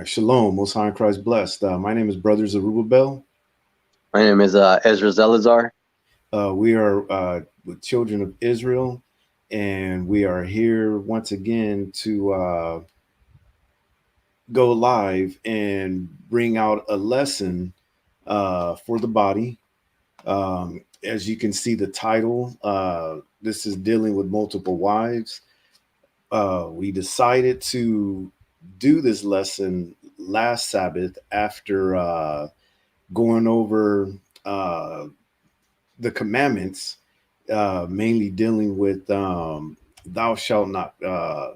Shalom, Most High in Christ blessed. My name is Brother Zerubbabel. My name is Ezra Zelazar. We are with Children of Israel, and we are here once again to go live and bring out a lesson for the body. As you can see, the title, this is dealing with multiple wives. We decided to do this lesson last Sabbath after going over uh, the commandments, mainly dealing with thou shalt not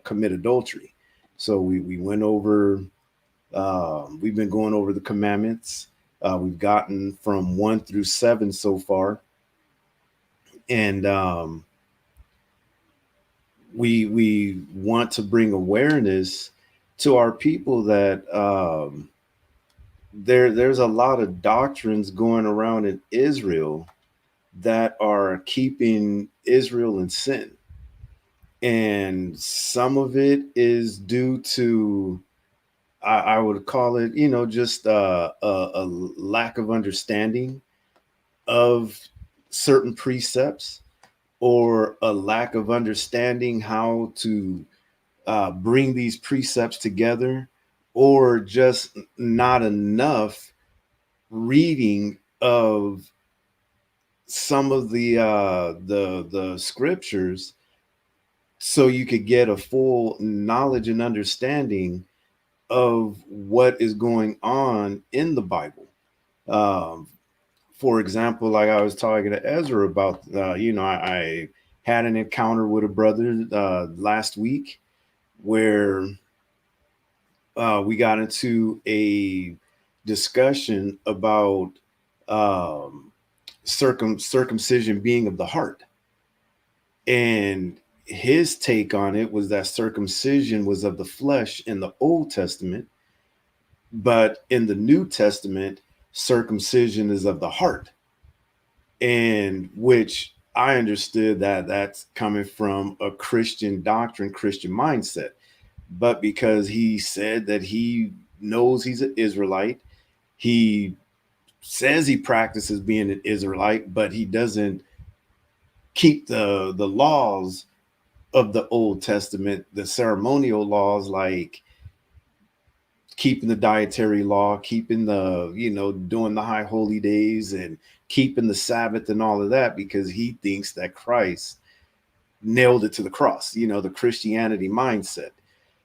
commit adultery. So we went over, we've been going over the commandments. We've gotten from 1 through 7 so far. And we want to bring awareness to our people that there's a lot of doctrines going around in Israel that are keeping Israel in sin. And some of it is due to, I would call it, just a lack of understanding of certain precepts, or a lack of understanding how to bring these precepts together, or just not enough reading of some of the scriptures, so you could get a full knowledge and understanding of what is going on in the Bible. Um, for example, like I was talking to Ezra about, I had an encounter with a brother last week where we got into a discussion about um, circumcision being of the heart. And his take on it was that circumcision was of the flesh in the Old Testament, but in the New Testament, circumcision is of the heart. And which I understood that that's coming from a Christian doctrine, Christian mindset. But because he said that he knows he's an Israelite, he says he practices being an Israelite, but he doesn't keep the laws of the Old Testament, the ceremonial laws, like keeping the dietary law, keeping the, doing the high holy days, and keeping the Sabbath and all of that, because he thinks that Christ nailed it to the cross, the Christianity mindset.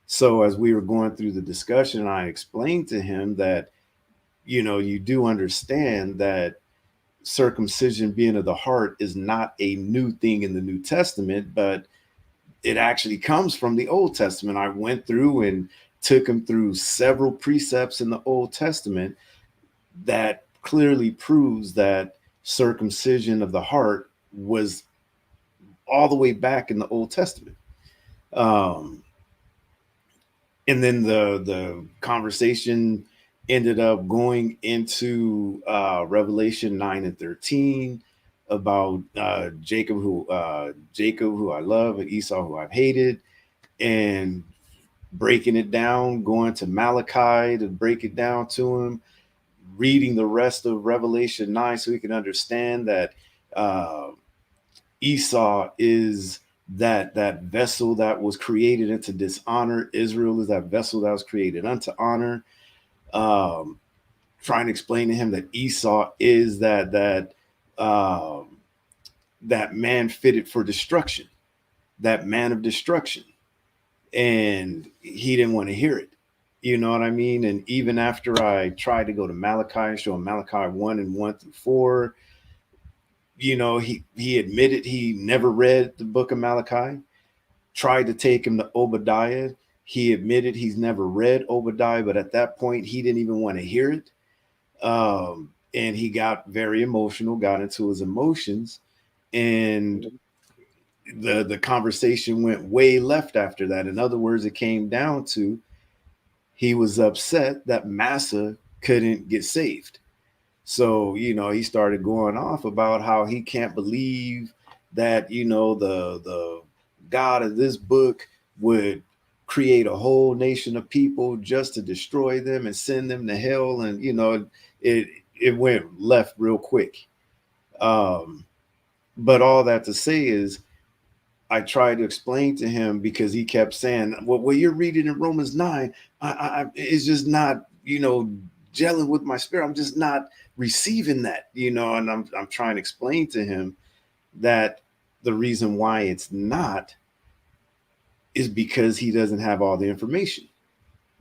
So as we were going through the discussion, I explained to him that, you do understand that circumcision being of the heart is not a new thing in the New Testament, but it actually comes from the Old Testament. I went through and took him through several precepts in the Old Testament that clearly proves that circumcision of the heart was all the way back in the Old Testament. Um, and then the conversation ended up going into Revelation 9 and 13 about Jacob who I love, and Esau who I've hated, and breaking it down, going to Malachi to break it down to him, reading the rest of Revelation 9 so he can understand that uh, Esau is that vessel that was created into dishonor. Israel is that vessel that was created unto honor. Um, Trying to explain to him that Esau is um, that man fitted for destruction, that man of destruction, and he didn't want to hear it. You know what I mean? And even after I tried to go to Malachi and show him Malachi 1 and 1 through 4, he admitted he never read the book of Malachi. Tried to take him to Obadiah. He admitted he's never read Obadiah, but at that point he didn't even want to hear it. And he got very emotional, got into his emotions, and the conversation went way left after that. In other words, it came down to he was upset that Massa couldn't get saved. So, he started going off about how he can't believe that, the God of this book would create a whole nation of people just to destroy them and send them to hell. And it it went left real quick. Um, but all that to say is, I tried to explain to him, because he kept saying, "Well, what you're reading in Romans 9, it's just not, gelling with my spirit. I'm just not receiving that, And I'm trying to explain to him that the reason why it's not is because he doesn't have all the information.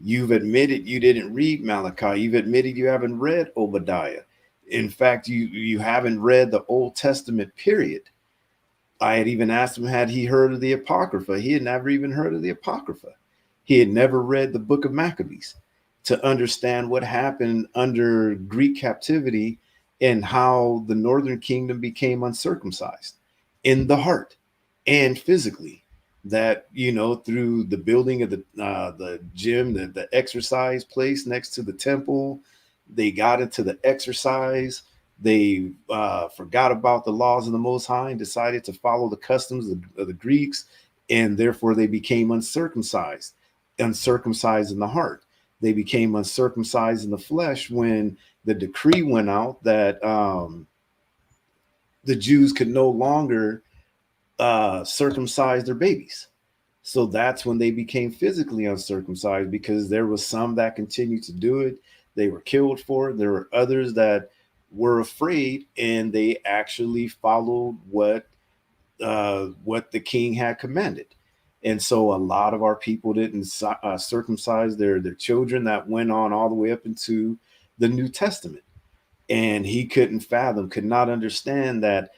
You've admitted you didn't read Malachi. You've admitted you haven't read Obadiah. In fact, you haven't read the Old Testament, period. I had even asked him, had he heard of the Apocrypha? He had never even heard of the Apocrypha. He had never read the book of Maccabees to understand what happened under Greek captivity and how the northern kingdom became uncircumcised in the heart and physically. That, through the building of the gym, the exercise place next to the temple, they got into the exercise. They forgot about the laws of the Most High and decided to follow the customs of the Greeks, and therefore they became uncircumcised in the heart. They became uncircumcised in the flesh when the decree went out that the Jews could no longer circumcise their babies. So that's when they became physically uncircumcised, because there was some that continued to do it. They were killed for it. There were others that were afraid, and they actually followed what the king had commanded. And so a lot of our people didn't circumcise their children. That went on all the way up into the New Testament. And he could not understand that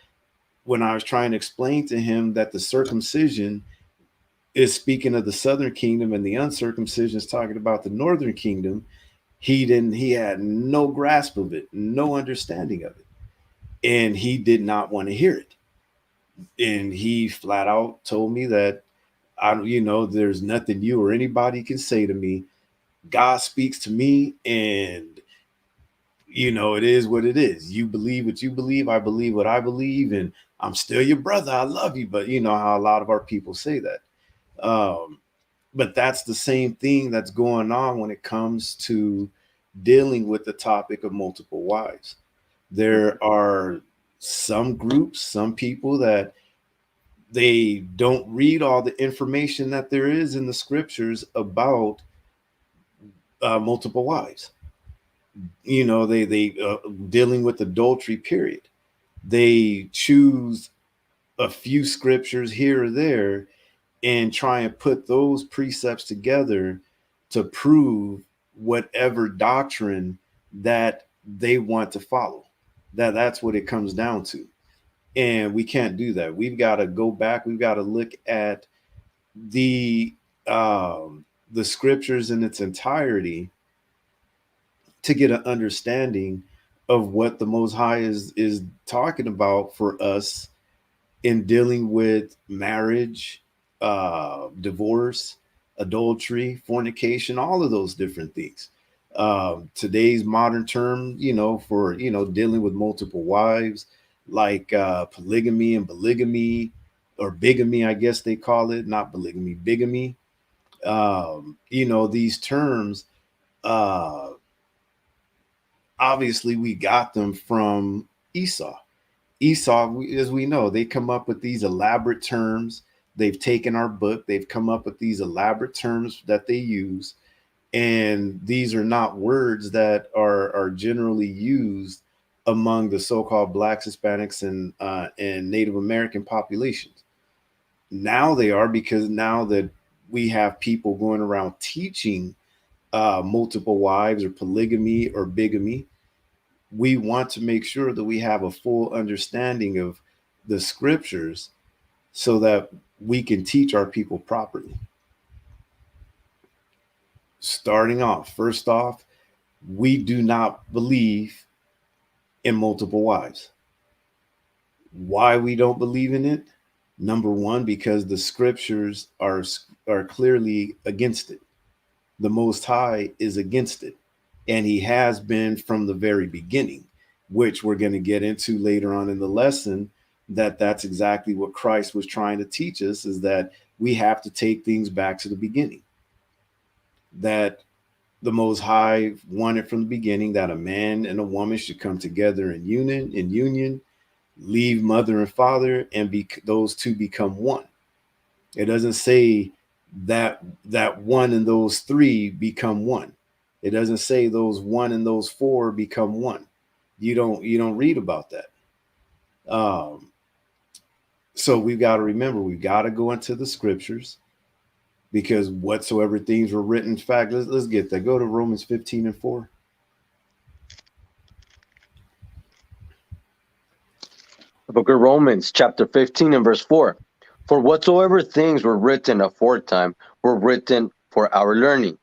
when I was trying to explain to him that the circumcision is speaking of the southern kingdom and the uncircumcision is talking about the northern kingdom. He had no grasp of it, no understanding of it. And he did not want to hear it. And he flat out told me that, there's nothing you or anybody can say to me. God speaks to me, and it is what it is. You believe what you believe, I believe what I believe, and I'm still your brother. I love you. But you know how a lot of our people say that. But that's the same thing that's going on when it comes to dealing with the topic of multiple wives. There are some groups, some people that they don't read all the information that there is in the scriptures about multiple wives. They dealing with adultery, period. They choose a few scriptures here or there and try and put those precepts together to prove whatever doctrine that they want to follow. That's what it comes down to. And we can't do that. We've got to go back. We've got to look at the scriptures in its entirety to get an understanding of what the Most High is talking about for us in dealing with marriage, divorce, adultery, fornication, all of those different things. Today's modern term, for dealing with multiple wives, like polygamy and polygamy, or bigamy, I guess they call it, not polygamy, bigamy. These terms, obviously we got them from Esau. Esau, as we know, they come up with these elaborate terms. They've taken our book, they've come up with these elaborate terms that they use. And these are not words that are generally used among the so-called Blacks, Hispanics, and Native American populations. Now they are, because now that we have people going around teaching multiple wives or polygamy or bigamy, we want to make sure that we have a full understanding of the scriptures so that we can teach our people properly. Starting off, first off, we do not believe in multiple wives. Why we don't believe in it? Number one, because the scriptures are clearly against it. The Most High is against it. And he has been from the very beginning, which we're going to get into later on in the lesson. That's exactly what Christ was trying to teach us, is that we have to take things back to the beginning. that the Most High wanted from the beginning that a man and a woman should come together in union, leave mother and father, and those two become one. It doesn't say that one and those three become one. It doesn't say those one and those four become one. You don't read about that. Um, so we've got to remember, we've got to go into the scriptures, because whatsoever things were written. In fact, let's get that. Go to Romans 15:4. The book of Romans, chapter 15 and verse 4. For whatsoever things were written aforetime were written for our learning,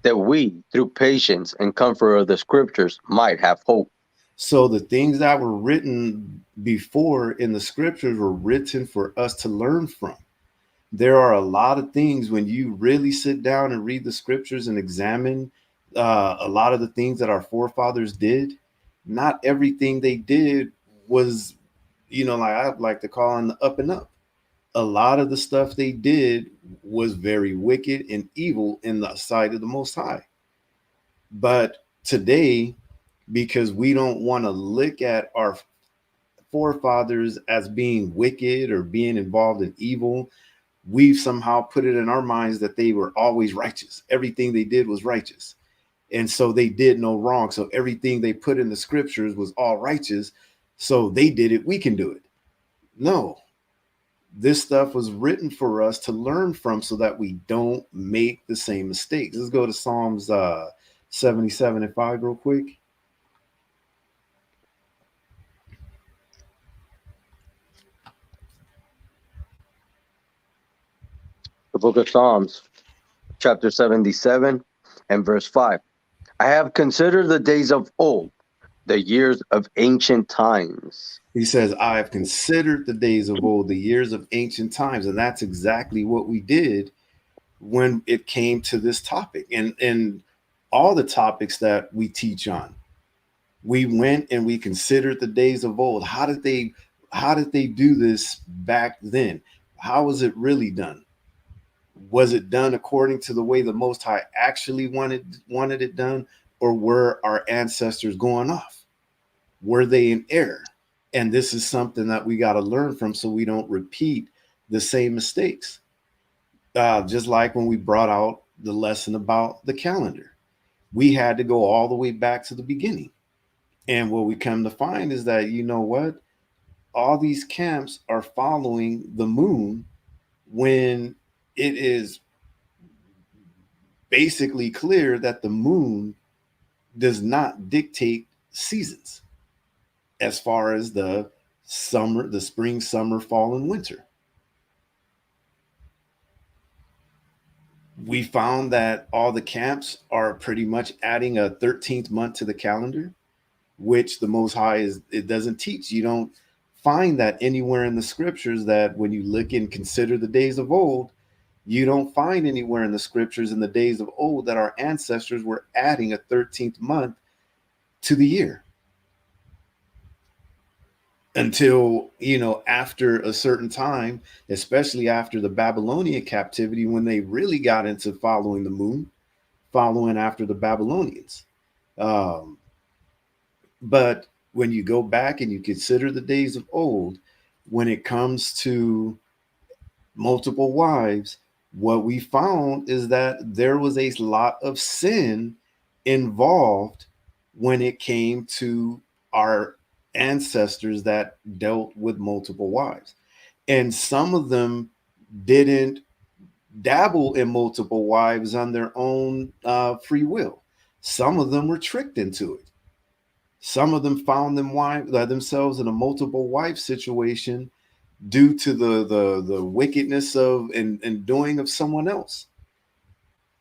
that we, through patience and comfort of the scriptures, might have hope. So the things that were written before in the scriptures were written for us to learn from. There are a lot of things when you really sit down and read the scriptures and examine a lot of the things that our forefathers did. Not everything they did was, like I like to call on the up and up. A lot of the stuff they did was very wicked and evil in the sight of the Most High. But today, because we don't want to look at our forefathers as being wicked or being involved in evil, we've somehow put it in our minds that they were always righteous. Everything they did was righteous. And so they did no wrong. So everything they put in the scriptures was all righteous. So they did it. We can do it. No, this stuff was written for us to learn from so that we don't make the same mistakes. Let's go to Psalms 77:5 real quick. The book of Psalms, chapter 77 and verse 5. I have considered the days of old, the years of ancient times. He says, I have considered the days of old, the years of ancient times. And that's exactly what we did when it came to this topic and all the topics that we teach on. We went and we considered the days of old. How did they do this back then? How was it really done? Was it done according to the way the Most High actually wanted it done, or were our ancestors going off? Were they in error? And this is something that we got to learn from so we don't repeat the same mistakes. Just like when we brought out the lesson about the calendar, we had to go all the way back to the beginning. And what we come to find is that, you know what? All these camps are following the moon when it is basically clear that the moon does not dictate seasons as far as the spring, summer, fall, and winter. We found that all the camps are pretty much adding a 13th month to the calendar, which the Most High it doesn't teach. You don't find that anywhere in the scriptures, that when you look and consider the days of old, you don't find anywhere in the scriptures in the days of old that our ancestors were adding a 13th month to the year. Until, after a certain time, especially after the Babylonian captivity, when they really got into following the moon, following after the Babylonians. But when you go back and you consider the days of old, when it comes to multiple wives, what we found is that there was a lot of sin involved when it came to our ancestors that dealt with multiple wives. And some of them didn't dabble in multiple wives on their own free will. Some of them were tricked into it. Some of them found themselves in a multiple wife situation due to the wickedness of and doing of someone else.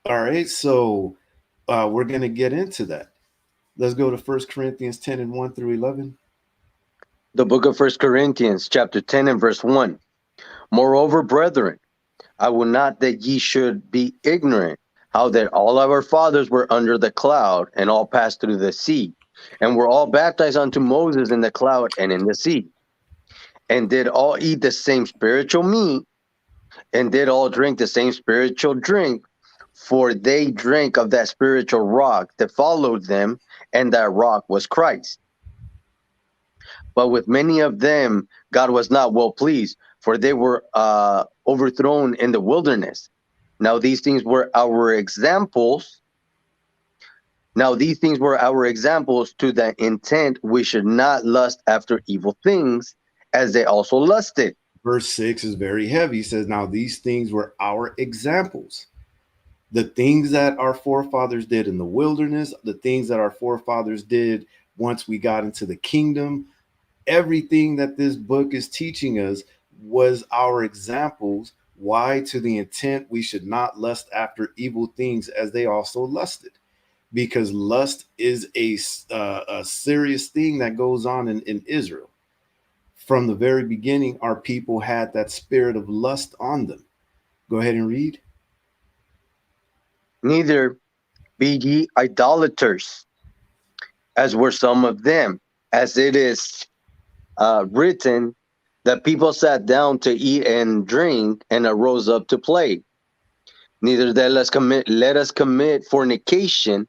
All right, so we're going to get into that. Let's go to 1 Corinthians 10 and 1 through 11. The book of 1 Corinthians, chapter 10 and verse 1. Moreover, brethren, I will not that ye should be ignorant how that all our fathers were under the cloud, and all passed through the sea, and were all baptized unto Moses in the cloud and in the sea, and did all eat the same spiritual meat, and did all drink the same spiritual drink, for they drank of that spiritual rock that followed them, and that rock was Christ. But with many of them, God was not well pleased, for they were overthrown in the wilderness. Now these things were our examples. Now these things were our examples to the intent we should not lust after evil things, as they also lusted. Verse 6 is very heavy. He says, now these things were our examples. The things that our forefathers did in the wilderness, the things that our forefathers did once we got into the kingdom, everything that this book is teaching us was our examples. Why? To the intent we should not lust after evil things as they also lusted. Because lust is a serious thing that goes on in Israel. From the very beginning, our people had that spirit of lust on them. Go ahead and read. Neither be ye idolaters, as were some of them, as it is written, that people sat down to eat and drink and arose up to play. Neither let us commit fornication,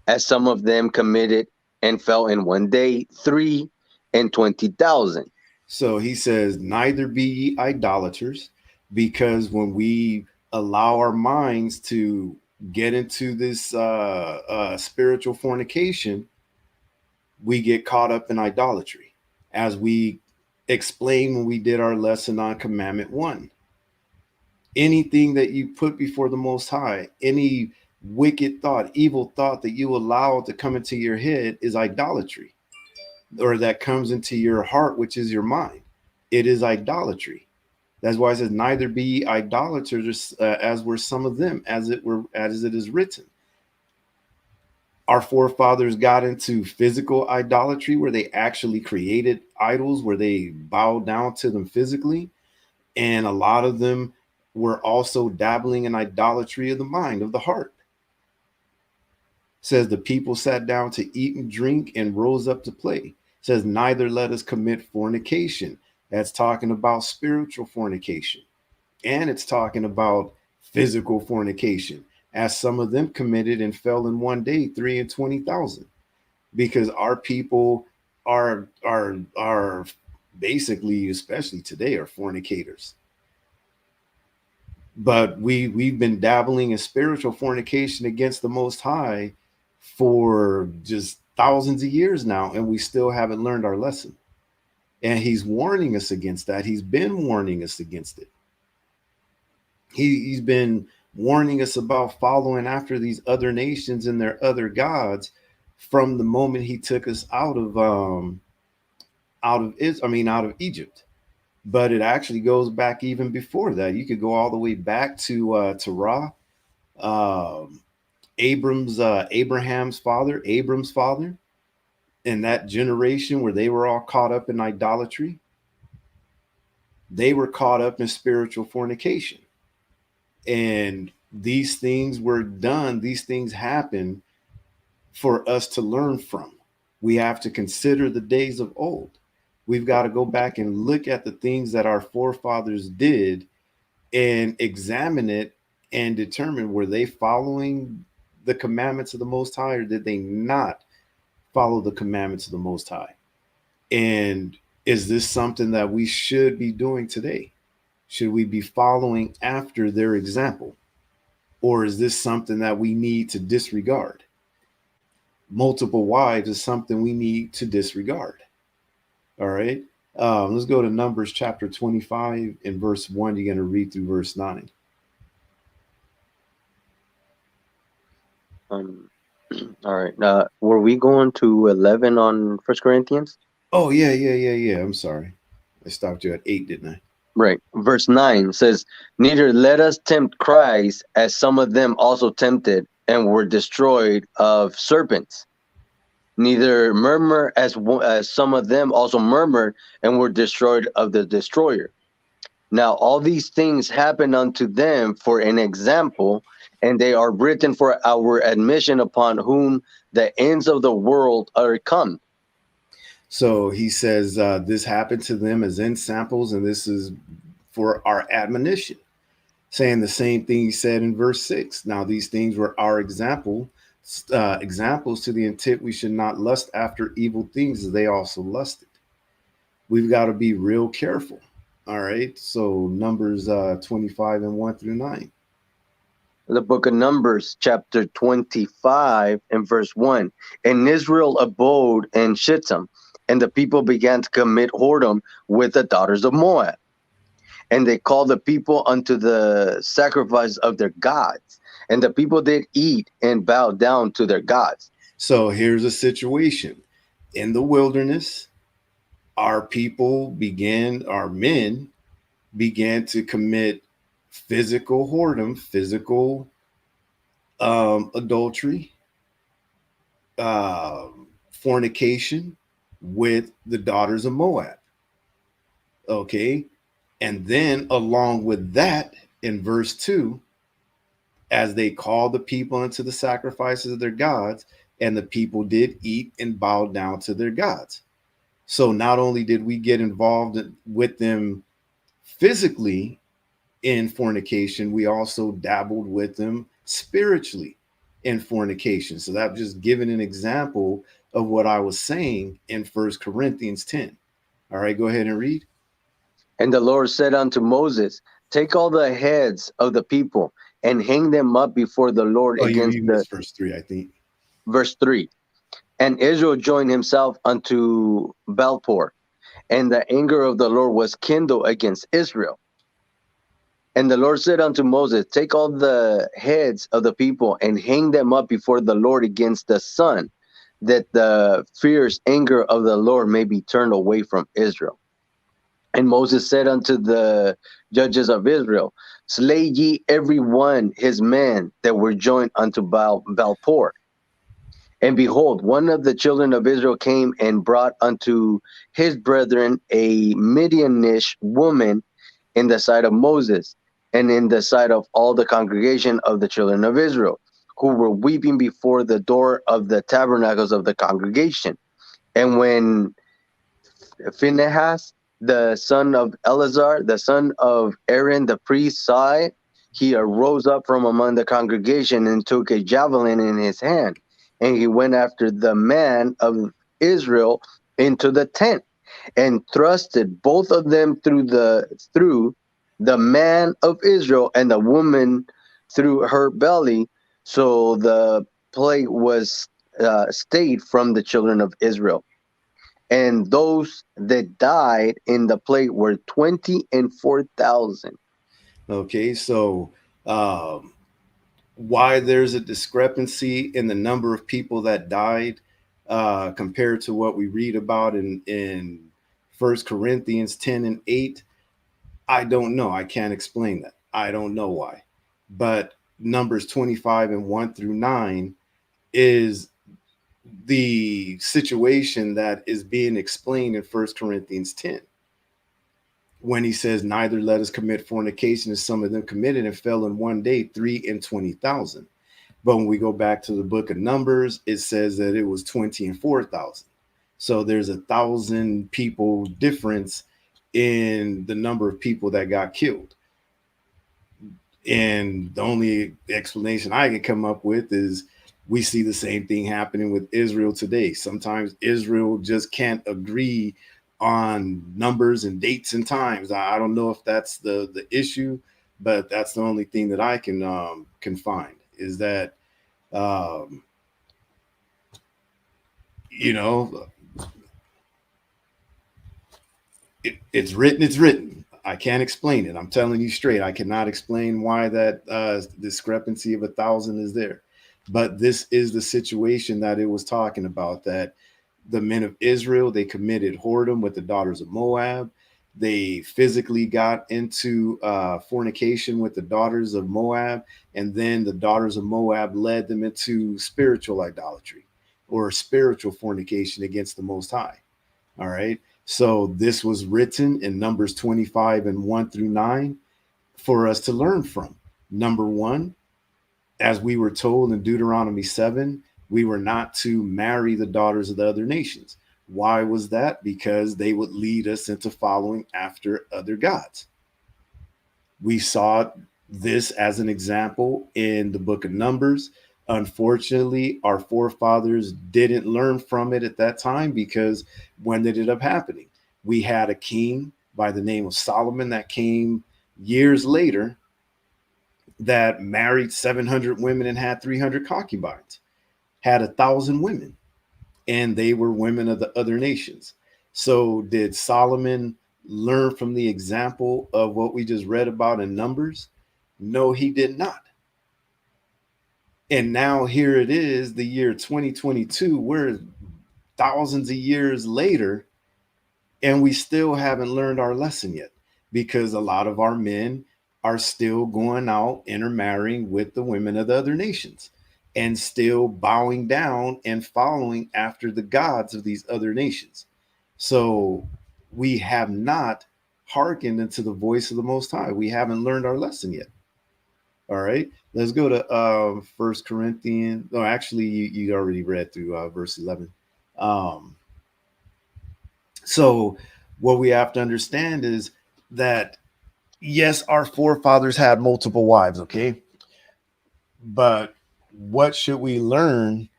as some of them committed and fell in one day 23,000. So he says, neither be ye idolaters, because when we allow our minds to get into this spiritual fornication, we get caught up in idolatry, as we explained when we did our lesson on Commandment 1. Anything that you put before the Most High, any wicked thought, evil thought that you allow to come into your head is idolatry, or that comes into your heart, which is your mind. It is idolatry. That's why it says, neither be idolaters, as were some of them, as it is written. Our forefathers got into physical idolatry, where they actually created idols, where they bowed down to them physically. And a lot of them were also dabbling in idolatry of the mind, of the heart. It says the people sat down to eat and drink and rose up to play. It says, neither let us commit fornication. That's talking about spiritual fornication. And it's talking about physical fornication, as some of them committed and fell in one day 23,000. Because our people are basically, especially today, are fornicators. But we've been dabbling in spiritual fornication against the Most High for just thousands of years now, and we still haven't learned our lesson. And he's warning us against that. He's been warning us against it. He's been warning us about following after these other nations and their other gods from the moment he took us out of Egypt. But it actually goes back even before that. You could go all the way back to Terah, Abraham's father, and that generation where they were all caught up in idolatry. They were caught up in spiritual fornication. And these things were done, these things happen for us to learn from. We have to consider the days of old. We've got to go back and look at the things that our forefathers did and examine it and determine, were they following the commandments of the Most High, or did they not follow the commandments of the Most High? And is this something that we should be doing today? Should we be following after their example? Or is this something that we need to disregard? Multiple wives is something we need to disregard. All right. Let's go to Numbers chapter 25 and verse 1. You're going to read through verse 9. All right. Were we going to 11 on 1 Corinthians? Oh, yeah. I'm sorry. I stopped you at 8, didn't I? Right. Verse 9 says, neither let us tempt Christ, as some of them also tempted and were destroyed of serpents. Neither murmur, as some of them also murmured and were destroyed of the destroyer. Now all these things happen unto them for an example, and they are written for our admission, upon whom the ends of the world are come. So he says this happened to them as ensamples, and this is for our admonition. saying the same thing he said in verse 6. Now, these things were our examples to the intent we should not lust after evil things as they also lusted. We've got to be real careful. All right. So Numbers 25 and 1 through 9. The book of Numbers, chapter 25 and verse 1. And Israel abode in Shittim, and the people began to commit whoredom with the daughters of Moab. And they called the people unto the sacrifice of their gods. And the people did eat and bow down to their gods. So here's a situation. In the wilderness, our men began to commit physical whoredom, physical adultery, fornication with the daughters of Moab. Okay. And then along with that, in verse 2, as they called the people into the sacrifices of their gods, and the people did eat and bow down to their gods. So not only did we get involved with them physically in fornication, we also dabbled with them spiritually in fornication. So that just giving an example of what I was saying in 1 Corinthians 10. All right, go ahead and read. And the Lord said unto Moses, take all the heads of the people and hang them up before the Lord against you missed verse 3, I think. Verse 3. And Israel joined himself unto Baalpor, and the anger of the Lord was kindled against Israel. And the Lord said unto Moses, take all the heads of the people and hang them up before the Lord against the sun, that the fierce anger of the Lord may be turned away from Israel. And Moses said unto the judges of Israel, slay ye every one his man that were joined unto Baalpor. And behold, one of the children of Israel came and brought unto his brethren a Midianish woman in the sight of Moses, and in the sight of all the congregation of the children of Israel, who were weeping before the door of the tabernacles of the congregation. And when Phinehas, the son of Eleazar, the son of Aaron the priest, saw it, he arose up from among the congregation and took a javelin in his hand, and he went after the man of Israel into the tent, and thrusted both of them through the man of Israel and the woman through her belly. So the plague was stayed from the children of Israel. And those that died in the plague were 24,000. Okay, so why there's a discrepancy in the number of people that died compared to what we read about in 1 Corinthians 10 and 8, I don't know. I can't explain that. I don't know why. But Numbers 25 and 1 through 9 is the situation that is being explained in 1 Corinthians 10. When he says, neither let us commit fornication as some of them committed and fell in one day 3 and 20,000. But when we go back to the book of Numbers, it says that it was 20 and 4,000. So there's 1,000 people difference in the number of people that got killed. And the only explanation I can come up with is we see the same thing happening with Israel today. Sometimes Israel just can't agree on numbers and dates and times. I don't know if that's the issue, but that's the only thing that I can find is that, it's written. I can't explain it. I'm telling you straight. I cannot explain why that discrepancy of 1,000 is there. But this is the situation that it was talking about, that the men of Israel, they committed whoredom with the daughters of Moab. They physically got into fornication with the daughters of Moab. And then the daughters of Moab led them into spiritual idolatry or spiritual fornication against the Most High. All right. So this was written in Numbers 25 and 1 through 9 for us to learn from. Number one, as we were told in Deuteronomy 7, we were not to marry the daughters of the other nations. Why was that? Because they would lead us into following after other gods. We saw this as an example in the book of Numbers. Unfortunately, our forefathers didn't learn from it at that time, because when did it up happening? We had a king by the name of Solomon that came years later that married 700 women and had 300 concubines, had 1,000 women, and they were women of the other nations. So, did Solomon learn from the example of what we just read about in Numbers? No, he did not. And now here it is, the year 2022. We're thousands of years later, and we still haven't learned our lesson yet, because a lot of our men are still going out intermarrying with the women of the other nations and still bowing down and following after the gods of these other nations. So we have not hearkened into the voice of the Most High. We haven't learned our lesson yet. All right, let's go to First Corinthians. No, actually, you already read through verse 11. Um, so what we have to understand is that, yes, our forefathers had multiple wives, okay? But what should we learn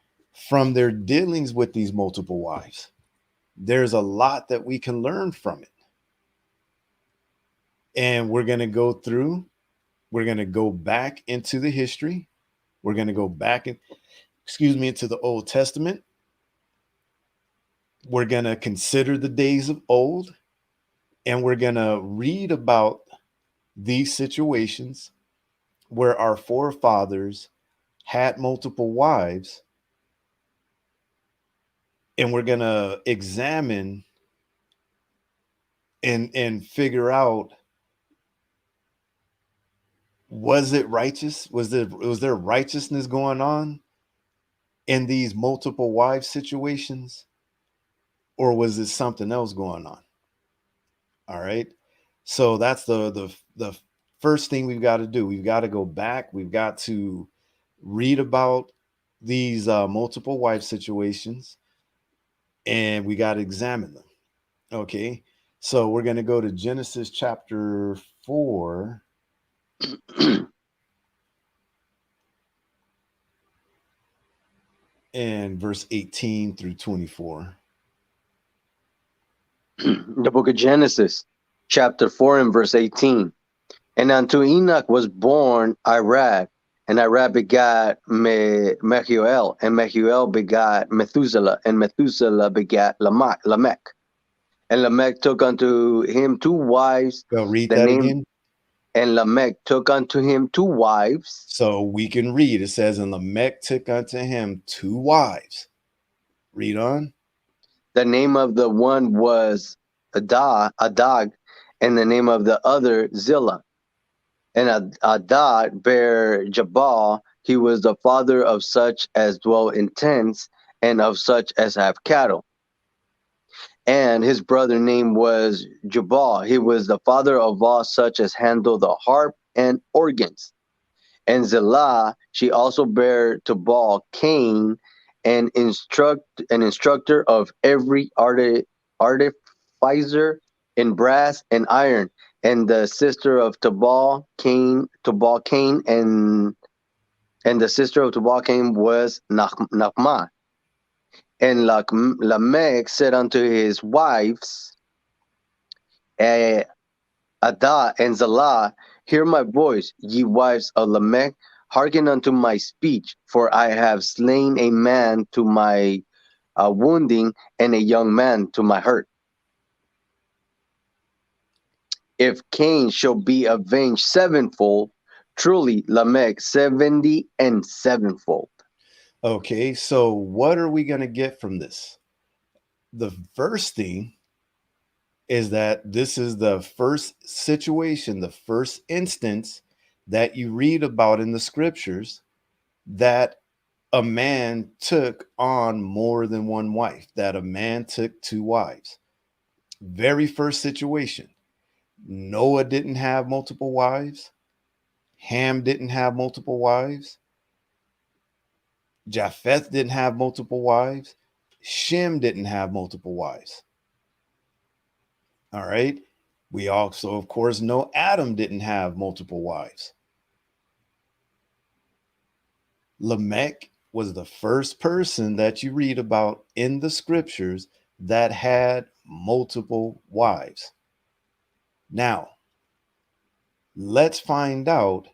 from their dealings with these multiple wives? There's a lot that we can learn from it. And we're going to go through, we're going to go back into the history. We're going to go back into the Old Testament. We're going to consider the days of old, and we're going to read about these situations where our forefathers had multiple wives, and we're going to examine and figure out, was it righteous? Was there righteousness going on in these multiple wives situations, or was it something else going on? All right. So that's the first thing we've got to do. We've got to go back. We've got to read about these multiple wife situations, and we got to examine them. Okay. So we're going to go to Genesis chapter 4. And verse 18 through 24. The book of Genesis, chapter 4 and verse 18. And unto Enoch was born Irad, and Irad begat Mehuel, and Mehuel begat Methuselah, and Methuselah begat Lamech. And Lamech took unto him two wives. Go read The that name, again. and Lamech took unto him two wives. So we can read. It says, and Lamech took unto him two wives. Read on. The name of the one was Adag, and the name of the other Zillah. And Adad bare Jabal. He was the father of such as dwell in tents, and of such as have cattle. And his brother name was Jabal. He was the father of all such as handle the harp and organs. And Zillah, she also bare Tubal Cain, an instructor of every artificer in brass and iron, and the sister of Tubal Cain, and the sister of Tubal Cain was Nachmah. And Lamech said unto his wives, Ada and Zillah, hear my voice, ye wives of Lamech, hearken unto my speech, for I have slain a man to my wounding, and a young man to my hurt. If Cain shall be avenged sevenfold, truly Lamech 70 and sevenfold. Okay, so what are we going to get from this? The first thing is that this is the first situation, the first instance that you read about in the scriptures that a man took on more than one wife, that a man took two wives. Very first situation. Noah didn't have multiple wives. Ham didn't have multiple wives. Japheth didn't have multiple wives. Shem didn't have multiple wives. All right. We also, of course, know Adam didn't have multiple wives. Lamech was the first person that you read about in the scriptures that had multiple wives. Now, let's find out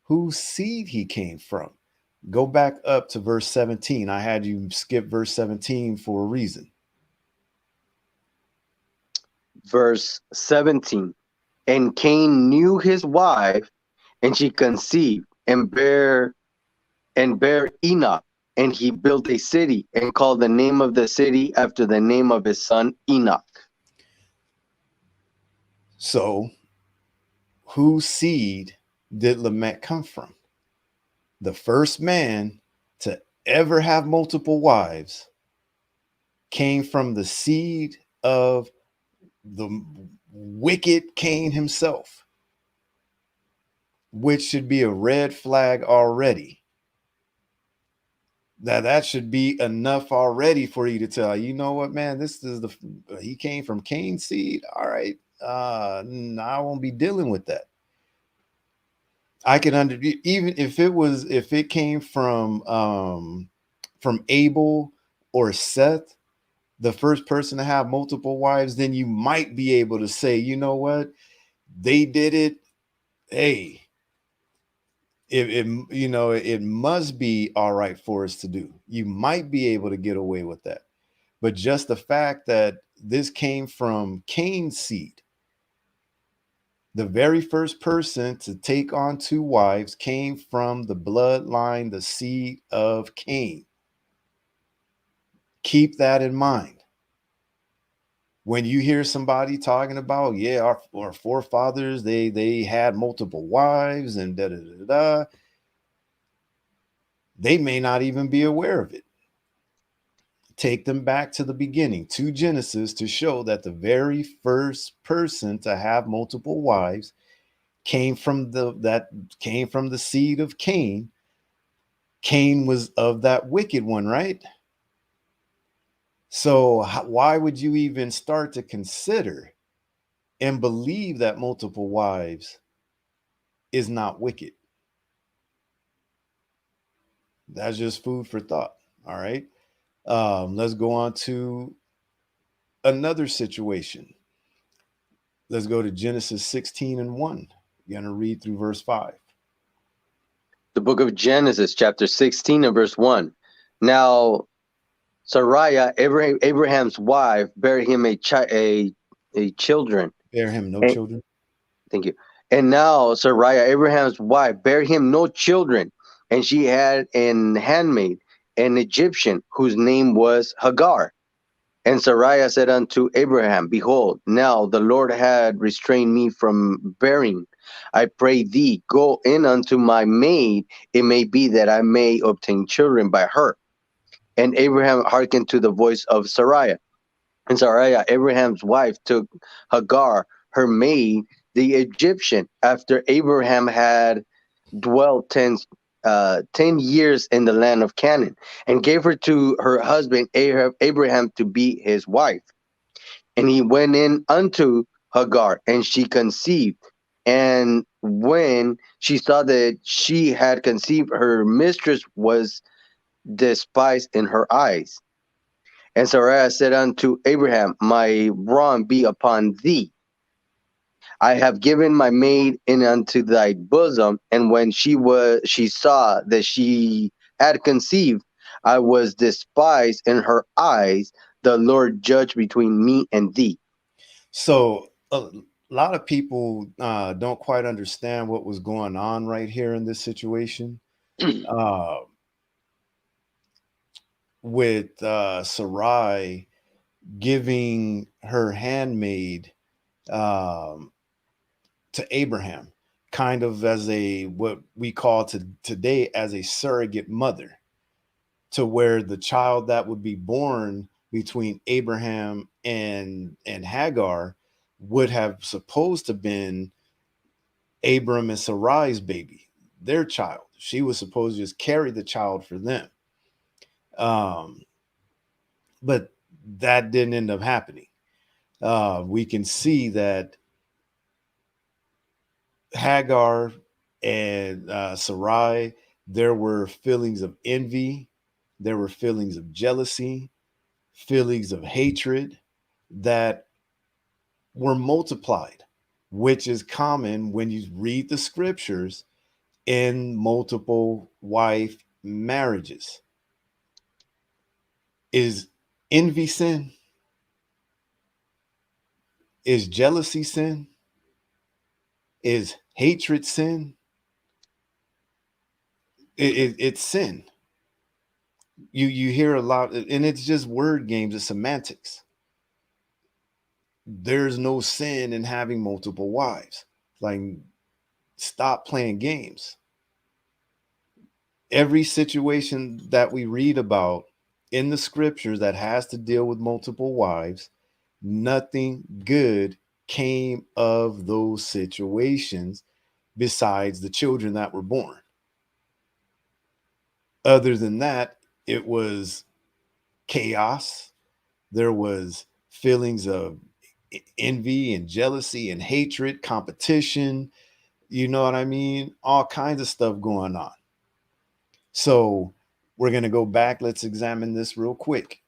whose seed he came from. Go back up to verse 17. I had you skip verse 17 for a reason. Verse 17. And Cain knew his wife, and she conceived and bare Enoch. And he built a city and called the name of the city after the name of his son Enoch. So, whose seed did Lamech come from? The first man to ever have multiple wives came from the seed of the wicked Cain himself, which should be a red flag already. That should be enough already for you to tell, you know what, man, this is he came from Cain's seed. All right. I won't be dealing with that. I can even if it came from Abel or Seth, the first person to have multiple wives, then you might be able to say, you know what, they did it. Hey, it must be all right for us to do. You might be able to get away with that. But just the fact that this came from Cain's seed, the very first person to take on two wives came from the bloodline, the seed of Cain. Keep that in mind. When you hear somebody talking about, yeah, our forefathers, they had multiple wives and da da da da, they may not even be aware of it. Take them back to the beginning, to Genesis, to show that the very first person to have multiple wives came from the seed of Cain. Cain was of that wicked one, right? So why would you even start to consider and believe that multiple wives is not wicked? That's just food for thought. All right. Let's go on to another situation. Let's go to Genesis 16:1. You're going to read through verse 5. The book of Genesis, chapter 16 and verse 1. Now, Sarai, Abraham's wife, bare him a children. Bear him no children. Thank you. And now Sarai, Abraham's wife, bare him no children, and she had an handmaid, an Egyptian, whose name was Hagar. And Sarai said unto Abraham, Behold, now the Lord had restrained me from bearing. I pray thee, go in unto my maid. It may be that I may obtain children by her. And Abraham hearkened to the voice of Sarai. And Sarai, Abraham's wife, took Hagar, her maid, the Egyptian, after Abraham had dwelt 10 years in the land of Canaan, and gave her to her husband Abraham to be his wife. And he went in unto Hagar, and she conceived. And when she saw that she had conceived, her mistress was despised in her eyes. And Sarai said unto Abraham, My wrong be upon thee. I have given my maid in unto thy bosom, and when she saw that she had conceived, I was despised in her eyes. The Lord judge between me and thee. So a lot of people don't quite understand what was going on right here in this situation. With Sarai giving her handmaid to Abraham, kind of as what we call today as a surrogate mother, to where the child that would be born between Abraham and Hagar would have supposed to been Abram and Sarai's baby, their child. She was supposed to just carry the child for them. But that didn't end up happening. We can see that Hagar and Sarai, There were feelings of envy, there were feelings of jealousy, feelings of hatred that were multiplied, which is common when you read the scriptures in multiple wife marriages. Is envy sin? Is jealousy sin? Is hatred sin? It's sin. You hear a lot, and it's just word games, it's semantics. There's no sin in having multiple wives. Like, stop playing games. Every situation that we read about in the scriptures that has to deal with multiple wives, nothing good came of those situations besides the children that were born. Other than that, it was chaos. There was feelings of envy and jealousy and hatred, competition. You know what I mean? All kinds of stuff going on. So we're going to go back. Let's examine this real quick.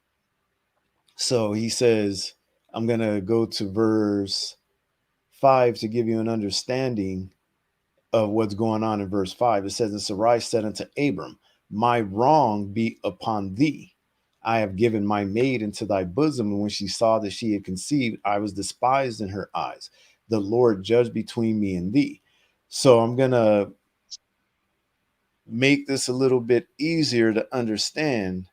So he says, I'm going to go to verse 5 to give you an understanding of what's going on in verse 5. It says, and Sarai said unto Abram, my wrong be upon thee. I have given my maid into thy bosom. And when she saw that she had conceived, I was despised in her eyes. The Lord judged between me and thee. So I'm going to make this a little bit easier to understand.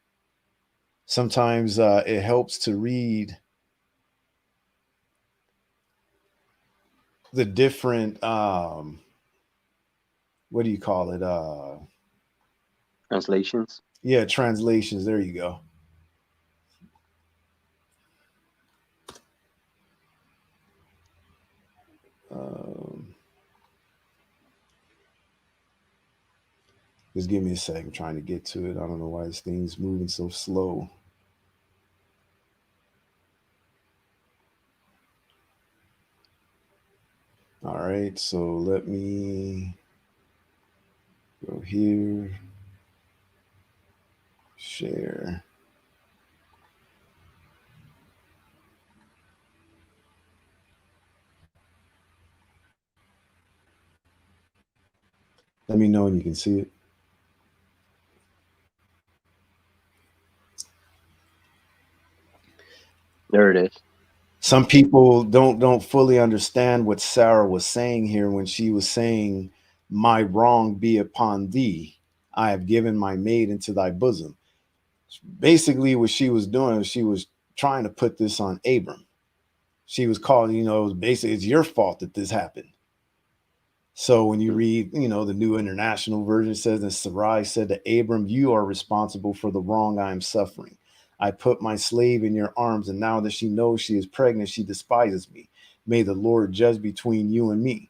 Sometimes it helps to read the different, what do you call it? Translations. Yeah, translations. There you go. Just give me a second. I'm trying to get to it. I don't know why this thing's moving so slow. All right, so let me go here, share. Let me know when you can see it. There it is. Some people don't fully understand what Sarah was saying here when she was saying, my wrong be upon thee. I have given my maid into thy bosom. Basically, what she was doing, she was trying to put this on Abram. She was calling, basically, it's your fault that this happened. So when you read, the New International Version says, and Sarai said to Abram, you are responsible for the wrong I am suffering. I put my slave in your arms, and now that she knows she is pregnant, she despises me. May the Lord judge between you and me.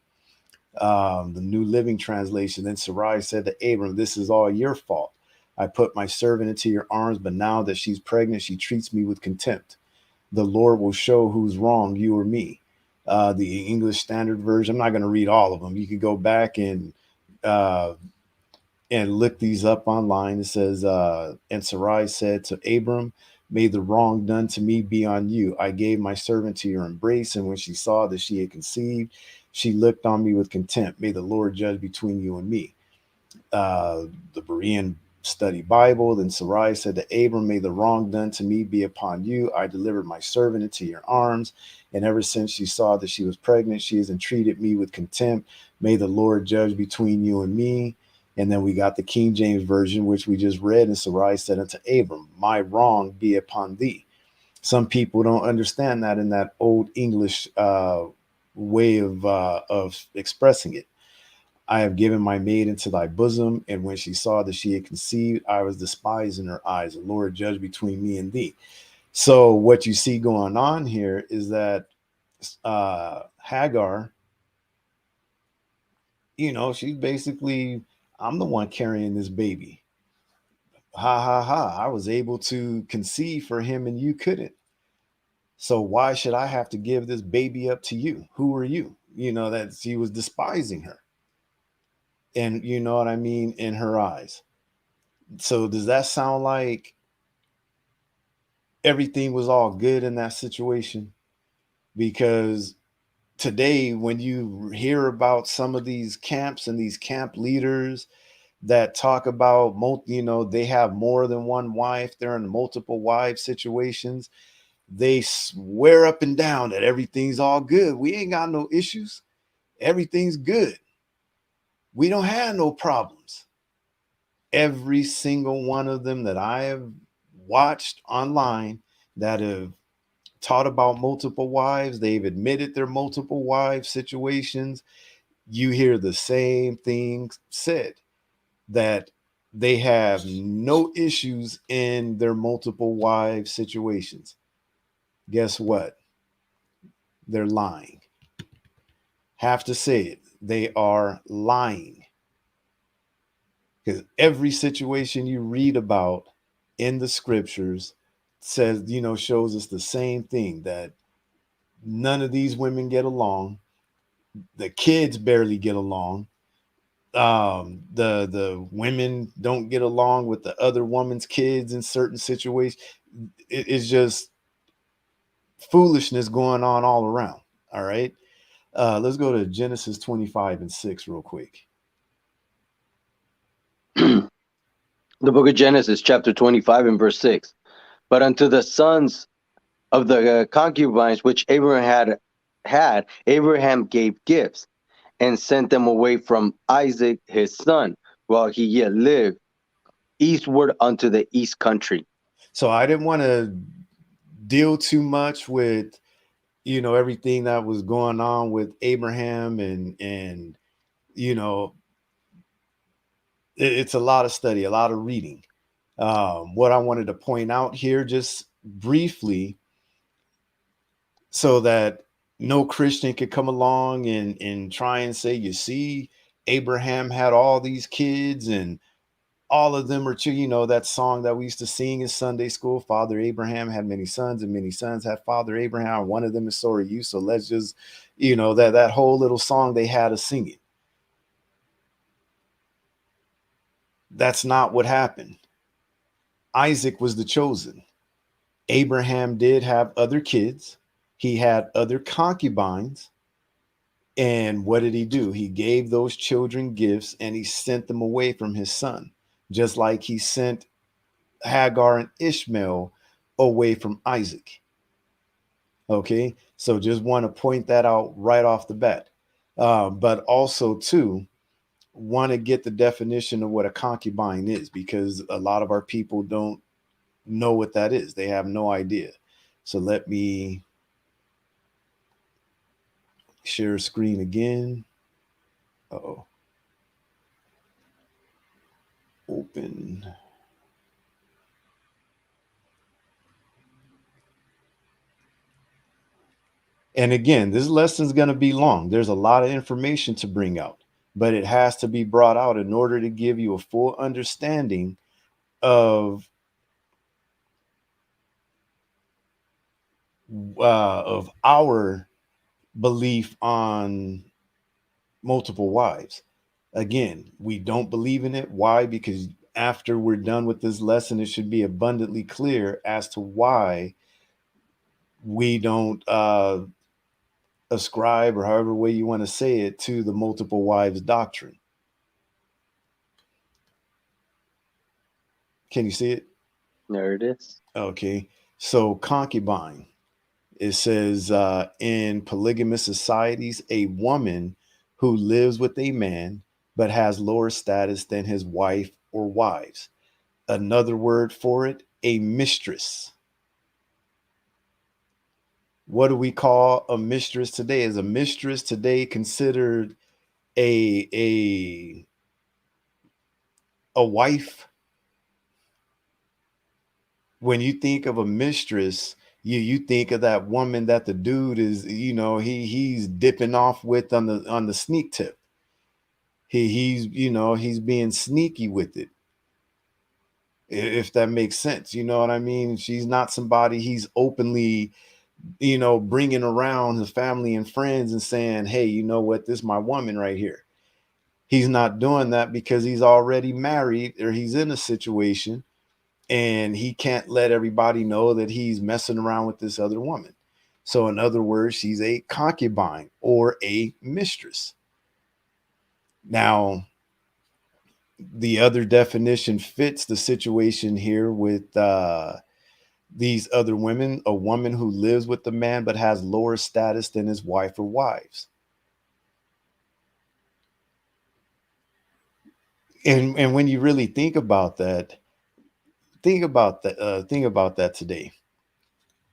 The New Living Translation. Then Sarai said to Abram, this is all your fault. I put my servant into your arms, but now that she's pregnant, she treats me with contempt. The Lord will show who's wrong, you or me. The English Standard Version. I'm not going to read all of them. You can go back and look these up online. It says, and Sarai said to Abram, may the wrong done to me be on you. I gave my servant to your embrace, and when she saw that she had conceived, she looked on me with contempt. May the Lord judge between you and me. The Berean Study Bible. Then Sarai said to Abram, may the wrong done to me be upon you. I delivered my servant into your arms, and ever since she saw that she was pregnant, she has entreated me with contempt. May the Lord judge between you and me. And then we got the King James Version, which we just read. And Sarai said unto Abram, my wrong be upon thee. Some people don't understand that in that old English way of expressing it. I have given my maid into thy bosom, and when she saw that she had conceived, I was despised in her eyes. The Lord judge between me and thee. So what you see going on here is that Hagar, she's basically, I'm the one carrying this baby. Ha ha ha. I was able to conceive for him and you couldn't. So why should I have to give this baby up to you? Who are you? That she was despising her. and you know what I mean, in her eyes. So does that sound like everything was all good in that situation? Because today, when you hear about some of these camps and these camp leaders that talk about, they have more than one wife, they're in multiple wife situations, they swear up and down that everything's all good. We ain't got no issues. Everything's good. We don't have no problems. Every single one of them that I have watched online that have taught about multiple wives, they've admitted their multiple wife situations. You hear the same things said, that they have no issues in their multiple wife situations. Guess what? They're lying. Have to say it. They are lying. Because every situation you read about in the scriptures says, shows us the same thing, that none of these women get along. The kids barely get along. The women don't get along with the other woman's kids in certain situations. It's just foolishness going on all around. All right. Let's go to Genesis 25:6 real quick. The book of Genesis, chapter 25 and verse 6. But unto the sons of the concubines which Abraham had, Abraham gave gifts and sent them away from Isaac his son, while he yet lived, eastward unto the east country. So I didn't want to deal too much with, everything that was going on with Abraham, and it's a lot of study, a lot of reading. What I wanted to point out here just briefly, so that no Christian could come along and try and say, you see, Abraham had all these kids and all of them are that song that we used to sing in Sunday school, Father Abraham had many sons and many sons had Father Abraham. One of them is so are you. So let's just, that whole little song they had us singing. That's not what happened. Isaac was the chosen. Abraham did have other kids. He had other concubines. And what did he do? He gave those children gifts and he sent them away from his son, just like he sent Hagar and Ishmael away from Isaac. Okay, so just want to point that out right off the bat. But also, too, want to get the definition of what a concubine is, because a lot of our people don't know what that is. They have no idea. So let me share screen again. Uh-oh. Open. And again, this lesson is going to be long. There's a lot of information to bring out, but it has to be brought out in order to give you a full understanding of our belief on multiple wives. Again, we don't believe in it. Why? Because after we're done with this lesson, it should be abundantly clear as to why we don't ascribe, or however way you want to say it, to the multiple wives doctrine. Can you see it? There it is. Okay. So concubine, it says in polygamous societies, a woman who lives with a man but has lower status than his wife or wives. Another word for it, a mistress. What do we call a mistress today? Is a mistress today considered a wife? When you think of a mistress, you think of that woman that the dude is, he's dipping off with on the sneak tip. He's being sneaky with it, if that makes sense. You know what I mean? She's not somebody he's openly, bringing around his family and friends and saying, hey, you know what, this is my woman right here. He's not doing that because he's already married or he's in a situation and he can't let everybody know that he's messing around with this other woman. So, in other words, she's a concubine or a mistress. Now, the other definition fits the situation here with these other women, a woman who lives with the man but has lower status than his wife or wives. And when you really think about that, think about that today.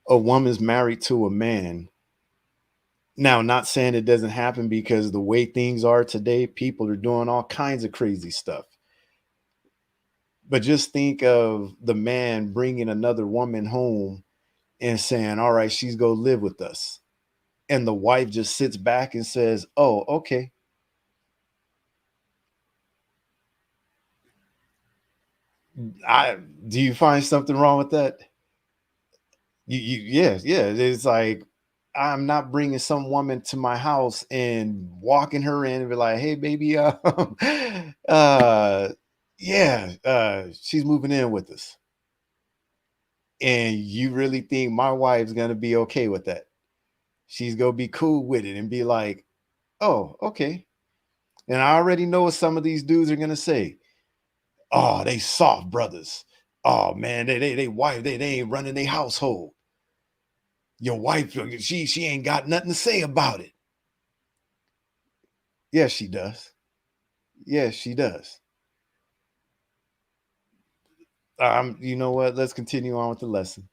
A woman's married to a man. Now, not saying it doesn't happen, because the way things are today, people are doing all kinds of crazy stuff. But just think of the man bringing another woman home and saying, all right, she's going to live with us. And the wife just sits back and says, oh, okay. Do you find something wrong with that? Yes, yeah. It's like, I'm not bringing some woman to my house and walking her in and be like, hey, baby, yeah, she's moving in with us. And you really think my wife's going to be okay with that? She's going to be cool with it and be like, oh, okay. And I already know what some of these dudes are going to say. Oh, they soft brothers. Oh, man, they wife, they ain't running their household. Your wife, she ain't got nothing to say about it. Yes, she does. Yes, she does. You know what? Let's continue on with the lesson,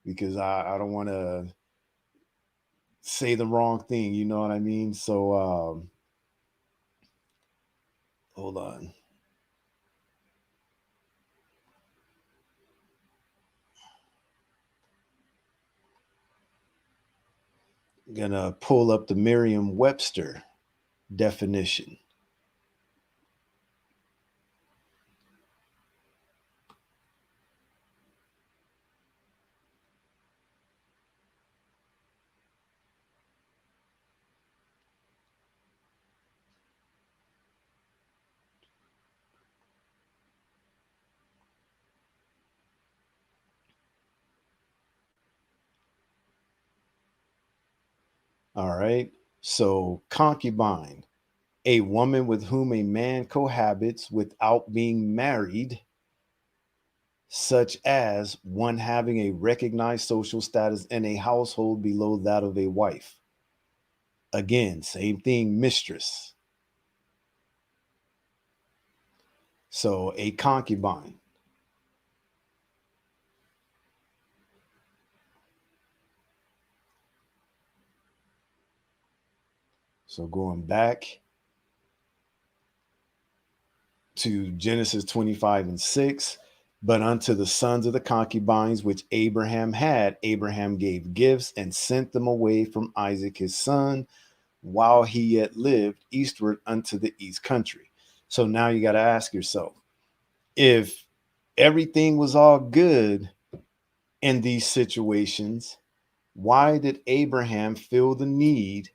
because I don't want to say the wrong thing. You know what I mean? So hold on. I'm gonna pull up the Merriam-Webster definition. All right. So, concubine, a woman with whom a man cohabits without being married, such as one having a recognized social status in a household below that of a wife. Again, same thing, mistress. So, a concubine. So, going back to Genesis 25:6, but unto the sons of the concubines which Abraham had, Abraham gave gifts and sent them away from Isaac his son, while he yet lived, eastward unto the east country. So now you got to ask yourself, if everything was all good in these situations, why did Abraham feel the need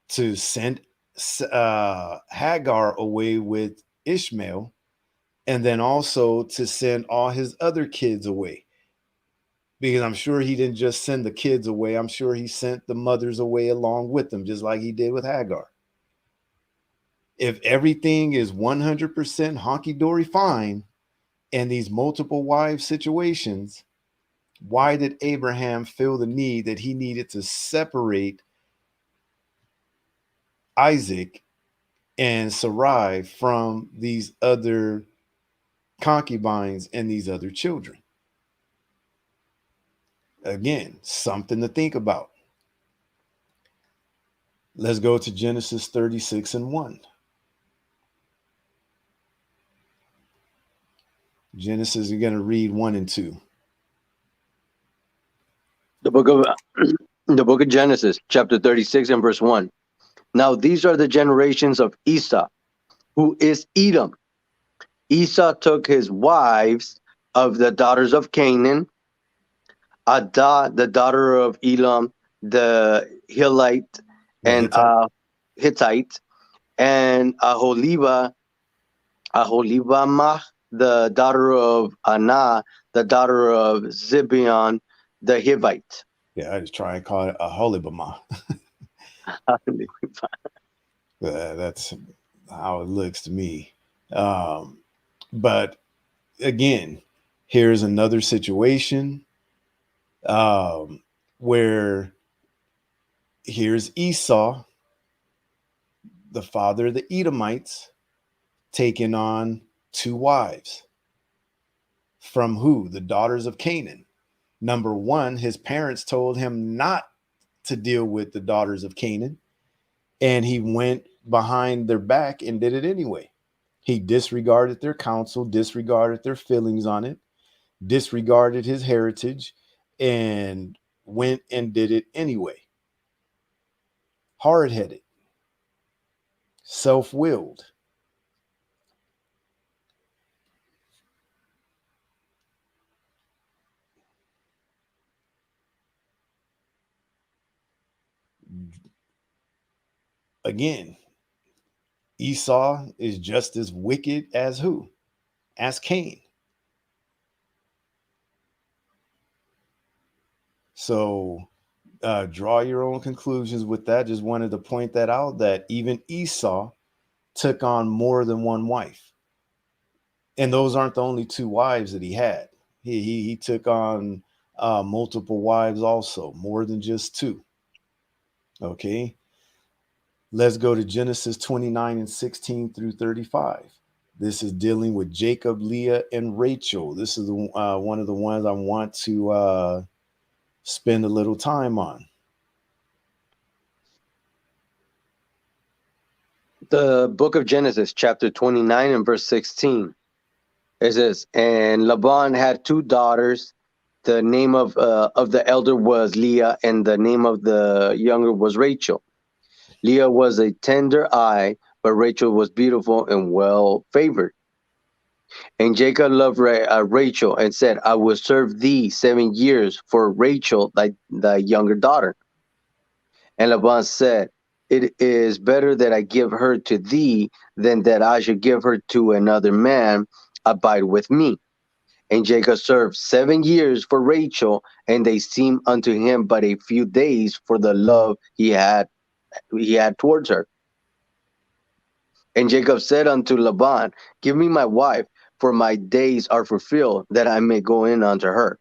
to send Hagar away with Ishmael, and then also to send all his other kids away? Because I'm sure he didn't just send the kids away. I'm sure he sent the mothers away along with them, just like he did with Hagar. If everything is 100% honky-dory fine in these multiple wives situations, why did Abraham feel the need that he needed to separate Isaac and Sarai from these other concubines and these other children? Again, something to think about. Let's go to Genesis 36:1. Genesis, you're going to read 1 and 2. The book of Genesis, chapter 36 and verse 1. Now these are the generations of Esau, who is Edom. Esau took his wives of the daughters of Canaan, Adah, the daughter of Elam, the Hittite, and Hittite, and Aholibamah, the daughter of Anah, the daughter of Zibeon, the Hivite. Yeah, I just try and call it a holibama. That's how it looks to me. But again, here's another situation where here's Esau, the father of the Edomites, taking on two wives. From who? The daughters of Canaan. Number one, his parents told him not to deal with the daughters of Canaan, and he went behind their back and did it anyway. He disregarded their counsel, disregarded their feelings on it, disregarded his heritage, and went and did it anyway. Hard headed, self willed. Again, Esau is just as wicked as who? As Cain. So draw your own conclusions with that. Just wanted to point that out, that even Esau took on more than one wife. And those aren't the only two wives that he had. He took on multiple wives also, more than just two. Okay. Let's go to Genesis 29 and 16 through 35. This is dealing with Jacob, Leah, and Rachel. This is one of the ones I want to spend a little time on. The book of Genesis, chapter 29 and verse 16. It says, and Laban had two daughters. The name of the elder was Leah, and the name of the younger was Rachel. Leah was a tender eye, but Rachel was beautiful and well favored. And Jacob loved Rachel and said, I will serve thee 7 years for Rachel, thy younger daughter. And Laban said, it is better that I give her to thee than that I should give her to another man. Abide with me. And Jacob served 7 years for Rachel, and they seemed unto him but a few days for the love he had towards her. And Jacob said unto Laban, give me my wife, for my days are fulfilled, that I may go in unto her.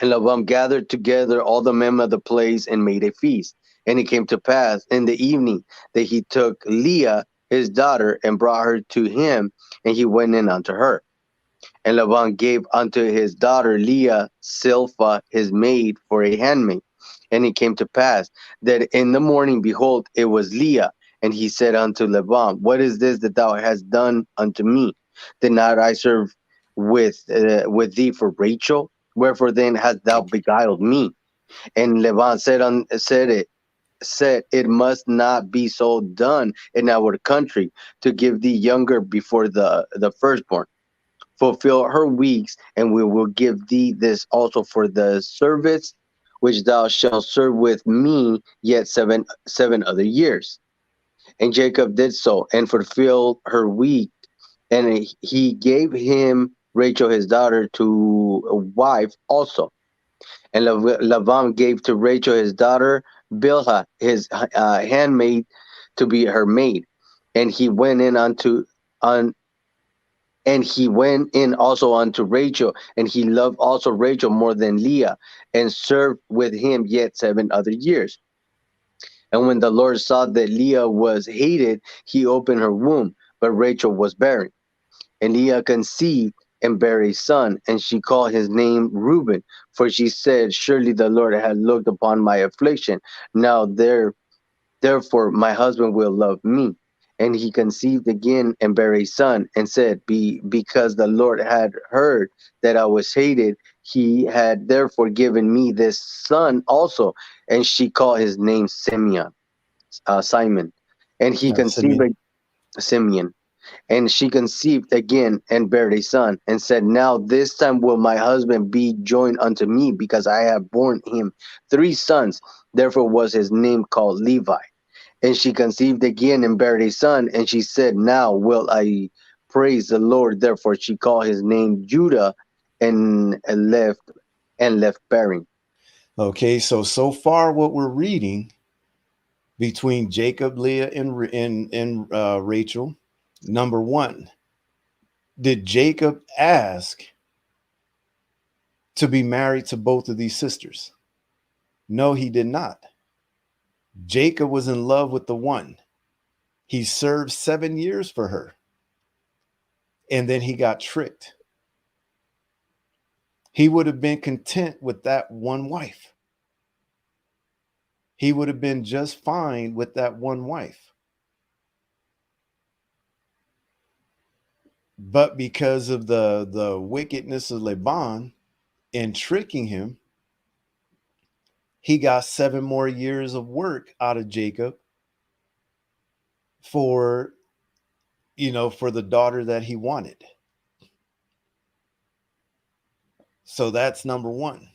And Laban gathered together all the men of the place and made a feast. And it came to pass in the evening that he took Leah his daughter and brought her to him, and he went in unto her. And Laban gave unto his daughter Leah Zilpah his maid for a handmaid. And it came to pass that in the morning, behold, it was Leah. And he said unto Laban, what is this that thou hast done unto me? Did not I serve with thee for Rachel? Wherefore then hast thou beguiled me? And Laban said, it must not be so done in our country, to give thee younger before the firstborn. Fulfill her weeks, and we will give thee this also for the service which thou shalt serve with me yet seven other years. And Jacob did so, and fulfilled her week, and he gave him Rachel his daughter to a wife also. And Laban gave to Rachel his daughter Bilhah his handmaid to be her maid. And he went in and he went in also unto Rachel, and he loved also Rachel more than Leah, and served with him yet 7 other years. And when the Lord saw that Leah was hated, he opened her womb, but Rachel was barren. And Leah conceived and bare a son, and she called his name Reuben, for she said, surely the Lord had looked upon my affliction. Now therefore my husband will love me. And he conceived again and bare a son, and said, because the Lord had heard that I was hated, he had therefore given me this son also. And she called his name Simon. And he conceived Simeon. Simeon. And she conceived again and bare a son, and said, now this time will my husband be joined unto me, because I have borne him 3 sons. Therefore was his name called Levi. And she conceived again and bare a son, and she said, now will I praise the Lord. Therefore she called his name Judah, and left bearing. Okay, so far what we're reading between Jacob, Leah, and Rachel. Number one, did Jacob ask to be married to both of these sisters? No, he did not. Jacob was in love with the one. He served 7 years for her. And then he got tricked. He would have been content with that one wife. He would have been just fine with that one wife. But because of the wickedness of Laban in tricking him, he got 7 more years of work out of Jacob for, for the daughter that he wanted. So that's number one.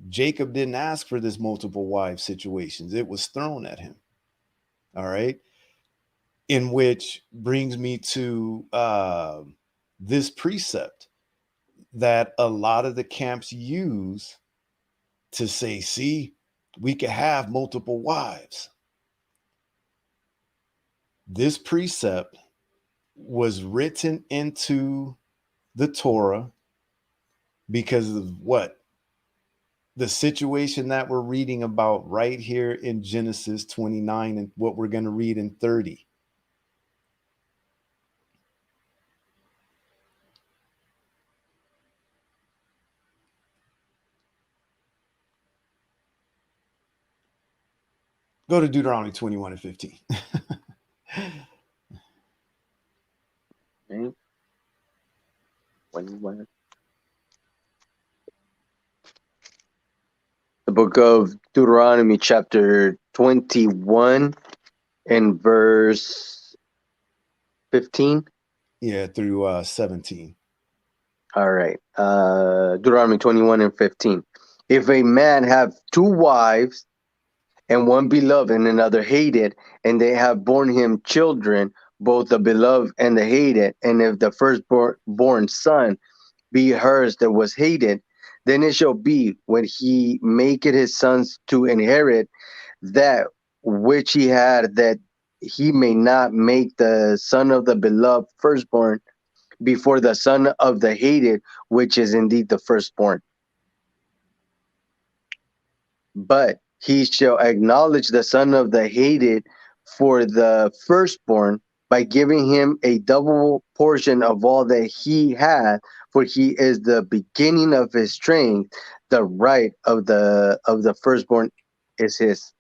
Jacob didn't ask for this multiple wives situations. It was thrown at him. All right. In which brings me to this precept that a lot of the camps use to say, see, we could have multiple wives. This precept was written into the Torah because of what? The situation that we're reading about right here in Genesis 29 and what we're going to read in 30. Go to Deuteronomy 21 and 15. Okay. 21. The book of Deuteronomy, chapter 21 and verse 15. Yeah, through 17. All right. Deuteronomy 21 and 15. If a man have 2 wives, and one beloved and another hated, and they have borne him children, both the beloved and the hated, and if the firstborn son be hers that was hated, then it shall be when he maketh his sons to inherit that which he had, that he may not make the son of the beloved firstborn before the son of the hated, which is indeed the firstborn. But he shall acknowledge the son of the hated for the firstborn by giving him a double portion of all that he had, for he is the beginning of his strength. The right of the firstborn is his.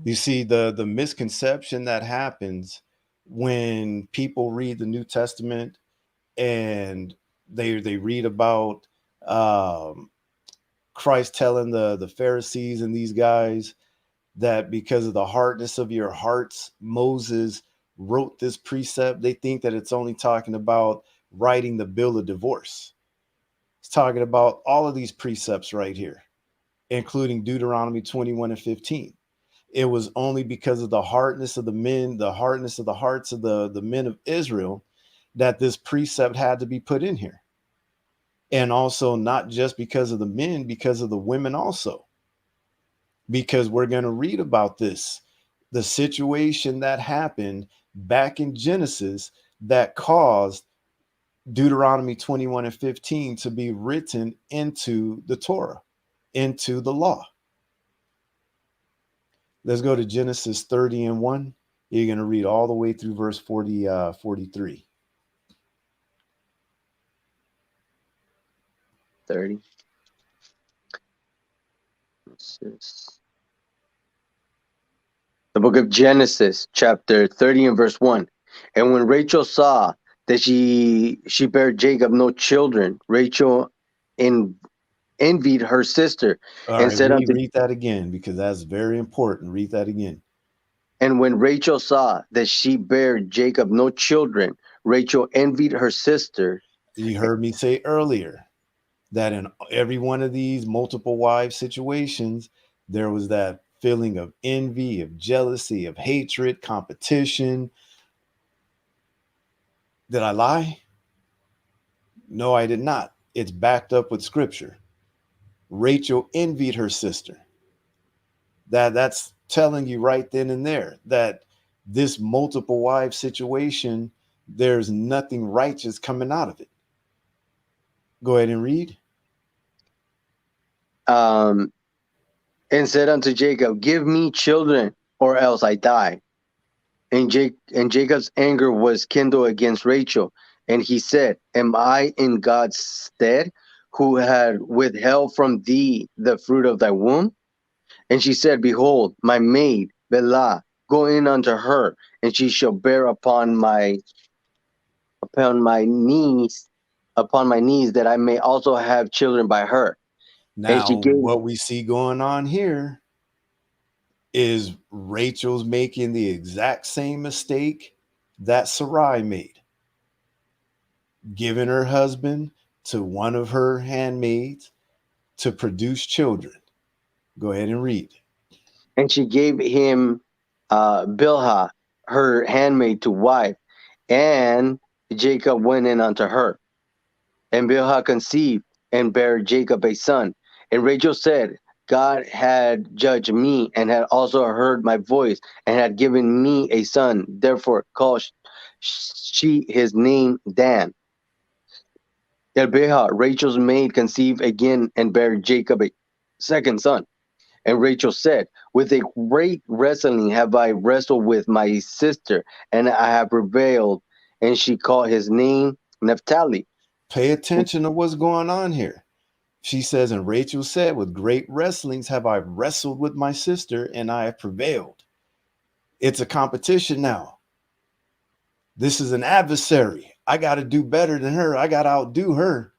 You see the misconception that happens when people read the New Testament and they read about Christ telling the Pharisees and these guys that because of the hardness of your hearts, Moses wrote this precept. They think that it's only talking about writing the bill of divorce. It's talking about all of these precepts right here, including Deuteronomy 21 and 15. It was only because of the hardness of the men, the hardness of the hearts of the men of Israel, that this precept had to be put in here. And also not just because of the men, because of the women also. Because we're going to read about this, the situation that happened back in Genesis that caused Deuteronomy 21 and 15 to be written into the Torah, into the law. Let's go to Genesis 30 and 1. You're going to read all the way through verse 43. 30. The book of Genesis, chapter 30 and verse 1. And when Rachel saw that she bare Jacob no children, Rachel envied her sister, All and right, said unto read that again because that's very important. Read that again. And when Rachel saw that she bare Jacob no children, Rachel envied her sister. You heard me say earlier that in every one of these multiple wives situations, there was that feeling of envy, of jealousy, of hatred, competition. Did I lie? No, I did not. It's backed up with scripture. Rachel envied her sister. That's telling you right then and there that this multiple wife situation, there's nothing righteous coming out of it. Go ahead and read. And said unto Jacob, give me children, or else I die. And Jacob's anger was kindled against Rachel, and he said, am I in God's stead, who had withheld from thee the fruit of thy womb? And she said, behold, my maid Bilhah, go in unto her, and she shall bear upon my knees, that I may also have children by her. And she Now, gave. what we see going on here is Rachel's making the exact same mistake that Sarai made, giving her husband to one of her handmaids to produce children. Go ahead and read. And she gave him Bilhah, her handmaid, to wife, and Jacob went in unto her. And Bilhah conceived and bare Jacob a son. And Rachel said, God had judged me, and had also heard my voice, and had given me a son. Therefore called she his name Dan. And Bilhah, Rachel's maid, conceived again and bare Jacob a second son. And Rachel said, with a great wrestling have I wrestled with my sister, and I have prevailed. And she called his name Naphtali. Pay attention to what's going on here. She says, and Rachel said, with great wrestlings have I wrestled with my sister, and I have prevailed. It's a competition now. This is an adversary. I got to do better than her. I got to outdo her.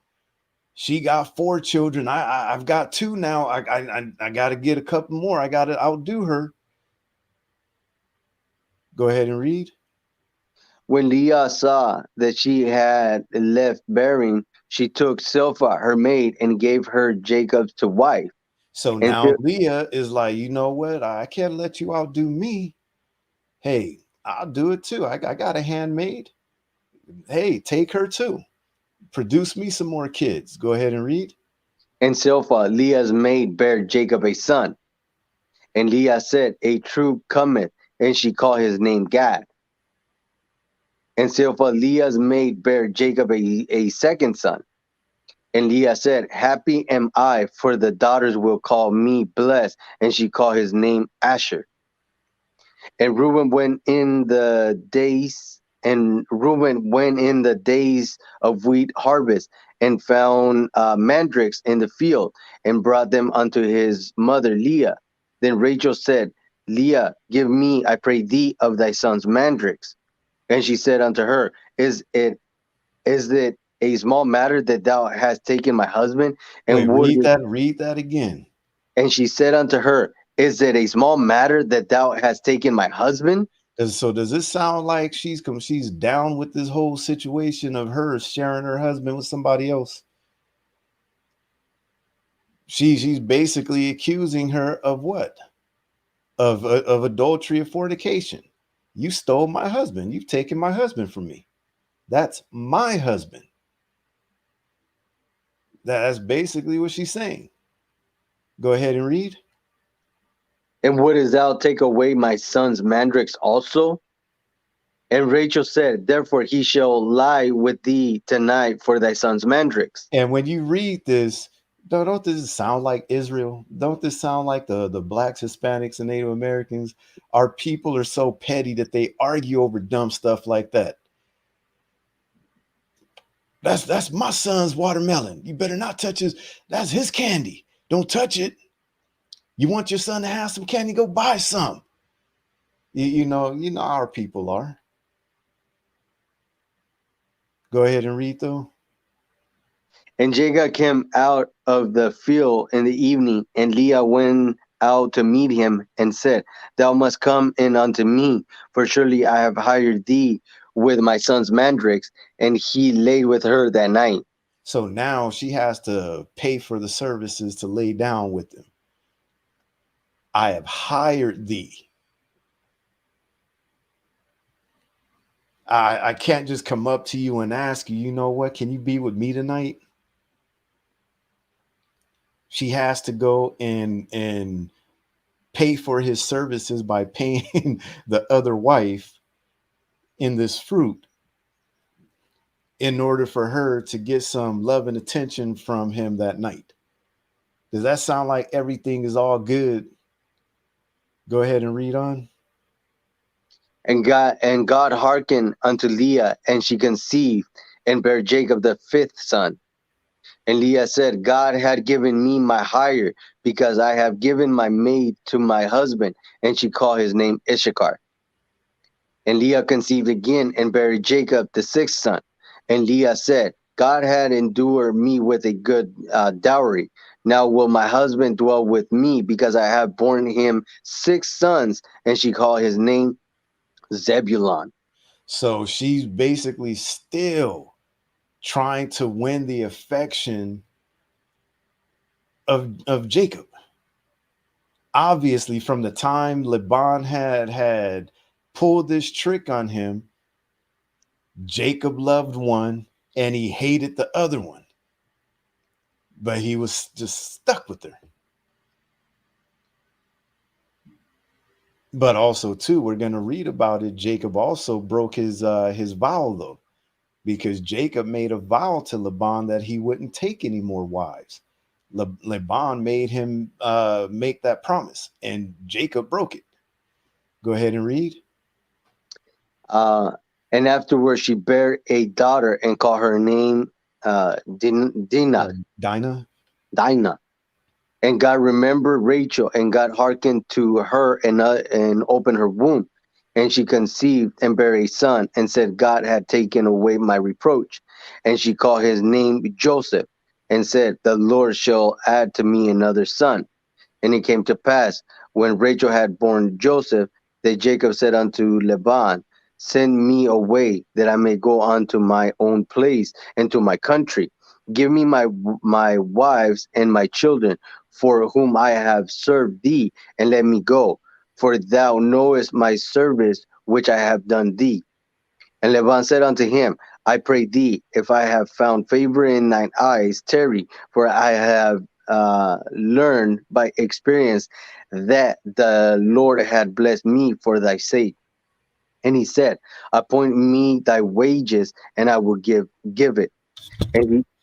She got 4 children. I've got 2 now. I got to get a couple more. I got to outdo her. Go ahead and read. When Leah saw that she had left bearing, she took Zilpah, her maid, and gave her Jacob to wife. So And now Leah is like, you know what? I can't let you outdo me. Hey, I'll do it too. I got a handmaid. Hey, take her too. Produce me some more kids. Go ahead and read. And Zilpah, Leah's maid, bare Jacob a son. And Leah said, a troop cometh, and she called his name Gad. And Zilpah, Leah's maid, bare Jacob a second son. And Leah said, happy am I, for the daughters will call me blessed. And she called his name Asher. And Reuben went in the days of wheat harvest, and found mandrakes in the field, and brought them unto his mother Leah. Then Rachel said, Leah, give me, I pray thee, of thy son's mandrakes. And she said unto her, Is it a small matter that thou hast taken my husband? Wait, And read that again. And she said unto her, is it a small matter that thou hast taken my husband? So does this sound like she's down with this whole situation of her sharing her husband with somebody else? She's basically accusing her of what? Of adultery, of fornication. You stole my husband. You've taken my husband from me. That's my husband. That's basically what she's saying. Go ahead and read. And wouldest thou take away my son's mandrakes also? And Rachel said, therefore he shall lie with thee tonight for thy son's mandrakes. And when you read this, don't this sound like Israel? Don't this sound like the blacks, Hispanics, and Native Americans? Our people are so petty that they argue over dumb stuff like that. That's my son's watermelon. You better not touch that's his candy. Don't touch it. You want your son to have some candy? Go buy some. You know our people are. Go ahead and read though. And Jacob came out of the field in the evening, and Leah went out to meet him, and said, thou must come in unto me, for surely I have hired thee with my son's mandrakes. And he lay with her that night. So now she has to pay for the services to lay down with him. I have hired thee. I can't just come up to you and ask you, you know what, can you be with me tonight? She has to go and pay for his services by paying the other wife in this fruit in order for her to get some love and attention from him that night. Does that sound like everything is all good? Go ahead and read on. And God hearkened unto Leah, and she conceived and bare Jacob the fifth son. And Leah said, God had given me my hire, because I have given my maid to my husband. And she called his name Issachar. And Leah conceived again and bare Jacob the sixth son. And Leah said, God had endured me with a good dowry. Now will my husband dwell with me, because I have borne him six sons. And she called his name Zebulon. So she's basically still trying to win the affection of Jacob. Obviously, from the time Laban had pulled this trick on him, Jacob loved one and he hated the other one, but he was just stuck with her. But also, too, we're going to read about it. Jacob also broke his vow, though, because Jacob made a vow to Laban that he wouldn't take any more wives. Laban made him make that promise, and Jacob broke it. Go ahead and read. Uh, and afterwards she bare a daughter, and called her name Dinah. Dinah. Dinah. And God remembered Rachel, and God hearkened to her, and opened her womb. And she conceived and bare a son, and said, God had taken away my reproach. And she called his name Joseph, and said, the Lord shall add to me another son. And it came to pass, when Rachel had borne Joseph, that Jacob said unto Laban, send me away, that I may go unto my own place and to my country. Give me my wives and my children, for whom I have served thee, and let me go. For thou knowest my service which I have done thee. And Laban said unto him, I pray thee, if I have found favor in thine eyes, tarry, for I have learned by experience that the Lord had blessed me for thy sake. And he said, appoint me thy wages, and I will give it.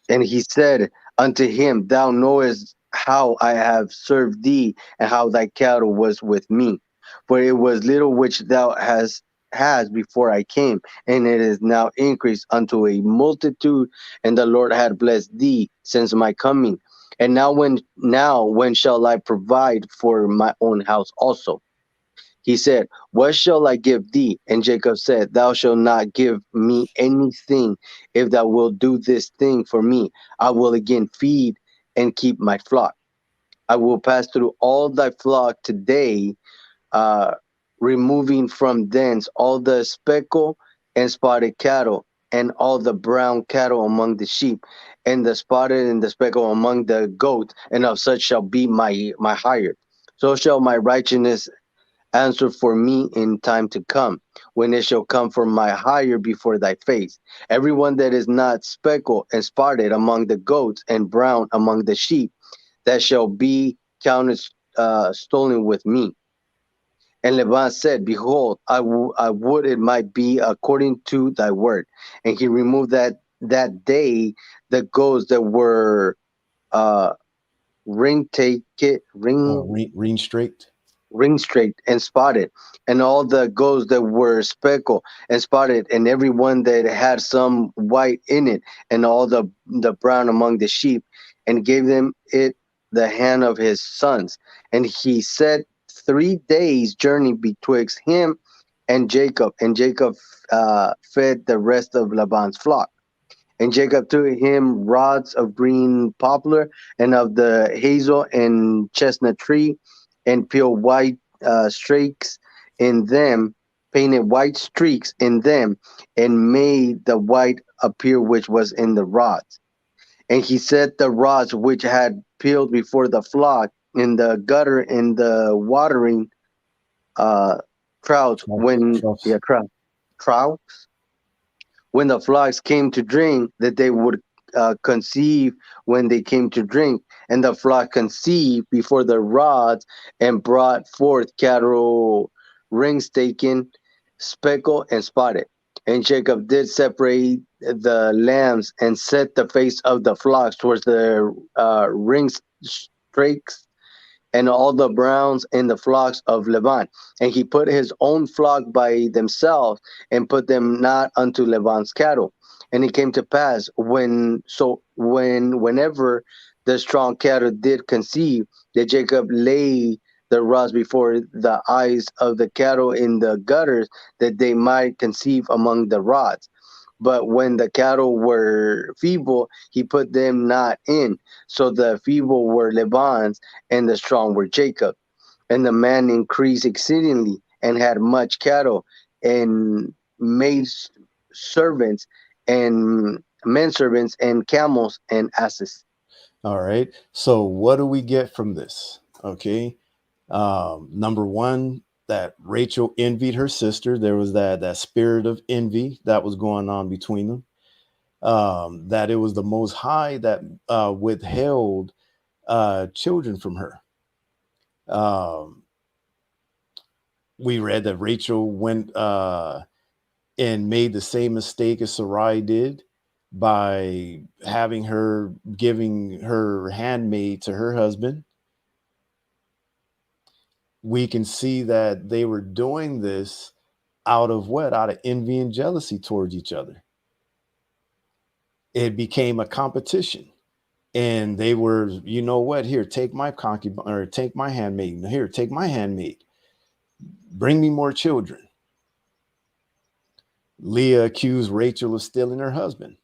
And he said unto him, thou knowest how I have served thee, and how thy cattle was with me. For it was little which thou has before I came, and it is now increased unto a multitude, and the Lord had blessed thee since my coming. And now when shall I provide for my own house also? He said, what shall I give thee? And Jacob said, thou shalt not give me anything. If thou wilt do this thing for me, I will again feed and keep my flock. I will pass through all thy flock today, uh, removing from thence all the speckled and spotted cattle, and all the brown cattle among the sheep, and the spotted and the speckled among the goats, and of such shall be my hire. So shall my righteousness answer for me in time to come, when it shall come for my hire before thy face. Everyone that is not speckled and spotted among the goats, and brown among the sheep, that shall be counted stolen with me. And Laban said, behold, I would it might be according to thy word. And he removed that day the goats that were uh Ring straight. ring straight and spotted, and all the goats that were speckled and spotted, and every one that had some white in it, and all the brown among the sheep, and gave them it the hand of his sons. And he set 3 days journey betwixt him and Jacob fed the rest of Laban's flock. And Jacob took him rods of green poplar, and of the hazel and chestnut tree, and peeled white streaks in them, painted white streaks in them, and made the white appear which was in the rods. And he set the rods which had peeled before the flock, gutter in the watering uh crowds when Troughs. crowds when the flocks came to drink, that they would conceive when they came to drink. And the flock conceived before the rods and brought forth cattle rings taken, speckled, and spotted. And Jacob did separate the lambs and set the face of the flocks towards the ring strakes and all the browns in the flocks of Laban. And he put his own flock by themselves and put them not unto Laban's cattle. And it came to pass whenever the strong cattle did conceive, that Jacob laid the rods before the eyes of the cattle in the gutters, that they might conceive among the rods. But when the cattle were feeble, he put them not in. So the feeble were Laban's, and the strong were Jacob. And the man increased exceedingly, and had much cattle, and maid servants, and men servants, and camels, and asses. All right. So what do we get from this? Okay. Number one, that Rachel envied her sister. There was that spirit of envy that was going on between them. That it was the Most High that withheld children from her. Um, we read that Rachel went and made the same mistake as Sarai did by giving her handmaid to her husband. We can see that they were doing this out of what? Out of envy and jealousy towards each other. It became a competition. And they were, you know what? Here, take my concubine, or take my handmaid. Here, take my handmaid. Bring me more children. Leah accused Rachel of stealing her husband.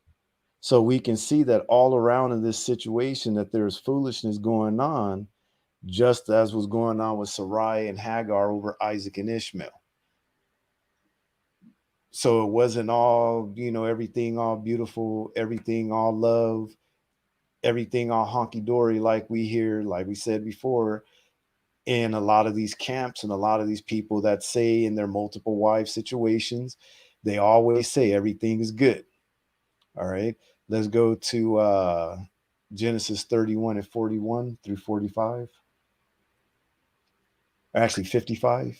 So we can see that all around in this situation that there's foolishness going on, just as was going on with Sarai and Hagar over Isaac and Ishmael. So it wasn't all, everything all beautiful, everything all love, everything all honky dory like we hear, like we said before, in a lot of these camps and a lot of these people that say in their multiple wife situations, they always say everything is good. All right. Let's go to Genesis 31 and 41 through 45. Actually, 55,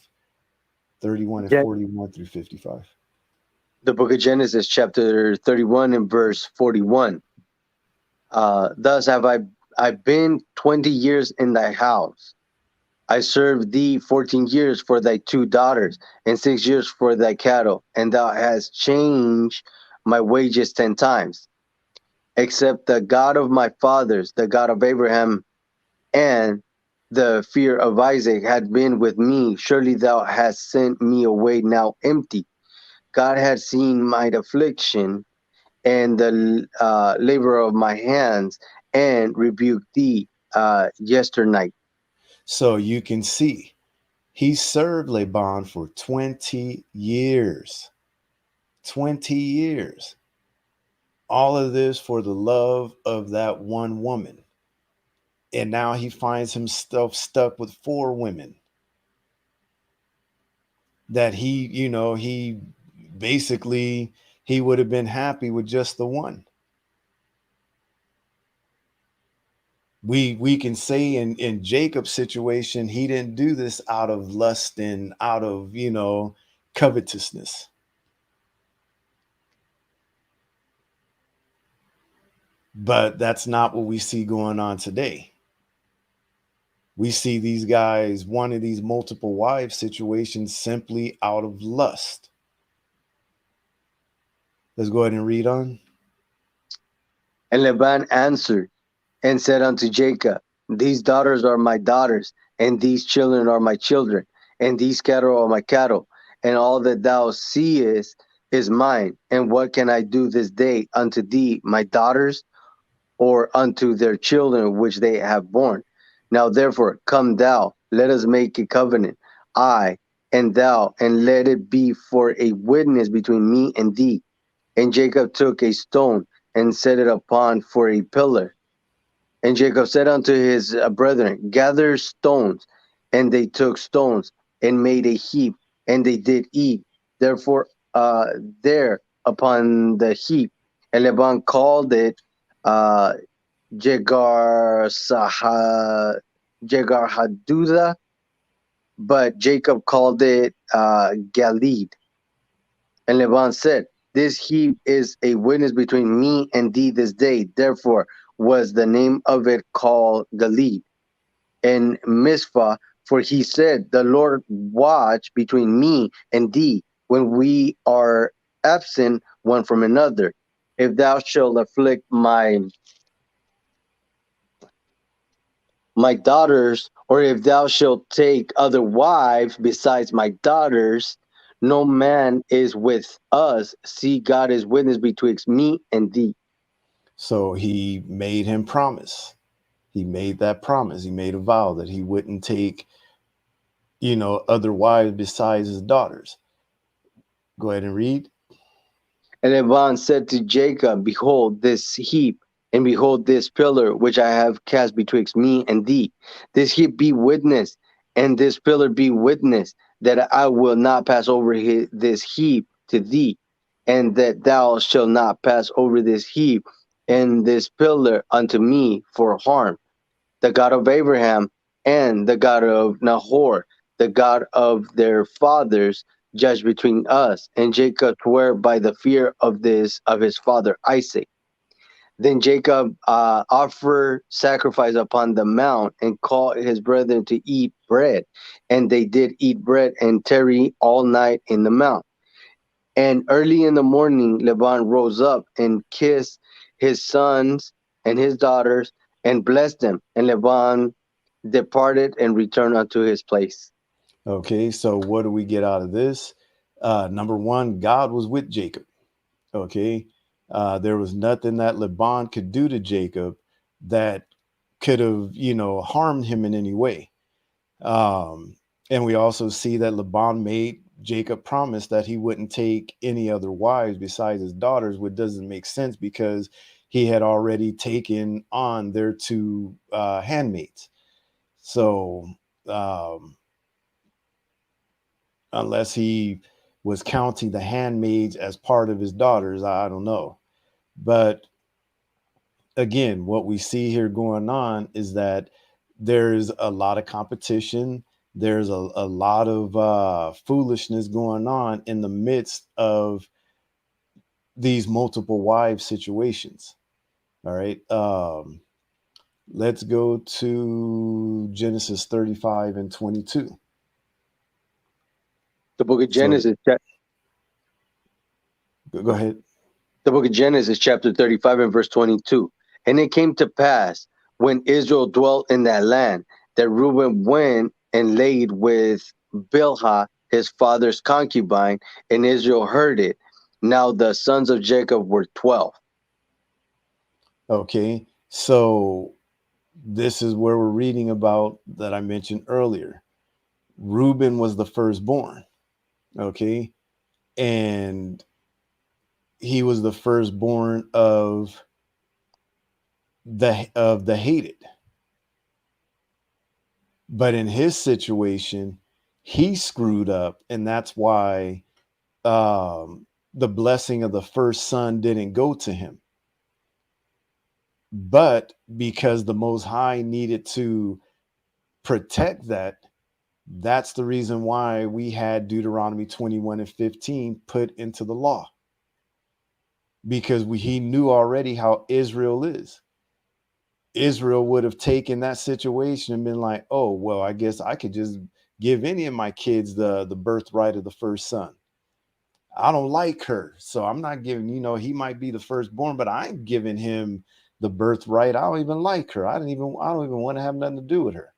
31 and Yeah. 41 through 55. The book of Genesis, chapter 31 and verse 41. Thus have I been 20 years in thy house. I served thee 14 years for thy two daughters, and 6 years for thy cattle, and thou hast changed my wages 10 times. Except the God of my fathers, the God of Abraham, and the fear of Isaac had been with me, surely thou hast sent me away now empty. God had seen my affliction and the labor of my hands, and rebuked thee yesternight. So you can see he served Laban for 20 years. 20 years. All of this for the love of that one woman. And now he finds himself stuck with four women that he basically, he would have been happy with just the one. We can say in Jacob's situation, he didn't do this out of lust and out of, covetousness. But that's not what we see going on today. We see these guys wanting these multiple wives situations simply out of lust. Let's go ahead and read on. And Laban answered and said unto Jacob, these daughters are my daughters, and these children are my children, and these cattle are my cattle, and all that thou seest is mine. And what can I do this day unto thee, my daughters, or unto their children which they have borne? Now therefore come thou, let us make a covenant, I and thou, and let it be for a witness between me and thee. And Jacob took a stone and set it upon for a pillar, And Jacob said unto his brethren, gather stones. And they took stones and made a heap, and they did eat. Therefore, there upon the heap, and Laban called it uh, Jegar-Hadutha, but Jacob called it Galeed. And Laban said, this heap is a witness between me and thee this day. Therefore was the name of it called Galeed. And Mizpah, for he said, the Lord watch between me and thee when we are absent one from another. If thou shalt afflict my daughters, or if thou shalt take other wives besides my daughters, no man is with us. See, God is witness betwixt me and thee. So he made him promise. He made that promise. He made a vow that he wouldn't take, other wives besides his daughters. Go ahead and read. And Laban said to Jacob, behold this heap, and behold this pillar which I have cast betwixt me and thee. This heap be witness, and this pillar be witness, that I will not pass over this heap to thee, and that thou shalt not pass over this heap and this pillar unto me for harm. The God of Abraham and the God of Nahor, the God of their fathers, judge between us. And Jacob swore by the fear of his father Isaac. Then Jacob offered sacrifice upon the mount and called his brethren to eat bread. And they did eat bread and tarry all night in the mount. And early in the morning, Laban rose up and kissed his sons and his daughters and blessed them. And Laban departed and returned unto his place. Okay, so what do we get out of this? Number one, God was with Jacob. Okay, there was nothing that Laban could do to Jacob that could have, harmed him in any way. And we also see that Laban made Jacob promise that he wouldn't take any other wives besides his daughters, which doesn't make sense because he had already taken on their two handmaids. So, unless he was counting the handmaids as part of his daughters, I don't know. But again, what we see here going on is that there's a lot of competition. There's a lot of foolishness going on in the midst of these multiple wives situations. All right. Let's go to Genesis 35 and 22. The book of So Genesis, go ahead. the book of Genesis, chapter 35 and verse 22. And it came to pass when Israel dwelt in that land that Reuben went and laid with Bilhah, his father's concubine, and Israel heard it. Now the sons of Jacob were 12. Okay. So this is where we're reading about that I mentioned earlier. Reuben was the firstborn. Okay. And he was the firstborn of the hated. But in his situation, he screwed up, and that's why the blessing of the first son didn't go to him. But because the Most High needed to protect that, that's the reason why we had Deuteronomy 21 and 15 put into the law. Because he knew already how Israel is. Israel would have taken that situation and been like, oh, well, I guess I could just give any of my kids the birthright of the first son. I don't like her, so I'm not giving, he might be the firstborn, but I ain't giving him the birthright. I don't even like her. I don't even want to have nothing to do with her.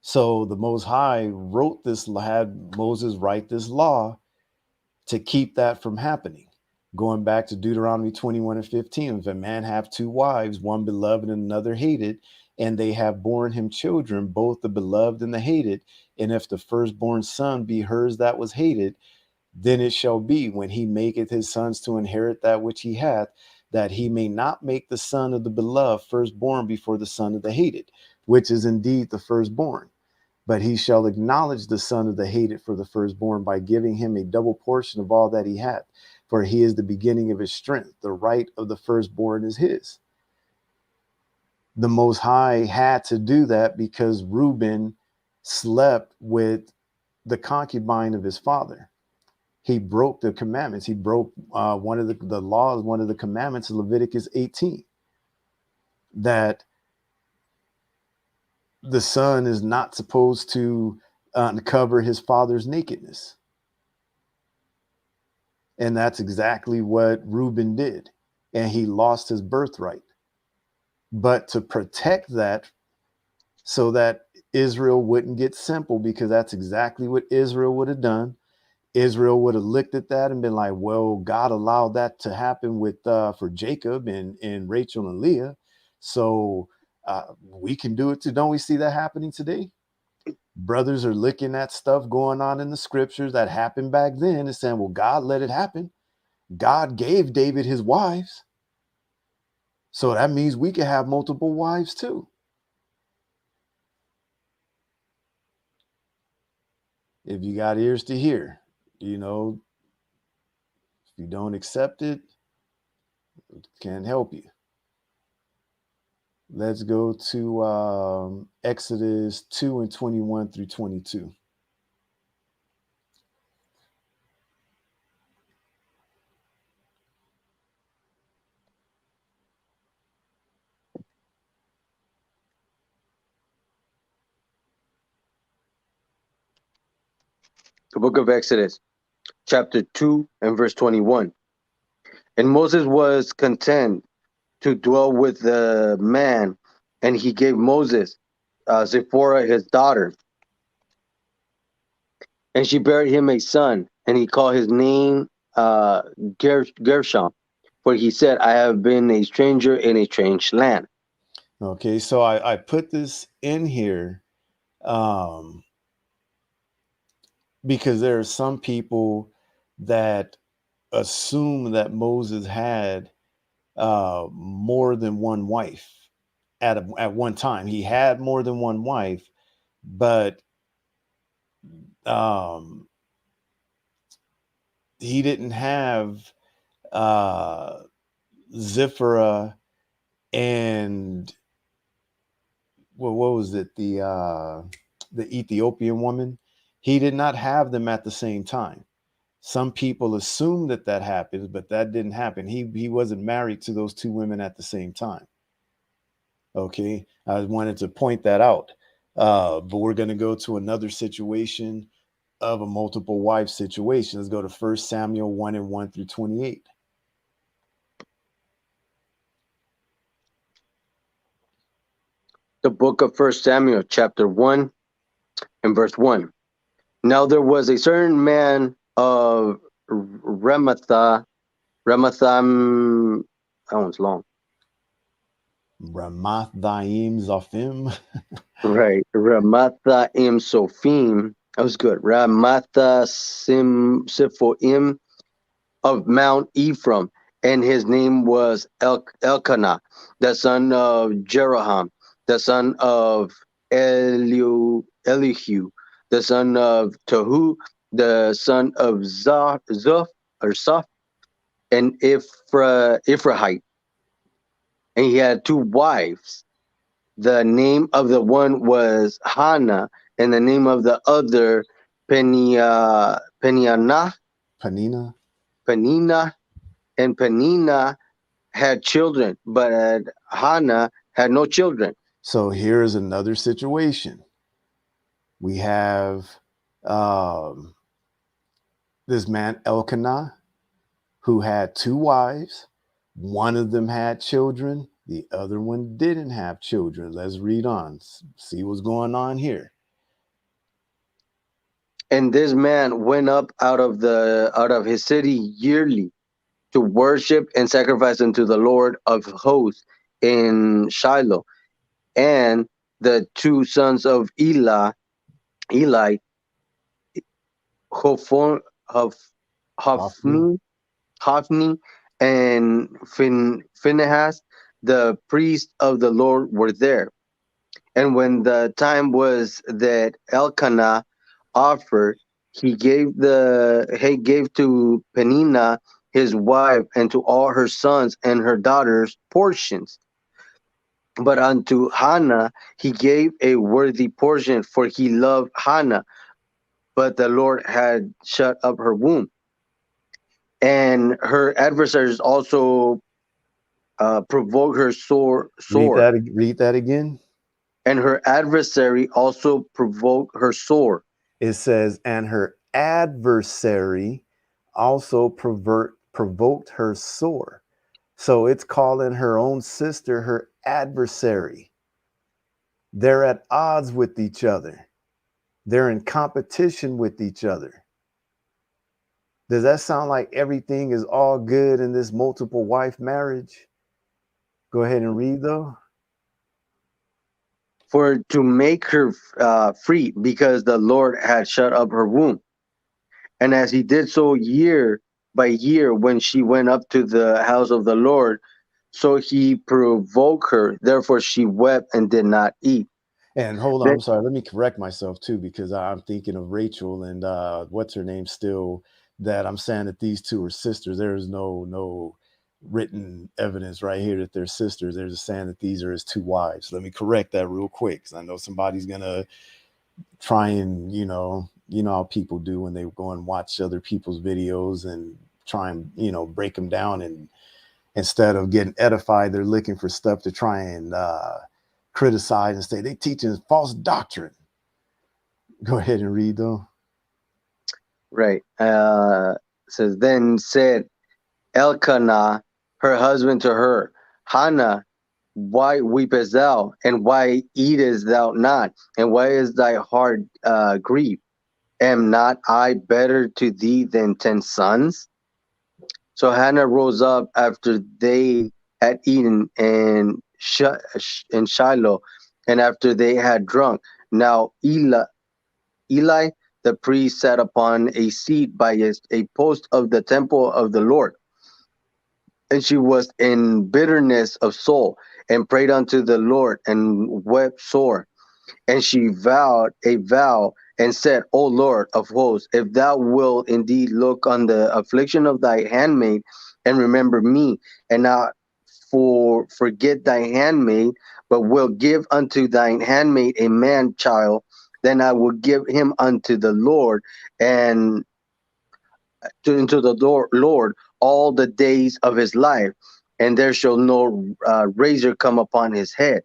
So the Most High had Moses write this law to keep that from happening. Going back to Deuteronomy 21 and 15, if a man have two wives, one beloved and another hated, and they have borne him children, both the beloved and the hated, and if the firstborn son be hers that was hated, then it shall be when he maketh his sons to inherit that which he hath, that he may not make the son of the beloved firstborn before the son of the hated, which is indeed the firstborn. But he shall acknowledge the son of the hated for the firstborn by giving him a double portion of all that he hath. For he is the beginning of his strength. The right of the firstborn is his. The Most High had to do that because Reuben slept with the concubine of his father. He broke the commandments. He broke one of the laws, one of the commandments of Leviticus 18, that the son is not supposed to uncover his father's nakedness. And that's exactly what Reuben did. And he lost his birthright. But to protect that, so that Israel wouldn't get simple, because that's exactly what Israel would have done. Israel would have looked at that and been like, well, God allowed that to happen with for Jacob and Rachel and Leah. So we can do it too. Don't we see that happening today? Brothers are looking at stuff going on in the scriptures that happened back then and saying, well, God let it happen. God gave David his wives. So that means we can have multiple wives too. If you got ears to hear, you know, if you don't accept it, it can't help you. Let's go to Exodus 2 and 21 through 22. The book of Exodus, chapter 2 and verse 21. And Moses was content to dwell with the man, and he gave Moses Zipporah his daughter. And she bare him a son, and he called his name Gershom, for he said, I have been a stranger in a strange land. Okay, so I put this in here because there are some people that assume that Moses had more than one wife at one time. He had more than one wife, but he didn't have Zipporah and what was it, the Ethiopian woman. He did not have them at the same time. Some people assume that that happens, but that didn't happen. He wasn't married to those two women at the same time. Okay, I wanted to point that out. But we're going to go to another situation of a multiple wife situation. Let's go to 1 Samuel 1 and 1 through 28. The book of 1 Samuel, chapter 1 and verse 1. Now there was a certain man of Ramathaim, that one's long. Ramathaim Zophim. Right. Ramathaim Sophim. That was good. Ramathaim Siphoim of Mount Ephraim. And his name was Elkanah, the son of Jeroham, the son of Elihu, the son of Tohu, the son of Zoph, and Ephraite. And he had two wives. The name of the one was Hannah, and the name of the other Penina. And Penina had children, but Hannah had no children. So here's another situation. We have this man Elkanah, who had two wives. One of them had children. The other one didn't have children. Let's read on. See what's going on here. And this man went up out of his city yearly to worship and sacrifice unto the Lord of hosts in Shiloh. And the two sons of Eli, Hophni and Phinehas, the priest of the Lord, were there. And when the time was that Elkanah offered, he gave to Penina his wife and to all her sons and her daughters portions. But unto Hannah he gave a worthy portion, for he loved Hannah, but the Lord had shut up her womb. And her adversaries also provoked her sore, Read that again. and her adversary also provoked her sore. It says, and her adversary also provoked her sore. So it's calling her own sister her adversary. They're at odds with each other. They're in competition with each other. Does that sound like everything is all good in this multiple wife marriage? Go ahead and read though. For to make her free, because the Lord had shut up her womb. And as he did so year by year, when she went up to the house of the Lord, so he provoked her. Therefore she wept and did not eat. And hold on, Then, I'm sorry. Let me correct myself too, because I'm thinking of Rachel and what's her name still. That I'm saying that these two are sisters. There is no written evidence right here that they're sisters. They're just saying that these are his two wives. Let me correct that real quick, because I know somebody's gonna try and how people do when they go and watch other people's videos and try and break them down, and instead of getting edified, they're looking for stuff to try and criticize and say they teaching false doctrine. Go ahead and read though. right. Says, then said Elkanah, her husband, to her, Hannah, why weepest thou, and why eatest thou not, and why is thy heart grieved? Am not I better to thee than 10 sons? So Hannah rose up after they had eaten in Shiloh, and after they had drunk. Now Eli the priest sat upon a seat by a post of the temple of the Lord. And she was in bitterness of soul, and prayed unto the Lord, and wept sore. And she vowed a vow, and said, O Lord of hosts, if thou wilt indeed look on the affliction of thy handmaid, and remember me, and not forget thy handmaid, but will give unto thine handmaid a man child, then I will give him unto the Lord, and into the Lord all the days of his life, and there shall no razor come upon his head.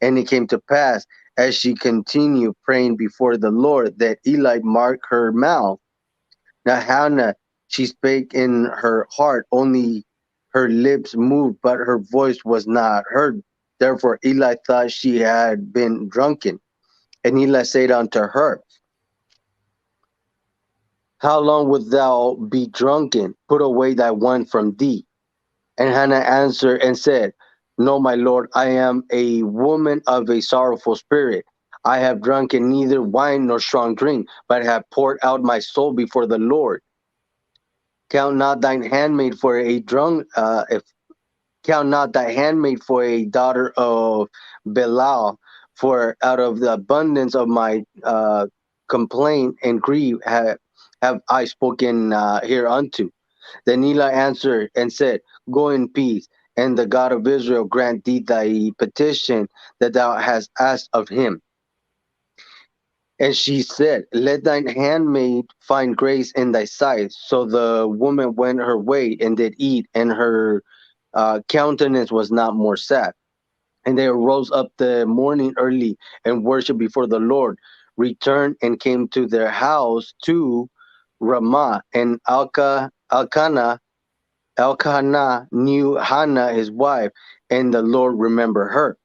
And it came to pass, as she continued praying before the Lord, that Eli marked her mouth. Now Hannah, she spake in her heart, only her lips moved, but her voice was not heard. Therefore Eli thought she had been drunken. And Eli said unto her, how long wilt thou be drunken? Put away thy wine from thee. And Hannah answered and said, no, my lord, I am a woman of a sorrowful spirit. I have drunken neither wine nor strong drink, but have poured out my soul before the Lord. Count not thine handmaid for a drunk, if count not thy handmaid for a daughter of Belial, for out of the abundance of my complaint and grief have I spoken hereunto. Then Eli answered and said, go in peace, and the God of Israel grant thee thy petition that thou hast asked of him. And she said, let thine handmaid find grace in thy sight. So the woman went her way and did eat, and her countenance was not more sad. And they arose up the morning early and worshiped before the Lord, returned and came to their house to Ramah. And Elkanah knew Hannah his wife, and the Lord remembered her.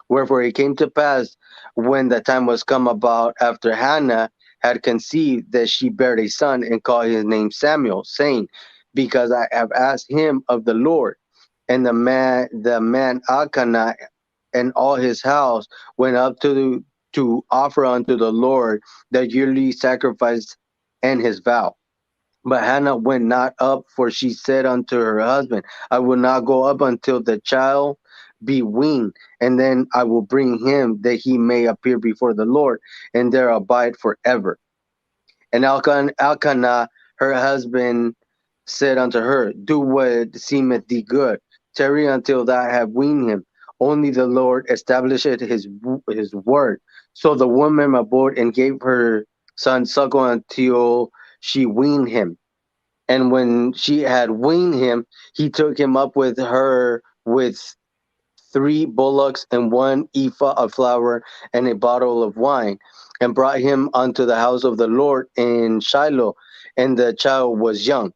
Wherefore it came to pass, when the time was come about after Hannah had conceived, that she bare a son, and called his name Samuel, saying, because I have asked him of the Lord. And the man Elkanah and all his house went up to offer unto the Lord the yearly sacrifice and his vow. But Hannah went not up, for she said unto her husband, I will not go up until the child be weaned, and then I will bring him that he may appear before the Lord, and there abide forever. And Elkanah, her husband, said unto her, do what seemeth thee good. Tarry until thou have weaned him. Only the Lord established his word. So the woman abode and gave her son suckle until she weaned him. And when she had weaned him, he took him up with her with 3 bullocks and 1 ephah of flour and a bottle of wine, and brought him unto the house of the Lord in Shiloh. And the child was young.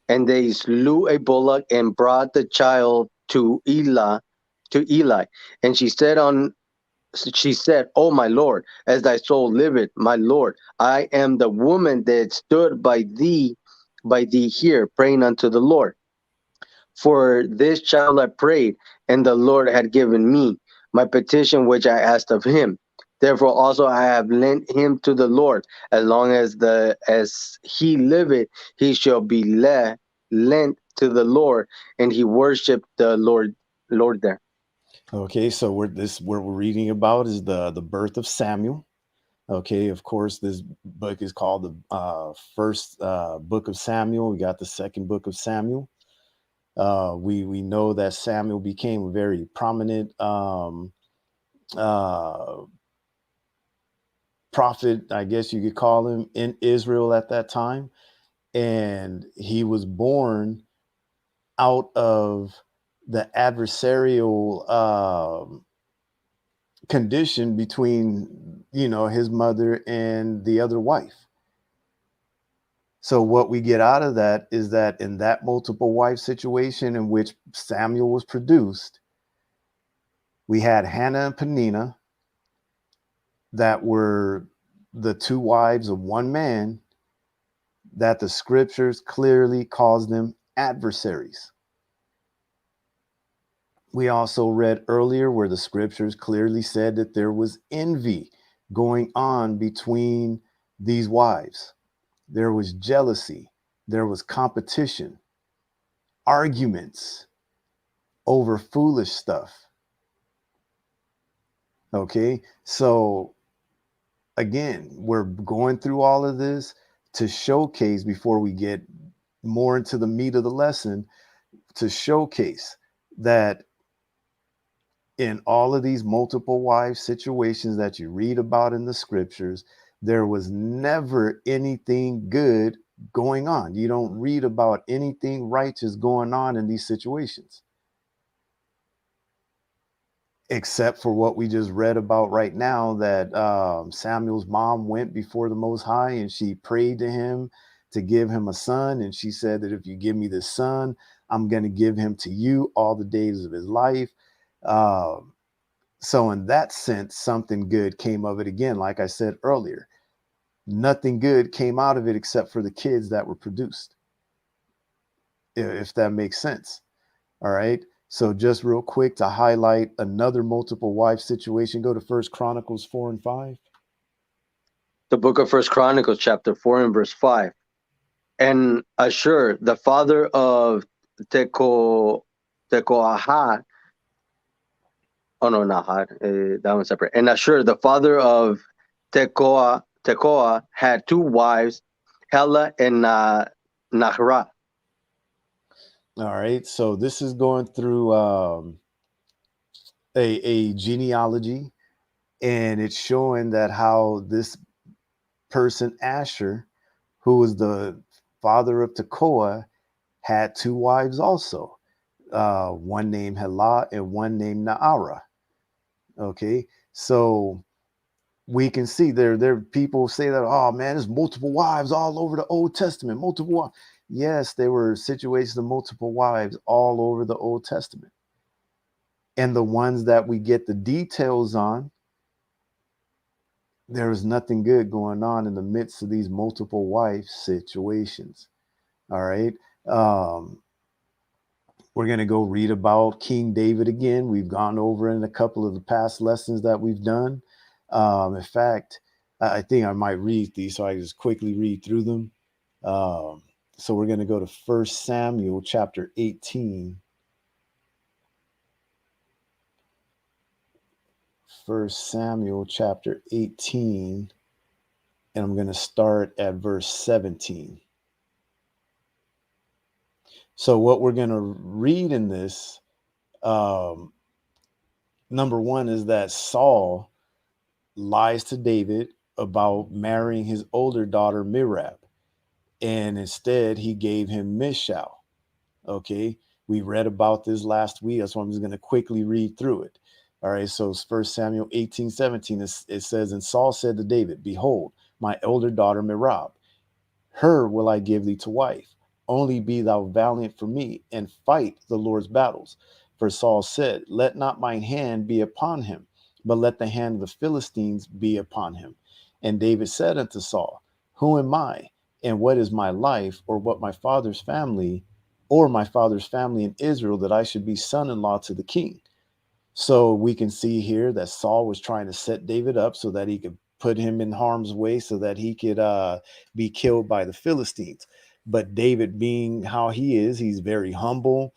And they slew a bullock and brought the child to Eli. And she said, O my Lord, as thy soul liveth, my Lord, I am the woman that stood by thee here, praying unto the Lord. For this child I prayed, and the Lord had given me my petition which I asked of him. Therefore also I have lent him to the Lord. As long as he liveth, he shall be lent to the Lord. And he worshipped the Lord there. Okay, so what we're reading about is the birth of Samuel. Okay, of course, this book is called the first book of Samuel. We got the second book of Samuel. We know that Samuel became a very prominent prophet, I guess you could call him, in Israel at that time, and he was born out of the adversarial condition between, his mother and the other wife. So what we get out of that is that in that multiple wife situation in which Samuel was produced, we had Hannah and Peninnah that were the 2 wives of one man, that the scriptures clearly calls them adversaries. We also read earlier where the scriptures clearly said that there was envy going on between these wives. There was jealousy, there was competition, arguments over foolish stuff. Okay, so again, we're going through all of this to showcase, before we get more into the meat of the lesson, to showcase that in all of these multiple wife situations that you read about in the scriptures, there was never anything good going on. You don't read about anything righteous going on in these situations, except for what we just read about right now, that Samuel's mom went before the Most High and she prayed to him to give him a son. And she said that if you give me this son, I'm going to give him to you all the days of his life. So in that sense, something good came of it. Again, like I said earlier, nothing good came out of it except for the kids that were produced, if that makes sense. All right. So just real quick to highlight another multiple wife situation, go to 1 Chronicles 4 and 5. The book of 1 Chronicles, chapter 4 and verse 5. And Ashur, the father of Tekoah, oh no, not Had, that one's separate. And Ashur, the father of Tekoah had 2 wives, Hela and Nahra. All right. So this is going through a genealogy, and it's showing that how this person, Asher, who was the father of Tekoah, had 2 wives also. One named Hela and one named Naara. Okay. So we can see there people say that, oh man, there's multiple wives all over the Old Testament, multiple wives. Yes, there were situations of multiple wives all over the Old Testament. And the ones that we get the details on, there was nothing good going on in the midst of these multiple wife situations. All right. We're going to go read about King David again. We've gone over in a couple of the past lessons that we've done. In fact, I think I might read these, so I just quickly read through them. So we're going to go to 1 Samuel chapter 18. 1 Samuel chapter 18, and I'm going to start at verse 17. So what we're going to read in this, number one, is that Saul lies to David about marrying his older daughter Merab, and instead he gave him Michal. Okay, we read about this last week, so I'm just going to quickly read through it. All right, so it's 1 Samuel 18:17. It says, and Saul said to David, behold, my elder daughter Merab, her will I give thee to wife. Only be thou valiant for me, and fight the Lord's battles. For Saul said, let not mine hand be upon him, but let the hand of the Philistines be upon him. And David said unto Saul, who am I, and what is my life, or what my father's family, or my father's family in Israel, that I should be son-in-law to the king? So we can see here that Saul was trying to set David up so that he could put him in harm's way so that he could be killed by the Philistines. But David, being how he is, he's very humble.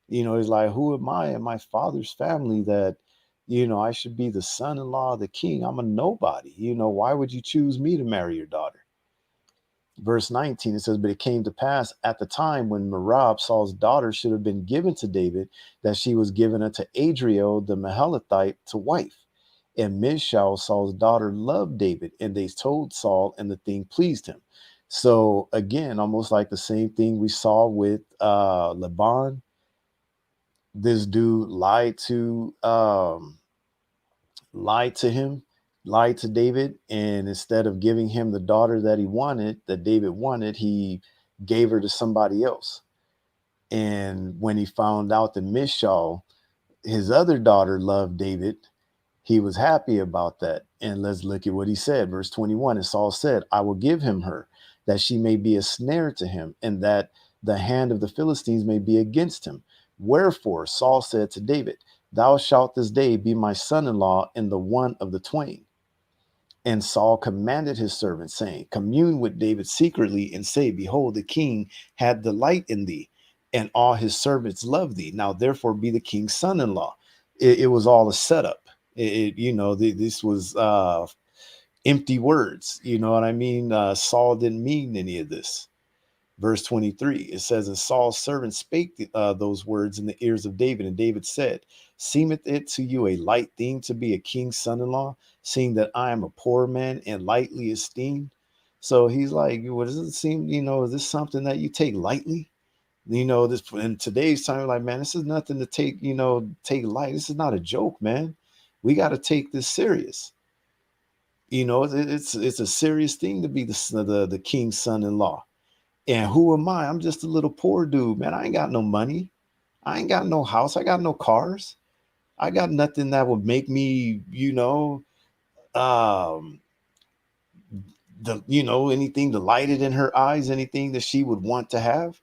He's like, who am I in my father's family that, I should be the son-in-law of the king? I'm a nobody. Why would you choose me to marry your daughter? Verse 19, it says, but it came to pass at the time when Merab, Saul's daughter, should have been given to David, that she was given unto Adriel the Mahalathite to wife. And Michal, Saul's daughter, loved David, and they told Saul, and the thing pleased him. So again, almost like the same thing we saw with Laban. This dude lied to him, lied to David, and instead of giving him the daughter that David wanted, he gave her to somebody else. And when he found out that Michal, his other daughter, loved David, he was happy about that. And let's look at what he said. Verse 21, and Saul said, I will give him her, that she may be a snare to him, and that the hand of the Philistines may be against him. Wherefore Saul said to David, thou shalt this day be my son-in-law in the one of the twain. And Saul commanded his servants, saying, commune with David secretly, and say, behold, the king had delight in thee, and all his servants love thee. Now therefore be the king's son-in-law. It was all a setup. This was empty words. You know what I mean? Saul didn't mean any of this. Verse 23, it says, and Saul's servant spake those words in the ears of David. And David said, seemeth it to you a light thing to be a king's son-in-law, seeing that I am a poor man and lightly esteemed? So he's like, what does it seem, is this something that you take lightly? This in today's time, like, man, this is nothing to take light. This is not a joke, man. We got to take this serious. It's a serious thing to be the king's son-in-law. And who am I? I'm just a little poor dude, man. I ain't got no money. I ain't got no house. I got no cars. I got nothing that would make me, anything delighted in her eyes, anything that she would want to have.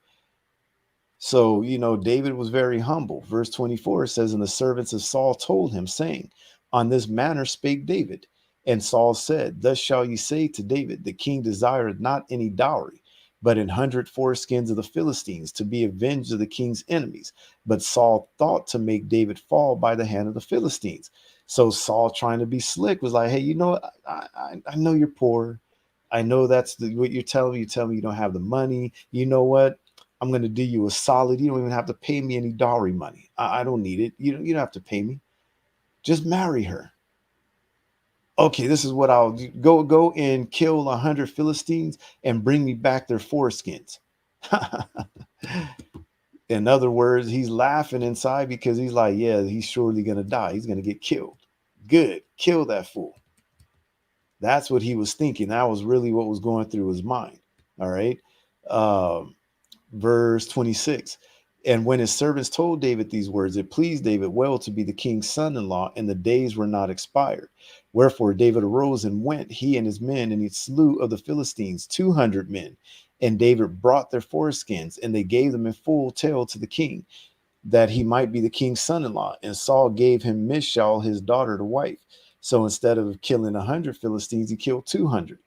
So, David was very humble. Verse 24 says, and the servants of Saul told him, saying, on this manner spake David. And Saul said, thus shall ye say to David, the king desireth not any dowry, but 100 foreskins of the Philistines, to be avenged of the king's enemies. But Saul thought to make David fall by the hand of the Philistines. So Saul, trying to be slick, was like, hey, I know you're poor. I know that's what you're telling me. You tell me you don't have the money. You know what? I'm going to do you a solid. You don't even have to pay me any dowry money. I don't need it. You don't have to pay me. Just marry her. Okay, this is what I'll do. Go and kill 100 Philistines and bring me back their foreskins. In other words, he's laughing inside because he's like, yeah, he's surely going to die. He's going to get killed. Good. Kill that fool. That's what he was thinking. That was really what was going through his mind. All right. Verse 26. And when his servants told David these words, it pleased David well to be the king's son-in-law, and the days were not expired. Wherefore David arose and went, he and his men, and he slew of the Philistines 200 men. And David brought their foreskins, and they gave them in full tale to the king, that he might be the king's son-in-law. And Saul gave him Michal, his daughter, to wife. So instead of killing 100 Philistines, he killed 200.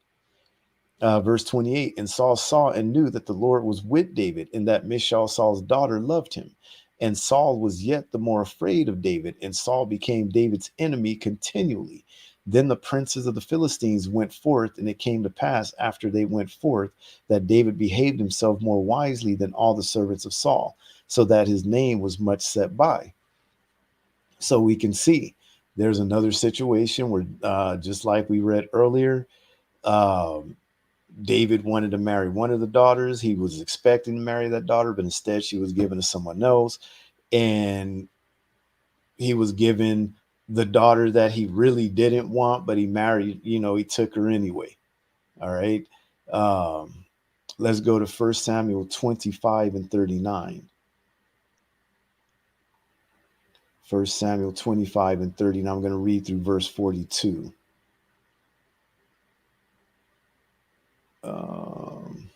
Verse 28, and Saul saw and knew that the Lord was with David, and that Michal, Saul's daughter, loved him. And Saul was yet the more afraid of David, and Saul became David's enemy continually. Then the princes of the Philistines went forth, and it came to pass after they went forth that David behaved himself more wisely than all the servants of Saul, so that his name was much set by. So we can see there's another situation where, just like we read earlier, um, David wanted to marry one of the daughters. He was expecting to marry that daughter, but instead she was given to someone else. And he was given the daughter that he really didn't want, but he married, he took her anyway. All right. Um, let's go to 1 Samuel 25 and 39. 1 Samuel 25 and 30. And I'm going to read through verse 42. Um,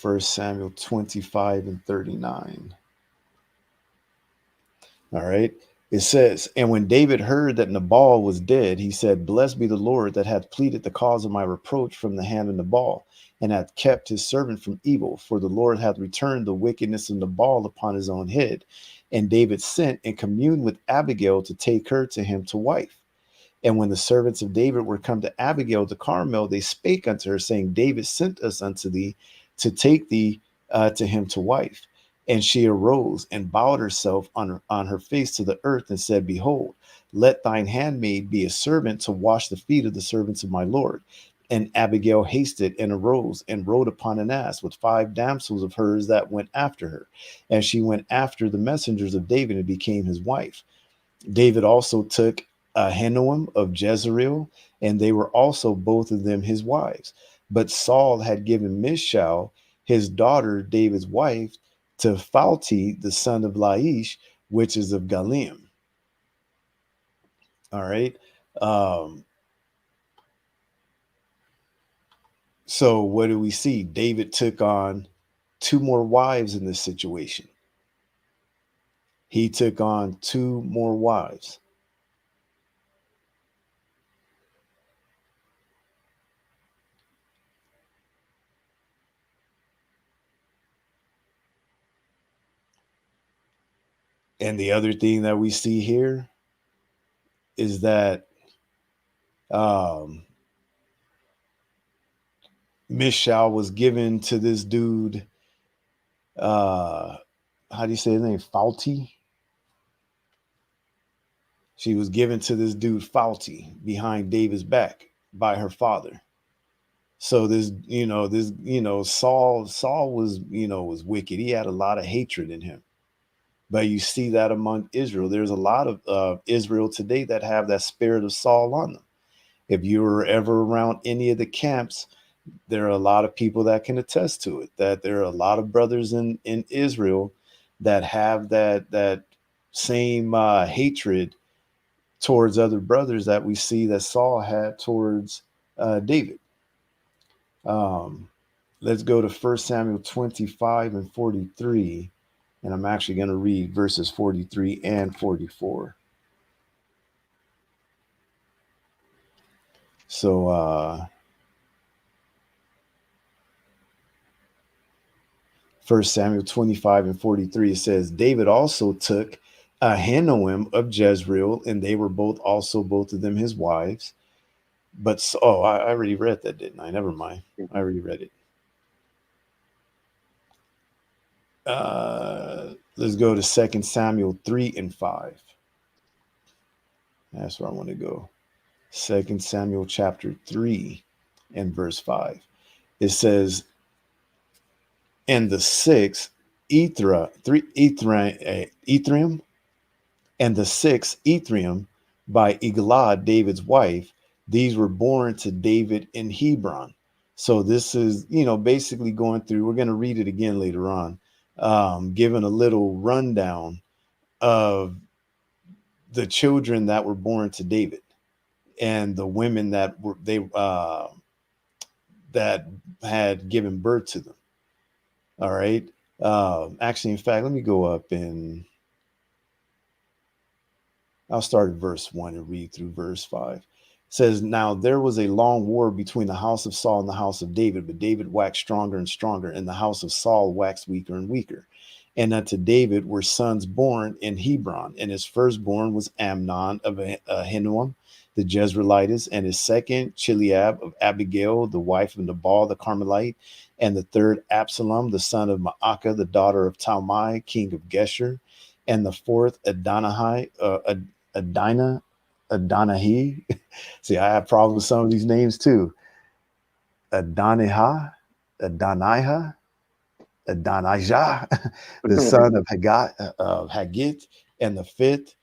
1 Samuel 25 and 39. All right. It says, and when David heard that Nabal was dead, he said, blessed be the Lord that hath pleaded the cause of my reproach from the hand of Nabal, and hath kept his servant from evil. For the Lord hath returned the wickedness of Nabal upon his own head. And David sent and communed with Abigail to take her to him to wife. And when the servants of David were come to Abigail to Carmel, they spake unto her, saying, David sent us unto thee to take thee to him to wife. And she arose and bowed herself on her face to the earth and said, behold, let thine handmaid be a servant to wash the feet of the servants of my Lord. And Abigail hasted and arose and rode upon an ass with 5 damsels of hers that went after her. And she went after the messengers of David and became his wife. David also took Ahinoam of Jezreel, and they were also both of them his wives. But Saul had given Michal, his daughter, David's wife, to Phalti, the son of Laish, which is of Galim. All right. So what do we see? David took on 2 more wives in this situation. He took on 2 more wives. And the other thing that we see here is that Michal was given to this dude. How do you say his name? Phalti. She was given to this dude Phalti behind David's back by her father. So Saul was wicked. He had a lot of hatred in him. But you see that among Israel. There's a lot of Israel today that have that spirit of Saul on them. If you were ever around any of the camps, there are a lot of people that can attest to it, that there are a lot of brothers in Israel that have that same hatred towards other brothers that we see that Saul had towards David. Let's go to 1 Samuel 25 and 43. And I'm actually going to read verses 43 and 44. So 1 Samuel 25 and 43, it says, David also took Ahinoam of Jezreel, and they were both of them his wives. But, I already read that, didn't I? Never mind. I already read it. Let's go to 2 Samuel 3 and 5. That's where I want to go. 2 Samuel chapter 3 and verse 5. It says, and the 6th Ephraim, and the 6th Ephraim by Eglah, David's wife. These were born to David in Hebron. So this is, basically going through, we're going to read it again later on, giving a little rundown of the children that were born to David and the women that that had given birth to them. All right. Actually, in fact, let me go up and I'll start at verse 1 and read through verse 5. It says, now there was a long war between the house of Saul and the house of David, but David waxed stronger and stronger, and the house of Saul waxed weaker and weaker. And unto David were sons born in Hebron, and his firstborn was Amnon of Ahinoam, the Jezreelitess, and his second Chileab of Abigail, the wife of Nabal the Carmelite, and the third Absalom, the son of Maacah, the daughter of Talmai, king of Geshur, and the fourth Adonai, Adonai. See, I have problems with some of these names too. Adonijah, Adonijah, the son of Haggit, and the fifth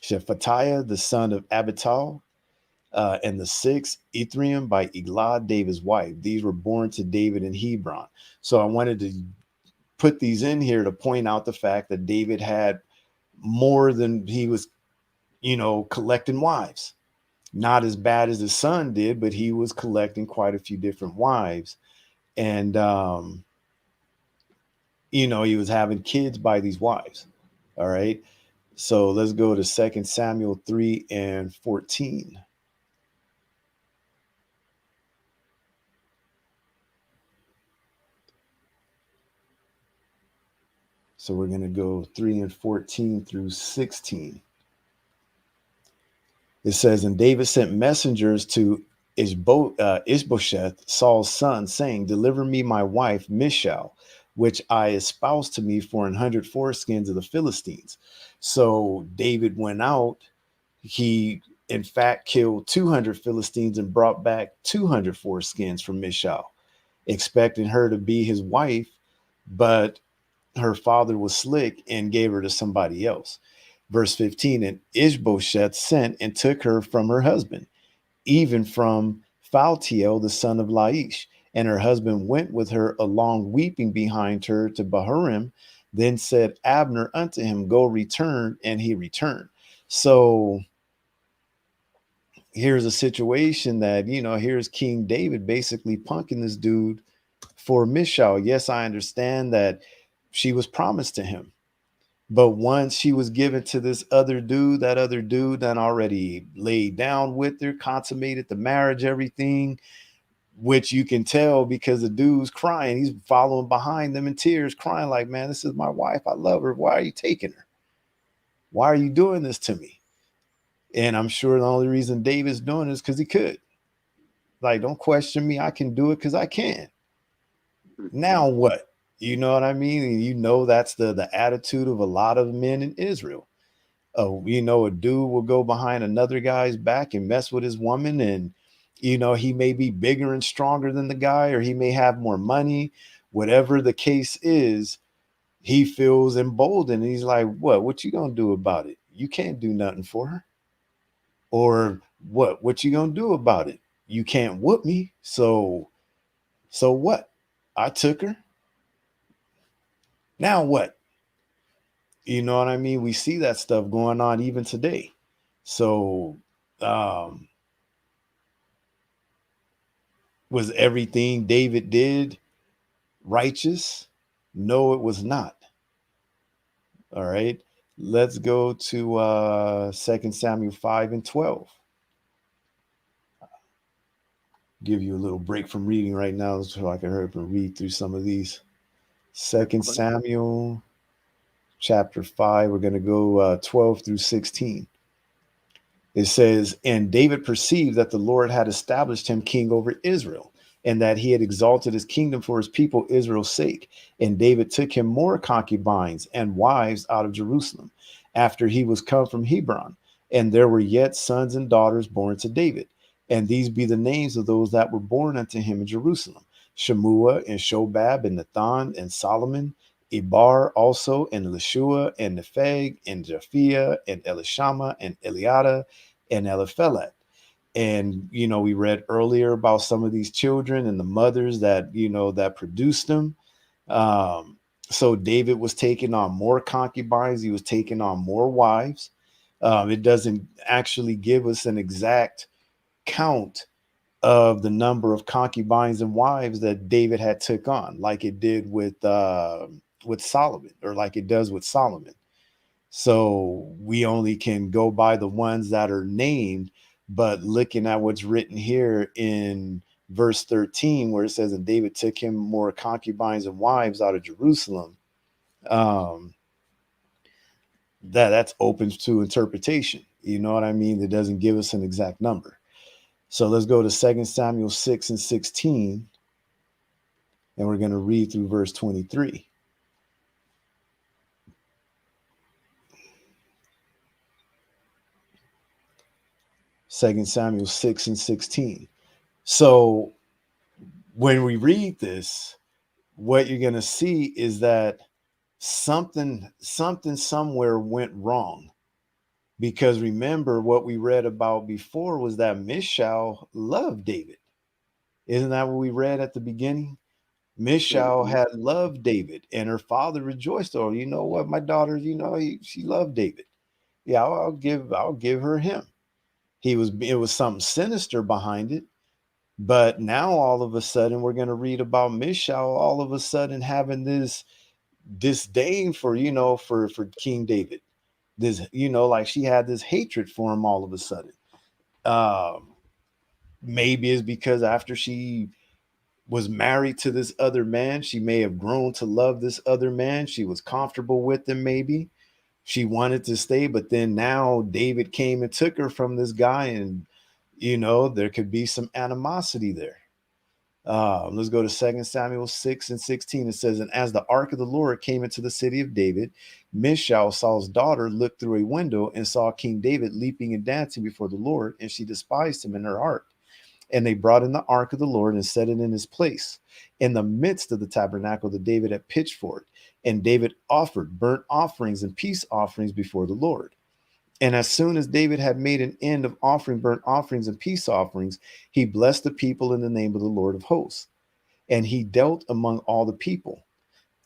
Shephatiah, the son of Abital, and the sixth Ithream by Eglah, David's wife. These were born to David in Hebron. So I wanted to put these in here to point out the fact that David had more than he was, collecting wives. Not as bad as his son did, but he was collecting quite a few different wives. And, he was having kids by these wives. All right. So let's go to 2 Samuel 3 and 14. So we're going to go 3 and 14 through 16. It says, and David sent messengers to Ishbosheth, Saul's son, saying, deliver me my wife, Michal, which I espoused to me for 100 foreskins of the Philistines. So David went out. He, in fact, killed 200 Philistines and brought back 200 foreskins from Michal, expecting her to be his wife, but her father was slick and gave her to somebody else. Verse 15, and Ishbosheth sent and took her from her husband, even from Phaltiel, the son of Laish. And her husband went with her along, weeping behind her to Bahurim. Then said Abner unto him, go return. And he returned. So here's a situation that, here's King David basically punking this dude for Michal. Yes, I understand that she was promised to him. But once she was given to this other dude, that other dude that already laid down with her, consummated the marriage, everything, which you can tell because the dude's crying. He's following behind them in tears, crying like, man, this is my wife. I love her. Why are you taking her? Why are you doing this to me? And I'm sure the only reason David's doing this because he could. Like, don't question me. I can do it because I can. Now what? You know what I mean? And that's the attitude of a lot of men in Israel. A dude will go behind another guy's back and mess with his woman. And, he may be bigger and stronger than the guy, or he may have more money. Whatever the case is, he feels emboldened. And he's like, what you going to do about it? You can't do nothing for her. Or what you going to do about it? You can't whoop me. So what? I took her. Now what? You know what I mean? We see that stuff going on even today. So, was everything David did righteous? No, it was not. All right. Let's go to 2 Samuel 5 and 12. Give you a little break from reading right now so I can hurry up and read through some of these. 2 Samuel chapter 5. We're going to go 12 through 16. It says, and David perceived that the Lord had established him king over Israel, and that he had exalted his kingdom for his people Israel's sake. And David took him more concubines and wives out of Jerusalem after he was come from Hebron. And there were yet sons and daughters born to David. And these be the names of those that were born unto him in Jerusalem: Shemua and Shobab and Nathan and Solomon, Ibar also, and Lishua and Nepheg and Japhia and Elishama and Eliada and Eliphelet. And, we read earlier about some of these children and the mothers that, that produced them. So David was taking on more concubines. He was taking on more wives. It doesn't actually give us an exact count of the number of concubines and wives that David had took on, like it did with Solomon, or like it does with Solomon. So we only can go by the ones that are named, But looking at what's written here in verse 13, where it says, and David took him more concubines and wives out of Jerusalem, um, that's open to interpretation. You know what I mean? That doesn't give us an exact number. So let's go to 2 Samuel 6 and 16, and we're going to read through verse 23. Second Samuel 6 and 16. So when we read this, what you're going to see is that something somewhere went wrong. Because remember, what we read about before was that Michal loved David. Isn't that what we read at the beginning? Michal Mhm. had loved David, and her father rejoiced. Oh, you know what, my daughter, she loved David. Yeah, I'll give her him. It was something sinister behind it. But now all of a sudden we're going to read about Michal all of a sudden having this disdain for, for King David. This, like she had this hatred for him all of a sudden. Um, Maybe it's because after she was married to this other man, she may have grown to love this other man. She was comfortable with him, maybe. She wanted to stay, but then now David came and took her from this guy, and there could be some animosity there. Let's go to 2 Samuel 6 and 16. It says, and as the ark of the Lord came into the city of David, Michal, Saul's daughter, looked through a window and saw King David leaping and dancing before the Lord, and she despised him in her heart. And they brought in the ark of the Lord and set it in his place in the midst of the tabernacle that David had pitched for it. And David offered burnt offerings and peace offerings before the Lord. And as soon as David had made an end of offering burnt offerings and peace offerings, he blessed the people in the name of the Lord of hosts. And he dealt among all the people,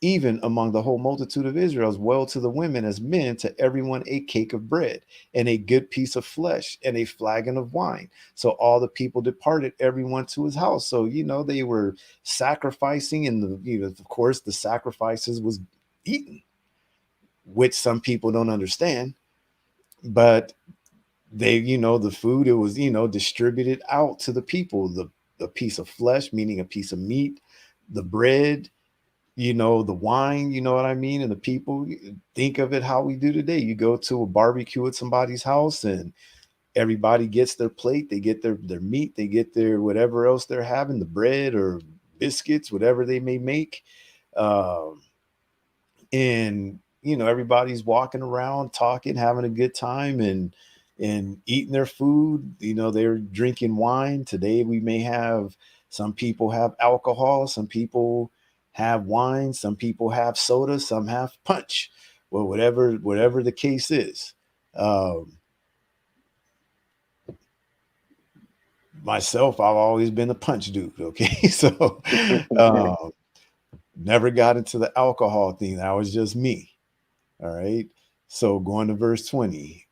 even among the whole multitude of Israel, as well to the women as men, to everyone a cake of bread and a good piece of flesh and a flagon of wine. So all the people departed, everyone to his house. So, they were sacrificing, and of course, the sacrifices was eaten, which some people don't understand. But they, the food, it was, distributed out to the people, the piece of flesh, meaning a piece of meat, the bread, the wine, you know what I mean? And the people, think of it how we do today. You go to a barbecue at somebody's house and everybody gets their plate, they get their meat, they get their whatever else they're having, the bread or biscuits, whatever they may make. Um, and everybody's walking around talking, having a good time, and eating their food. They're drinking wine. Today we may have, some people have alcohol, some people have wine, some people have soda, some have punch. Well, whatever the case is. um Myself, I've always been a punch dude. Okay. So um never got into the alcohol thing. That was just me. All right. So going to verse 20,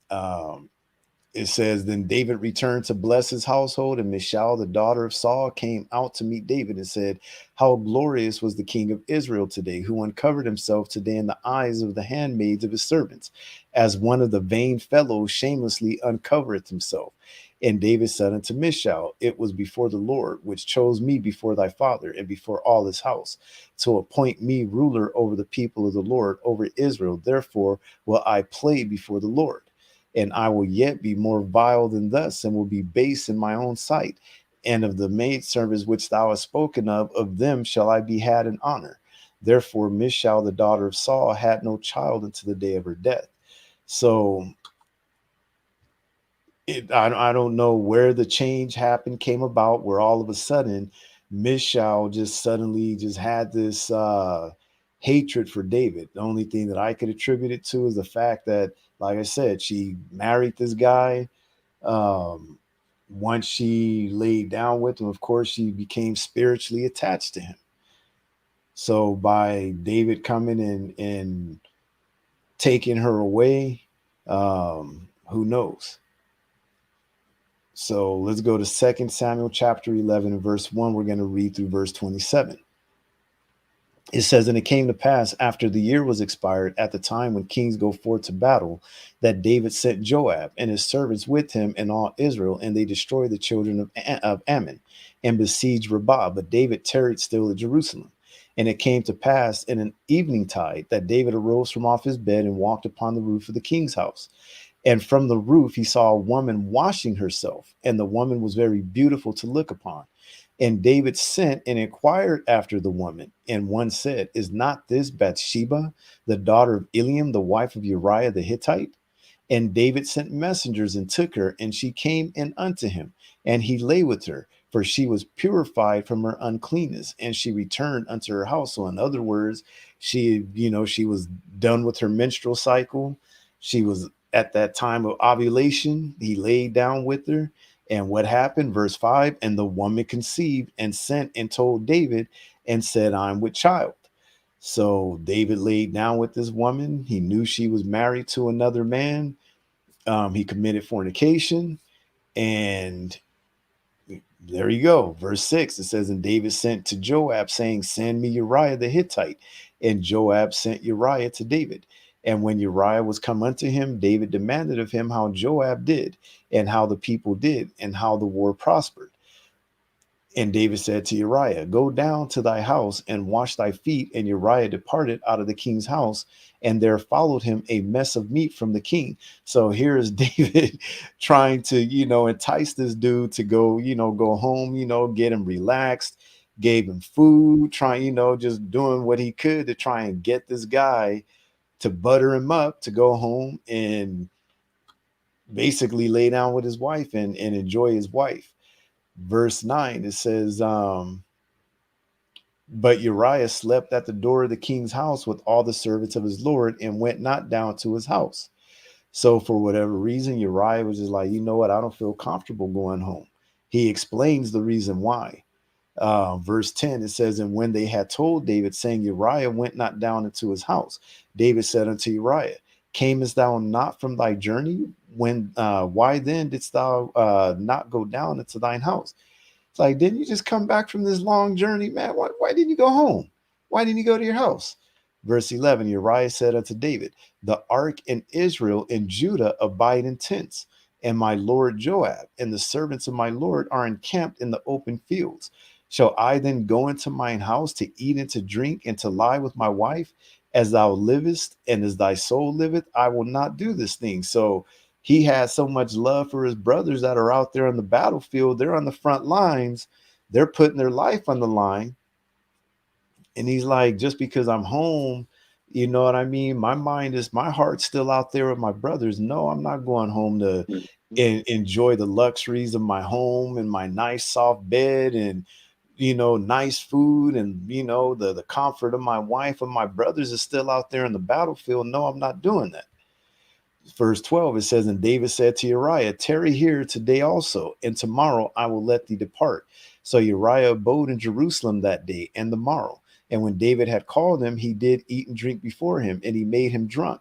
it says, then David returned to bless his household, and Michal, the daughter of Saul, came out to meet David and said, how glorious was the king of Israel today, who uncovered himself today in the eyes of the handmaids of his servants, as one of the vain fellows shamelessly uncovereth himself. And David said unto Michal, it was before the Lord, which chose me before thy father and before all his house, to appoint me ruler over the people of the Lord, over Israel. Therefore will I play before the Lord. And I will yet be more vile than thus, and will be base in my own sight. And of the maidservants which thou hast spoken of them shall I be had in honor. Therefore Michal, the daughter of Saul, had no child until the day of her death. So I don't know where the change came about, where all of a sudden Michal just suddenly just had this hatred for David. The only thing that I could attribute it to is the fact that, like I said, she married this guy. Um, Once she laid down with him, of course, she became spiritually attached to him. So by David coming and taking her away, who knows? So let's go to 2 Samuel chapter 11 and verse 1. We're going to read through verse 27. It says, and it came to pass after the year was expired, at the time when kings go forth to battle, that David sent Joab and his servants with him and all Israel, and they destroyed the children of Ammon and besieged Rabbah. But David tarried still at Jerusalem. And it came to pass in an evening tide that David arose from off his bed and walked upon the roof of the king's house. And from the roof he saw a woman washing herself, and the woman was very beautiful to look upon. And David sent and inquired after the woman. And one said, is not this Bathsheba, the daughter of Eliam, the wife of Uriah the Hittite? And David sent messengers and took her, and she came in unto him, and he lay with her, for she was purified from her uncleanness, and she returned unto her house. So, in other words, she was done with her menstrual cycle. She was at that time of ovulation. He laid down with her. And what happened? Verse 5, and the woman conceived and sent and told David and said, I'm with child. So David laid down with this woman. He knew she was married to another man. He committed fornication. And there you go. Verse 6, it says, and David sent to Joab, saying, send me Uriah the Hittite. And Joab sent Uriah to David. And when Uriah was come unto him, David demanded of him how Joab did, and how the people did, and how the war prospered. And David said to Uriah, go down to thy house and wash thy feet. And Uriah departed out of the king's house, and there followed him a mess of meat from the king. So here is David trying to, entice this dude to go, go home, get him relaxed, gave him food, trying, just doing what he could to try and get this guy to butter him up to go home and basically lay down with his wife and enjoy his wife. Verse 9, it says, but Uriah slept at the door of the king's house with all the servants of his Lord and went not down to his house. So for whatever reason, Uriah was just like, you know what? I don't feel comfortable going home. He explains the reason why. Verse 10, it says, and when they had told David, saying, Uriah went not down into his house, David said unto Uriah, camest thou not from thy journey? Why then didst thou not go down into thine house? It's like, didn't you just come back from this long journey, man? Why didn't you go home? Why didn't you go to your house? Verse 11, Uriah said unto David, the ark in Israel and Judah abide in tents, and my lord Joab and the servants of my lord are encamped in the open fields. Shall I then go into mine house to eat and to drink and to lie with my wife? As thou livest and as thy soul liveth, I will not do this thing. So he has so much love for his brothers that are out there on the battlefield. They're on the front lines. They're putting their life on the line. And he's like, just because I'm home, you know what I mean? My heart's still out there with my brothers. No, I'm not going home to enjoy the luxuries of my home and my nice soft bed and, nice food and, the comfort of my wife and my brothers is still out there in the battlefield. No, I'm not doing that. Verse 12, it says, and David said to Uriah, tarry here today also, and tomorrow I will let thee depart. So Uriah abode in Jerusalem that day and the morrow. And when David had called him, he did eat and drink before him, and he made him drunk.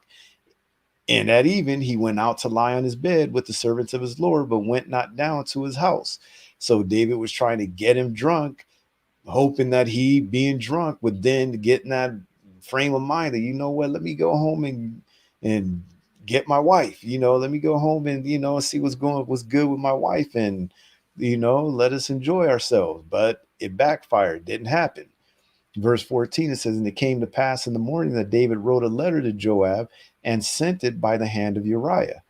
And at even he went out to lie on his bed with the servants of his Lord, but went not down to his house. So David was trying to get him drunk, hoping that he, being drunk, would then get in that frame of mind that, let me go home and get my wife, let me go home and, see what's good with my wife and, let us enjoy ourselves. But it backfired, didn't happen. Verse 14, it says, and it came to pass in the morning that David wrote a letter to Joab and sent it by the hand of Uriah.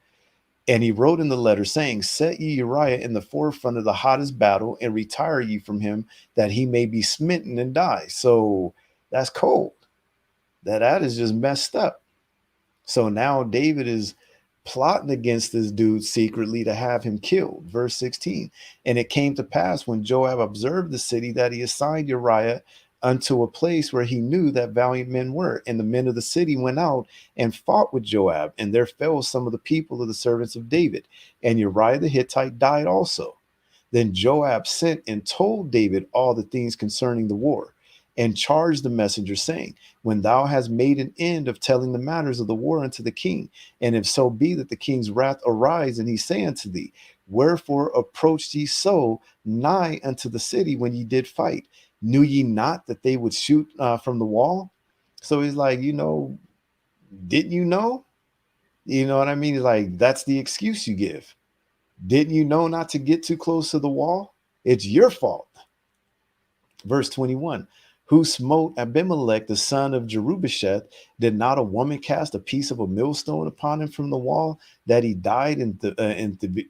And he wrote in the letter, saying, set ye Uriah in the forefront of the hottest battle and retire ye from him, that he may be smitten and die. So that's cold. That is just messed up. So now David is plotting against this dude secretly to have him killed. Verse 16, and it came to pass when Joab observed the city that he assigned Uriah unto a place where he knew that valiant men were. And the men of the city went out and fought with Joab, and there fell some of the people of the servants of David. And Uriah the Hittite died also. Then Joab sent and told David all the things concerning the war, and charged the messenger, saying, when thou hast made an end of telling the matters of the war unto the king, and if so be that the king's wrath arise, and he say unto thee, wherefore approached ye so nigh unto the city when ye did fight? Knew ye not that they would shoot from the wall? So he's like, didn't you know? You know what I mean? He's like, that's the excuse you give. Didn't you know not to get too close to the wall? It's your fault. Verse 21, who smote Abimelech, the son of Jerubbesheth? Did not a woman cast a piece of a millstone upon him from the wall, that he died in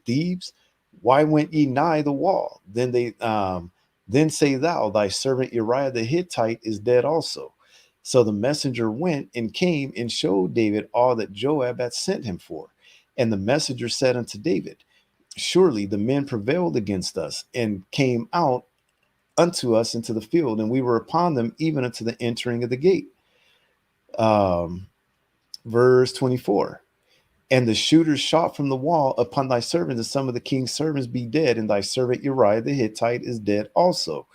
Thebes? Why went ye nigh the wall? Then say thou, thy servant Uriah the Hittite is dead also. So the messenger went and came and showed David all that Joab had sent him for. And the messenger said unto David, surely the men prevailed against us and came out unto us into the field, and we were upon them even unto the entering of the gate. Verse 24, and the shooters shot from the wall upon thy servants, and some of the king's servants be dead, and thy servant Uriah the Hittite is dead also.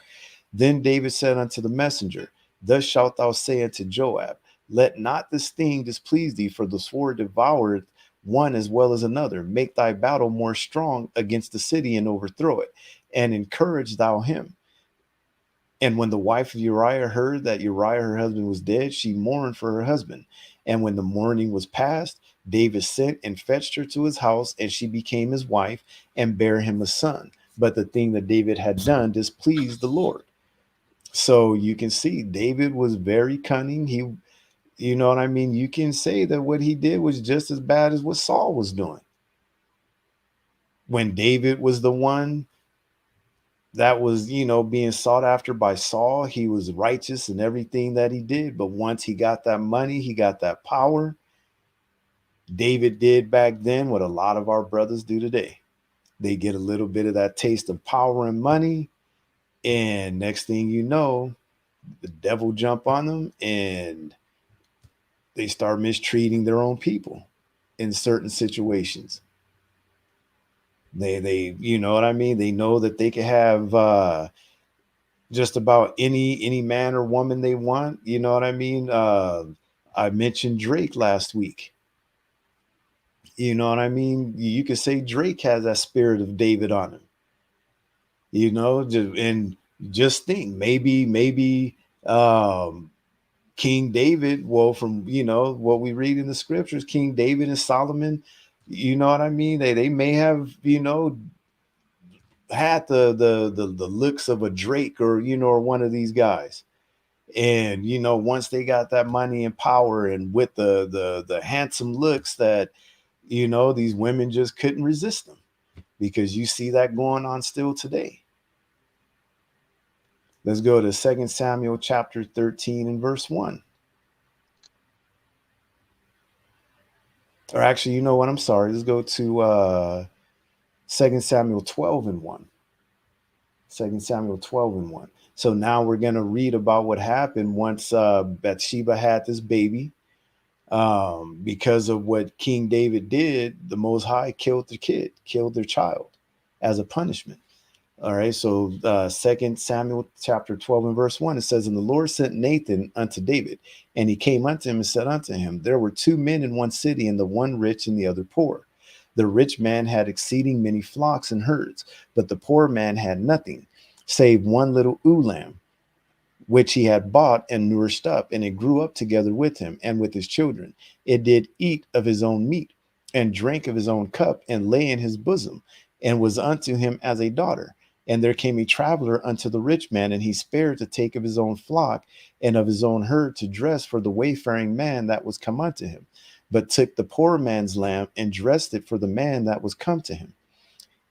Then David said unto the messenger, thus shalt thou say unto Joab, let not this thing displease thee, for the sword devoureth one as well as another. Make thy battle more strong against the city and overthrow it, and encourage thou him. And when the wife of Uriah heard that Uriah her husband was dead, she mourned for her husband. And when the mourning was past, David sent and fetched her to his house, and she became his wife and bare him a son. But the thing that David had done displeased the Lord. So you can see David was very cunning. You know what I mean? You can say that what he did was just as bad as what Saul was doing. When David was the one that was, being sought after by Saul, he was righteous in everything that he did. But once he got that money, he got that power. David did back then what a lot of our brothers do today. They get a little bit of that taste of power and money, and next thing you know, the devil jump on them and they start mistreating their own people in certain situations. They you know what I mean? They know that they can have just about any man or woman they want. You know what I mean? I mentioned Drake last week. You know what I mean? You could say Drake has that spirit of David on him. And just think, maybe King David, well, from what we read in the scriptures, King David and Solomon, you know what I mean? They may have, had the looks of a Drake or or one of these guys. And once they got that money and power, and with the handsome looks, that these women just couldn't resist them, because you see that going on still today. Let's go to 2 Samuel chapter 13 and verse 1. Or actually, you know what? I'm sorry. Let's go to 2 Samuel 12 and 1. 2 Samuel 12 and 1. So now we're going to read about what happened once Bathsheba had this baby. Because of what King David did, the Most High killed their child as a punishment. All right. So 2 Samuel chapter 12 and verse 1, it says, and the Lord sent Nathan unto David, and he came unto him and said unto him, there were two men in one city, and the one rich and the other poor. The rich man had exceeding many flocks and herds, but the poor man had nothing, save one little ewe lamb, which he had bought and nourished up, and it grew up together with him and with his children. It did eat of his own meat, and drank of his own cup, and lay in his bosom, and was unto him as a daughter. And there came a traveler unto the rich man, and he spared to take of his own flock and of his own herd to dress for the wayfaring man that was come unto him, but took the poor man's lamb and dressed it for the man that was come to him.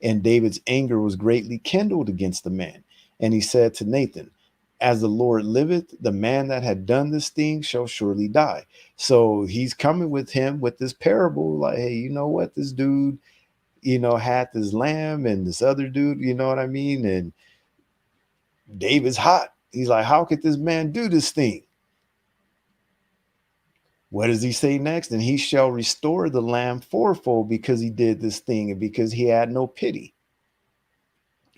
And David's anger was greatly kindled against the man. And he said to Nathan, as the Lord liveth, the man that had done this thing shall surely die. So he's coming with him with this parable, like, hey, you know what? This dude, had this lamb, and this other dude, you know what I mean? And David's hot. He's like, how could this man do this thing? What does he say next? And he shall restore the lamb fourfold, because he did this thing, and because he had no pity.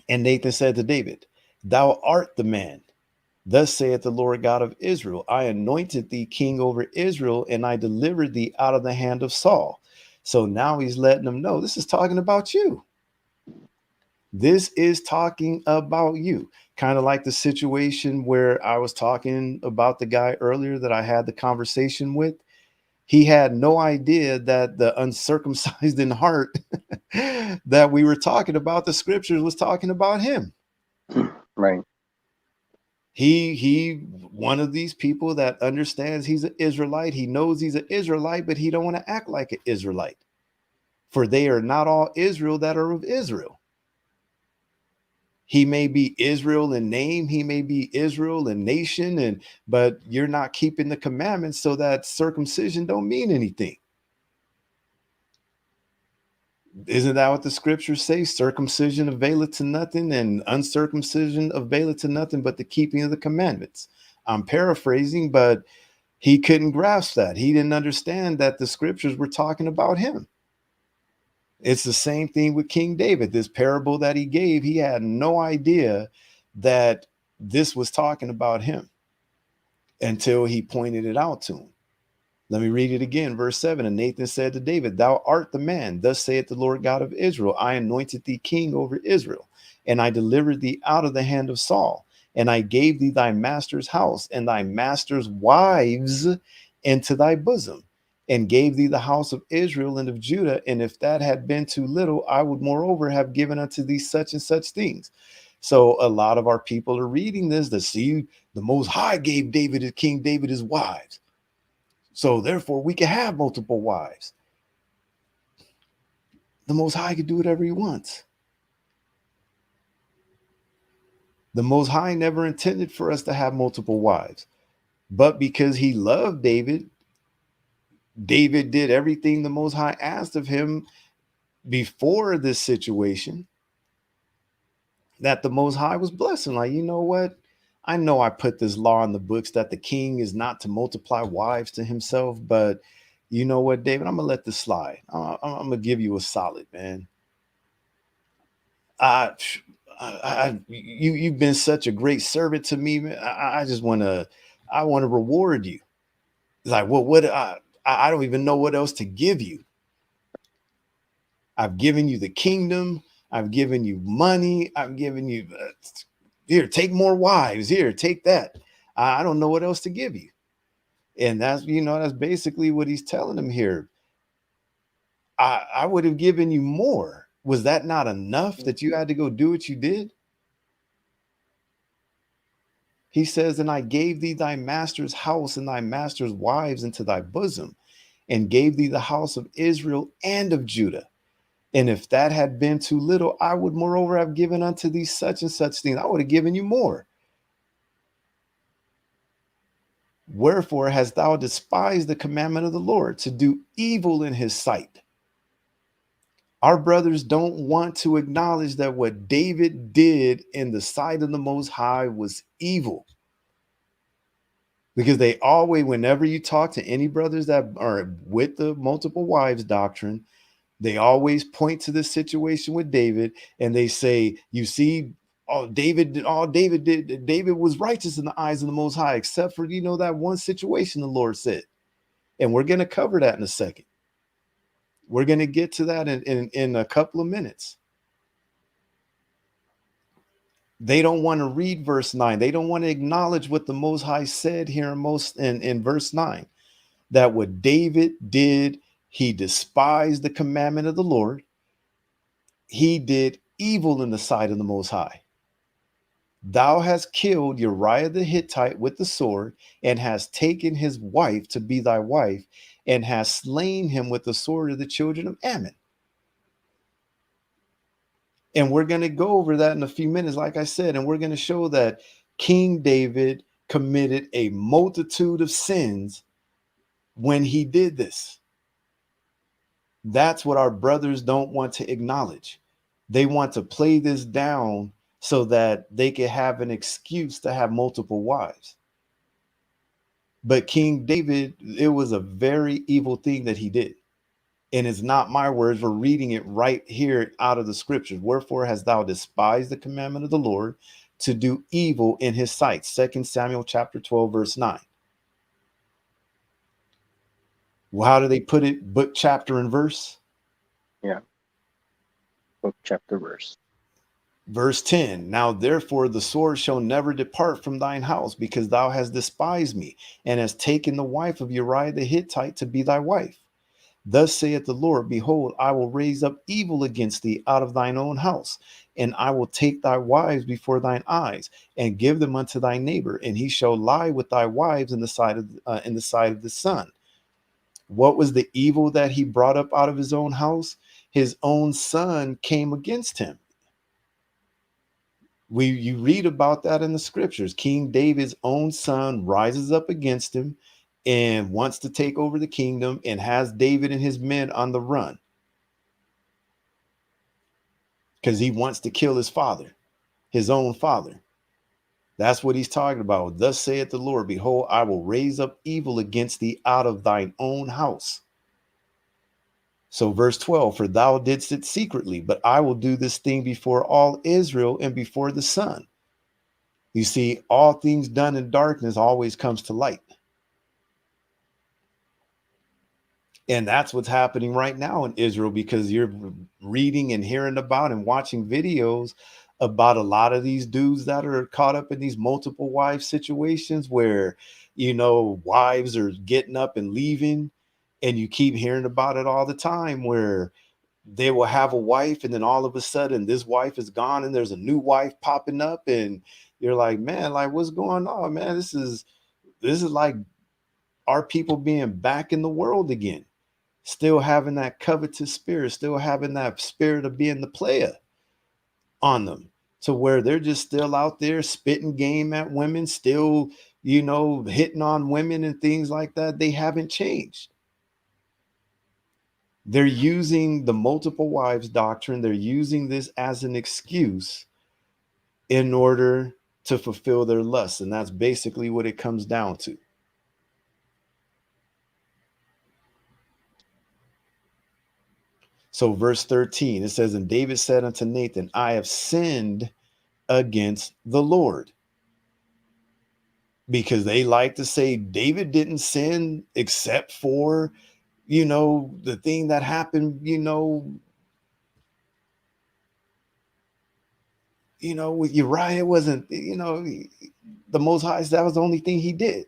And Nathan said to David, thou art the man. Thus saith the Lord God of Israel, I anointed thee king over Israel, and I delivered thee out of the hand of Saul. So now he's letting them know, this is talking about you. This is talking about you. Kind of like the situation where I was talking about the guy earlier that I had the conversation with. He had no idea that the uncircumcised in heart that we were talking about, the scriptures was talking about him. Right. He one of these people that understands he's an Israelite. He knows he's an Israelite, but he don't want to act like an Israelite. For they are not all Israel that are of Israel. He may be Israel in name, he may be Israel in nation, but you're not keeping the commandments, so that circumcision don't mean anything. Isn't that what the scriptures say? Circumcision availeth to nothing, and uncircumcision availeth to nothing but the keeping of the commandments. I'm paraphrasing, but he couldn't grasp that. He didn't understand that the scriptures were talking about him. It's the same thing with King David. This parable that he gave, he had no idea that this was talking about him until he pointed it out to him. Let me read it again. Verse 7. And Nathan said to David, thou art the man. Thus saith the Lord God of Israel, I anointed thee king over Israel, and I delivered thee out of the hand of Saul. And I gave thee thy master's house and thy master's wives into thy bosom, and gave thee the house of Israel and of Judah. And if that had been too little, I would moreover have given unto thee such and such things. So a lot of our people are reading this to see the Most High gave David, King David, his wives. So therefore we can have multiple wives. The Most High can do whatever he wants. The Most High never intended for us to have multiple wives. But because he loved David, David did everything the Most High asked of him before this situation, that the Most High was blessing. Like, you know what? I know I put this law in the books that the king is not to multiply wives to himself, but you know what, David? I'm going to let this slide. I'm going to give you a solid, man. You've been such a great servant to me, man. I just want to, I want to reward you. It's like, well, what? I don't even know what else to give you. I've given you the kingdom. I've given you money. I've given you, here, take more wives. Here, take that. I don't know what else to give you. And that's, that's basically what he's telling him here. I would have given you more. Was that not enough that you had to go do what you did? He says, and I gave thee thy master's house and thy master's wives into thy bosom, and gave thee the house of Israel and of Judah. And if that had been too little, I would moreover have given unto thee such and such things. I would have given you more. Wherefore hast thou despised the commandment of the Lord, to do evil in his sight? Our brothers don't want to acknowledge that what David did in the sight of the Most High was evil. Because they always, whenever you talk to any brothers that are with the multiple wives doctrine, they always point to this situation with David, and they say, you see, David was righteous in the eyes of the Most High, except for, that one situation the Lord said. And we're going to cover that in a second. We're going to get to that in a couple of minutes. They don't want to read verse 9. They don't want to acknowledge what the Most High said here in verse 9, that what David did, he despised the commandment of the Lord. He did evil in the sight of the Most High. Thou hast killed Uriah the Hittite with the sword, and hast taken his wife to be thy wife, and hast slain him with the sword of the children of Ammon. And we're going to go over that in a few minutes, like I said, and we're going to show that King David committed a multitude of sins when he did this. That's what our brothers don't want to acknowledge. They want to play this down so that they can have an excuse to have multiple wives. But King David, it was a very evil thing that he did. And it's not my words. We're reading it right here out of the scriptures. Wherefore hast thou despised the commandment of the Lord, to do evil in his sight? 2 Samuel chapter 12, verse 9. Well, how do they put it? Book, chapter, and verse? Yeah. Book, chapter, verse. Verse 10, now therefore the sword shall never depart from thine house, because thou hast despised me, and hast taken the wife of Uriah the Hittite to be thy wife. Thus saith the Lord, behold, I will raise up evil against thee out of thine own house, and I will take thy wives before thine eyes, and give them unto thy neighbor, and he shall lie with thy wives in the sight of the sun. What was the evil that he brought up out of his own house? His own son came against him. You read about that in the scriptures. King David's own son rises up against him and wants to take over the kingdom, and has David and his men on the run because he wants to kill his father, his own father. That's what he's talking about. Thus saith the Lord, behold, I will raise up evil against thee out of thine own house. So verse 12, for thou didst it secretly, but I will do this thing before all Israel and before the sun. You see, all things done in darkness always comes to light. And that's what's happening right now in Israel, because you're reading and hearing about and watching videos about a lot of these dudes that are caught up in these multiple wife situations where, wives are getting up and leaving. And you keep hearing about it all the time, where they will have a wife and then all of a sudden this wife is gone and there's a new wife popping up, and you're like, man, like, what's going on, man? This is like our people being back in the world again, still having that covetous spirit, still having that spirit of being the player on them, to where they're just still out there spitting game at women, still, hitting on women and things like that. They haven't changed. They're using the multiple wives doctrine. They're using this as an excuse in order to fulfill their lust. And that's basically what it comes down to. So verse 13, it says, and David said unto Nathan, I have sinned against the Lord. Because they like to say David didn't sin except for, the thing that happened, with Uriah. It wasn't, the Most High, that was the only thing he did.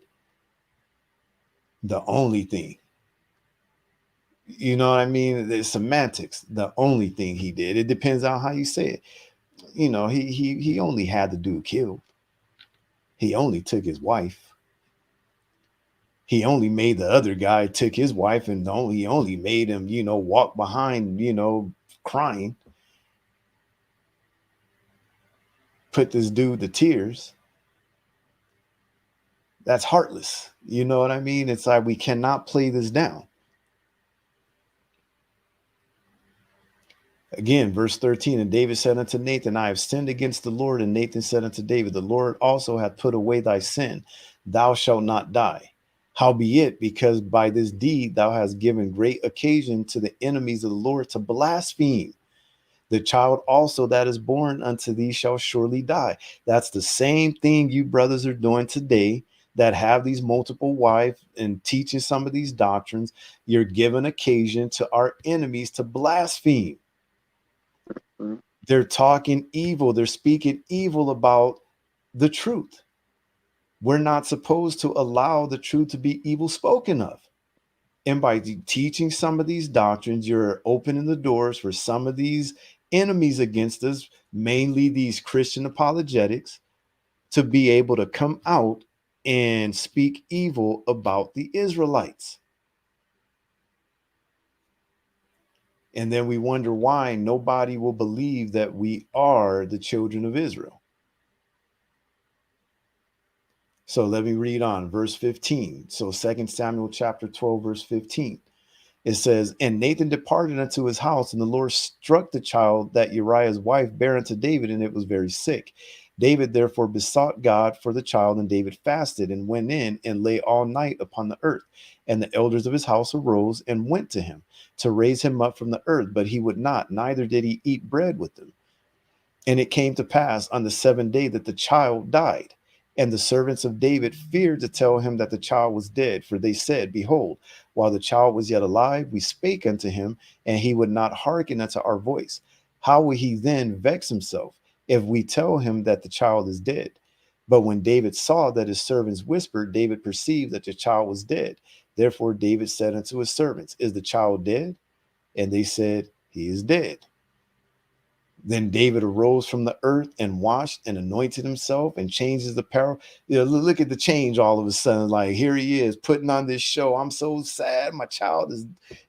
The only thing. You know what I mean? There's semantics. The only thing he did. It depends on how you say it. He only had the dude killed. He only took his wife. He only made the other guy took his wife, and he only made him, walk behind, crying. Put this dude to tears. That's heartless. You know what I mean? It's like, we cannot play this down. Again, verse 13, and David said unto Nathan, I have sinned against the Lord. And Nathan said unto David, the Lord also hath put away thy sin. Thou shalt not die. Howbeit, because by this deed thou hast given great occasion to the enemies of the Lord to blaspheme, the child also that is born unto thee shall surely die. That's the same thing you brothers are doing today that have these multiple wives and teaching some of these doctrines. You're giving occasion to our enemies to blaspheme. They're talking evil. They're speaking evil about the truth. We're not supposed to allow the truth to be evil spoken of. And by teaching some of these doctrines, you're opening the doors for some of these enemies against us, mainly these Christian apologetics, to be able to come out and speak evil about the Israelites. And then we wonder why nobody will believe that we are the children of Israel. So let me read on verse 15. So 2 Samuel chapter 12, verse 15. It says, and Nathan departed unto his house, and the Lord struck the child that Uriah's wife bare unto David, and it was very sick. David therefore besought God for the child, and David fasted and went in and lay all night upon the earth. And the elders of his house arose and went to him to raise him up from the earth, but he would not, neither did he eat bread with them. And it came to pass on the 7th day that the child died. And the servants of David feared to tell him that the child was dead, for they said, behold, while the child was yet alive, we spake unto him, and he would not hearken unto our voice. How will he then vex himself? if we tell him that the child is dead? But when David saw that his servants whispered, David perceived that the child was dead. Therefore David said unto his servants, Is the child dead? And they said, He is dead. Then David arose from the earth and washed and anointed himself and changed his apparel. Look at the change all of a sudden. Like, here he is putting on this show. I'm so sad. My child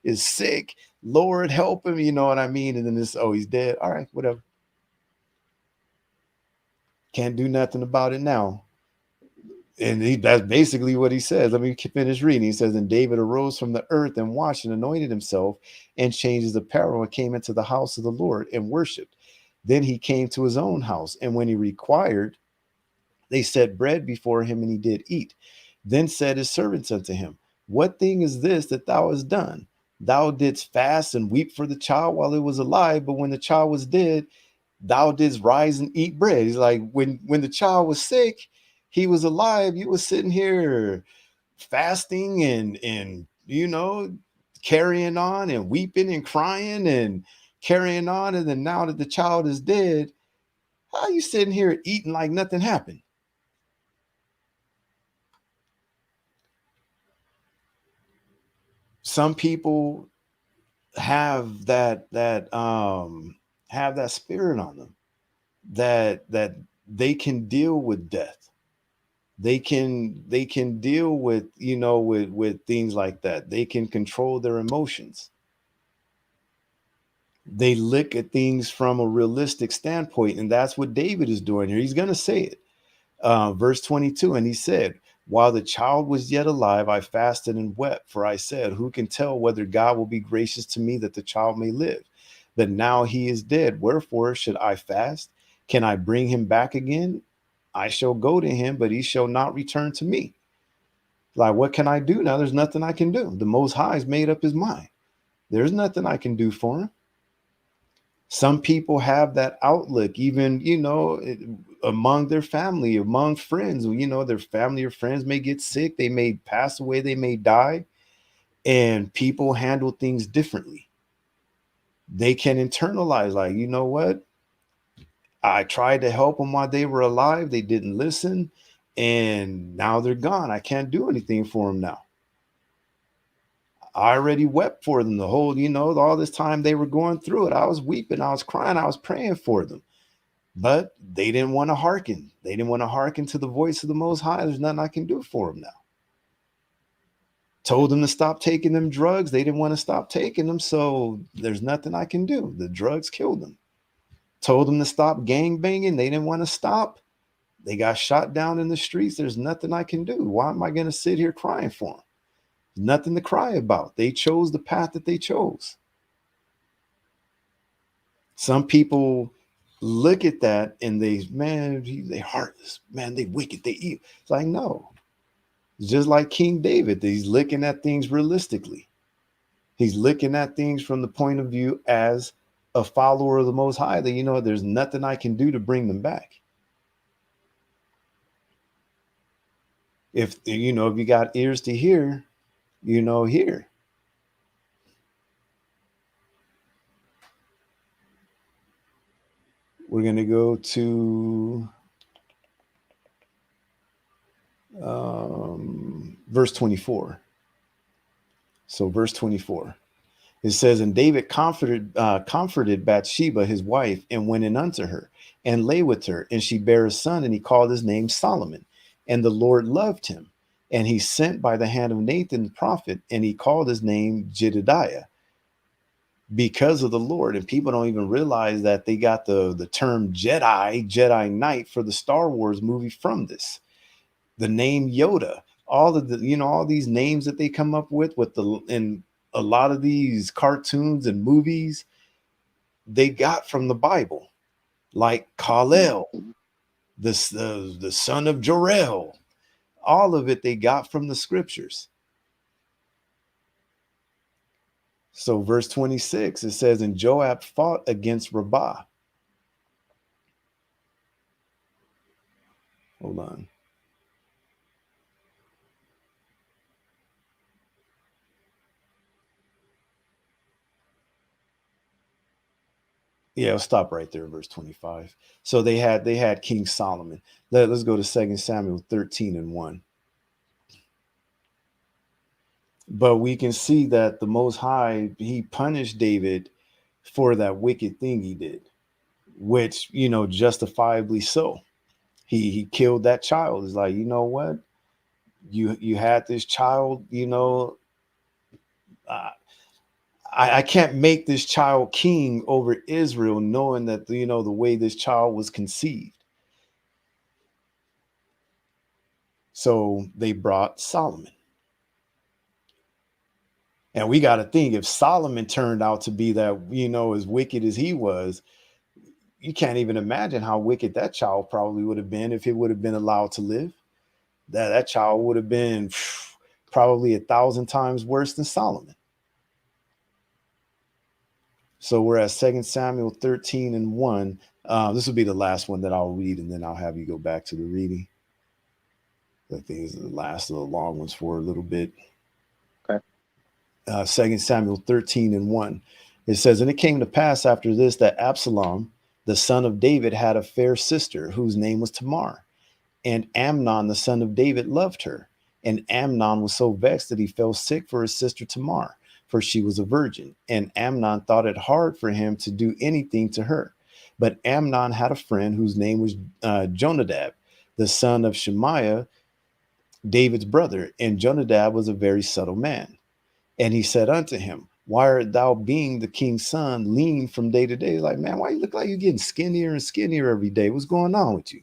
is sick. Lord, help him. You know what I mean? And then this, oh, he's dead. All right, whatever. Can't do nothing about it now. And that's basically what he says. Let me finish reading. He says, And David arose from the earth and washed and anointed himself and changed his apparel and came into the house of the Lord and worshiped. Then he came to his own house. And when he required, they set bread before him, and he did eat. Then said his servants unto him, What thing is this that thou hast done? Thou didst fast and weep for the child while it was alive, but when the child was dead, thou didst rise and eat bread. He's like, when the child was sick, he was alive, you was sitting here fasting and carrying on and weeping and crying and carrying on. And then now that the child is dead, how are you sitting here eating like nothing happened? Some people have that spirit on them that they can deal with death. They can deal with with things like that. They can control their emotions. They look at things from a realistic standpoint, and that's what David is doing here. He's going to say it. Verse 22, and he said, While the child was yet alive, I fasted and wept, for I said, Who can tell whether God will be gracious to me that the child may live? But now he is dead. Wherefore should I fast? Can I bring him back again? I shall go to him, but he shall not return to me. Like, what can I do now? There's nothing I can do. The Most High has made up his mind. There's nothing I can do for him. Some people have that outlook, even, among their family, among friends. Their family or friends may get sick, they may pass away, they may die, and people handle things differently. They can internalize, like, you know what? I tried to help them while they were alive. They didn't listen. And now they're gone. I can't do anything for them now. I already wept for them the whole, all this time they were going through it. I was weeping. I was crying. I was praying for them. But they didn't want to hearken. They didn't want to hearken to the voice of the Most High. There's nothing I can do for them now. Told them to stop taking them drugs. They didn't want to stop taking them. So there's nothing I can do. The drugs killed them. Told them to stop gang banging. They didn't want to stop. They got shot down in the streets. There's nothing I can do. Why am I going to sit here crying for them? There's nothing to cry about. They chose the path that they chose. Some people look at that and they heartless, man, they wicked, they evil. It's like, no. It's just like King David. He's looking at things realistically. He's looking at things from the point of view as a follower of the Most High, that, there's nothing I can do to bring them back. If you got ears to hear, hear. We're going to go to verse 24. So verse 24, it says, And David comforted Bathsheba, his wife, and went in unto her and lay with her. And she bare a son, and he called his name Solomon. And the Lord loved him. And he sent by the hand of Nathan the prophet, and he called his name Jedediah, because of the Lord. And people don't even realize that they got the term Jedi Knight for the Star Wars movie from this. The name Yoda, all of the, all these names that they come up with in a lot of these cartoons and movies, they got from the Bible, like Kal-El, the son of Jor-El. All of it they got from the scriptures. So verse 26, it says, And Joab fought against Rabbah. Hold on. Yeah, I'll stop right there, verse 25. So they had King Solomon. Let's go to 2 Samuel 13 and 1. But we can see that the Most High, he punished David for that wicked thing he did, which, justifiably so. He killed that child. It's like, you know what? You had this child, uh, I can't make this child king over Israel, knowing that, the way this child was conceived. So they brought Solomon. And we got to think, if Solomon turned out to be that, as wicked as he was, you can't even imagine how wicked that child probably would have been if it would have been allowed to live. That child would have been probably 1,000 times worse than Solomon. So we're at 2 Samuel 13 and 1. This will be the last one that I'll read, and then I'll have you go back to the reading. I think these are the last of the long ones for a little bit. Okay. 2 Samuel 13 and 1. It says, and it came to pass after this that Absalom, the son of David, had a fair sister whose name was Tamar. And Amnon, the son of David, loved her. And Amnon was so vexed that he fell sick for his sister Tamar, for she was a virgin. And Amnon thought it hard for him to do anything to her. But Amnon had a friend whose name was Jonadab, the son of Shemaiah, David's brother. And Jonadab was a very subtle man. And he said unto him, why art thou, being the king's son, lean from day to day? Like, man, why you look like you're getting skinnier and skinnier every day? What's going on with you?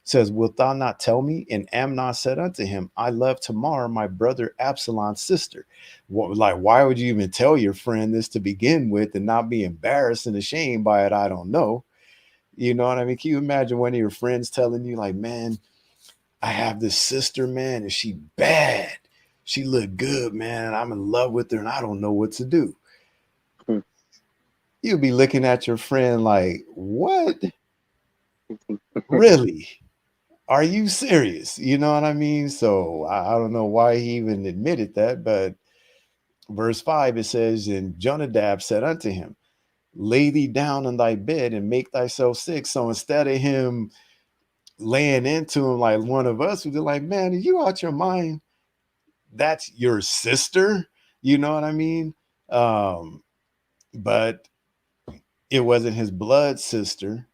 Says, wilt thou not tell me? And Amnon said unto him, I love Tamar, my brother Absalom's sister. Why would you even tell your friend this to begin with and not be embarrassed and ashamed by it? I don't know. You know what I mean? Can you imagine one of your friends telling you, like, man, I have this sister, man, and she bad. She look good, man. I'm in love with her and I don't know what to do. You'll be looking at your friend like, what? Really? Are you serious? You know what I mean? So I don't know why he even admitted that, but verse 5, it says, and Jonadab said unto him, lay thee down on thy bed and make thyself sick. So instead of him laying into him like one of us, we'd be like, man, are you out your mind? That's your sister. You know what I mean? But it wasn't his blood sister.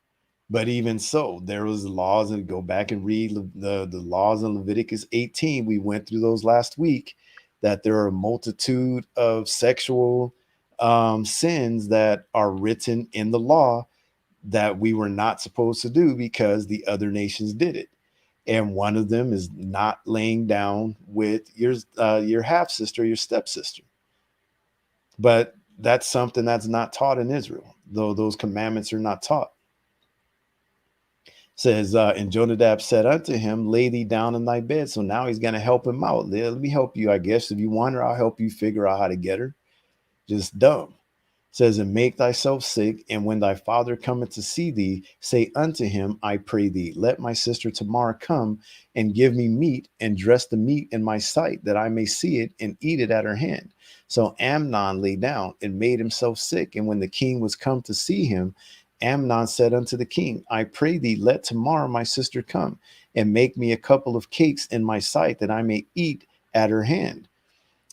But even so, there was laws, and go back and read the laws in Leviticus 18. We went through those last week, that there are a multitude of sexual sins that are written in the law that we were not supposed to do because the other nations did it. And one of them is not laying down with your half sister, your stepsister. But that's something that's not taught in Israel, though those commandments are not taught. Says, and Jonadab said unto him, lay thee down in thy bed. So now he's going to help him out. Let me help you, I guess. If you want her, I'll help you figure out how to get her. Just dumb. Says, and make thyself sick. And when thy father cometh to see thee, say unto him, I pray thee, let my sister Tamar come and give me meat and dress the meat in my sight, that I may see it and eat it at her hand. So Amnon lay down and made himself sick. And when the king was come to see him, Amnon said unto the king, I pray thee, let Tamar my sister come and make me a couple of cakes in my sight, that I may eat at her hand.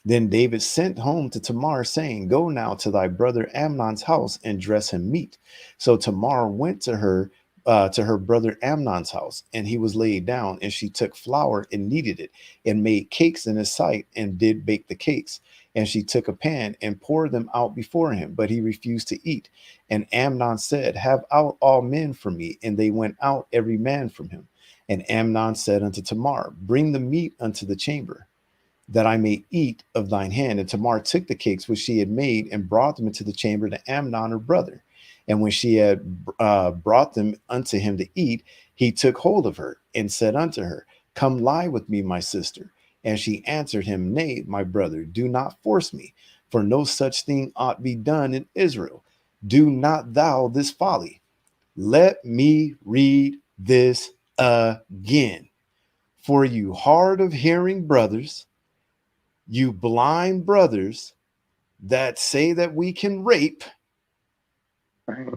Then David sent home to Tamar, saying, go now to thy brother Amnon's house and dress him meat. So Tamar went to her brother Amnon's house, and he was laid down, and she took flour and kneaded it and made cakes in his sight and did bake the cakes. And she took a pan and poured them out before him, but he refused to eat. And Amnon said, have out all men from me. And they went out every man from him. And Amnon said unto Tamar, bring the meat unto the chamber, that I may eat of thine hand. And Tamar took the cakes which she had made and brought them into the chamber to Amnon her brother. And when she had brought them unto him to eat, he took hold of her and said unto her, come lie with me, my sister. And she answered him, nay, my brother, do not force me, for no such thing ought be done in Israel. Do not thou this folly. Let me read this again. For you hard of hearing brothers, you blind brothers that say that we can rape,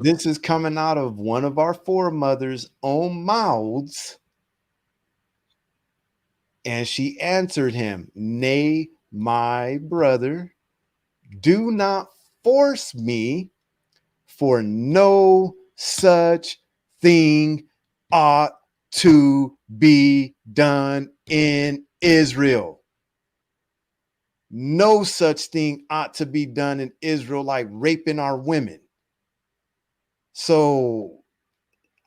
This is coming out of one of our foremothers' own mouths. And she answered him, Nay, my brother, do not force me, for no such thing ought to be done in Israel. No such thing ought to be done in Israel, like raping our women. So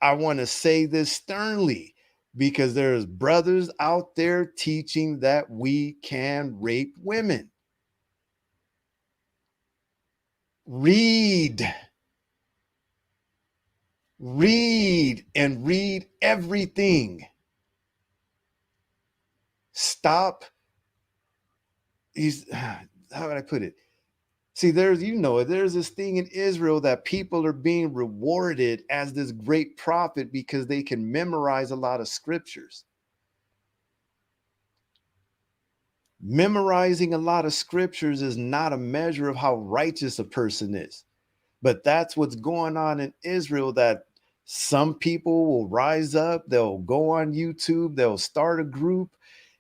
I want to say this sternly, because there's brothers out there teaching that we can rape women. Read and read everything. Stop. How would I put it? See, there's this thing in Israel that people are being rewarded as this great prophet because they can memorize a lot of scriptures. Memorizing a lot of scriptures is not a measure of how righteous a person is. But that's what's going on in Israel, that some people will rise up, they'll go on YouTube, they'll start a group,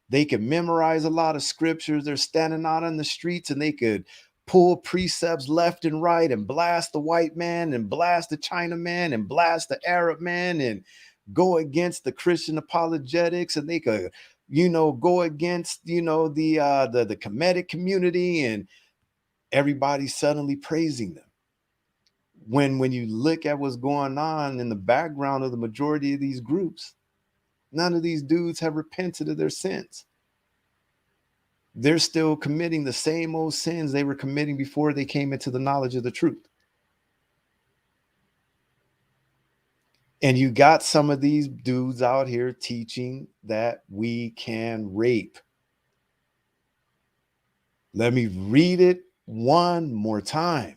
they can memorize a lot of scriptures, they're standing out on the streets and they could pull precepts left and right and blast the white man and blast the China man and blast the Arab man and go against the Christian apologetics, and they could, go against, the Kemetic community, and everybody's suddenly praising them. When you look at what's going on in the background of the majority of these groups, none of these dudes have repented of their sins. They're still committing the same old sins they were committing before they came into the knowledge of the truth. And you got some of these dudes out here teaching that we can rape. Let me read it one more time.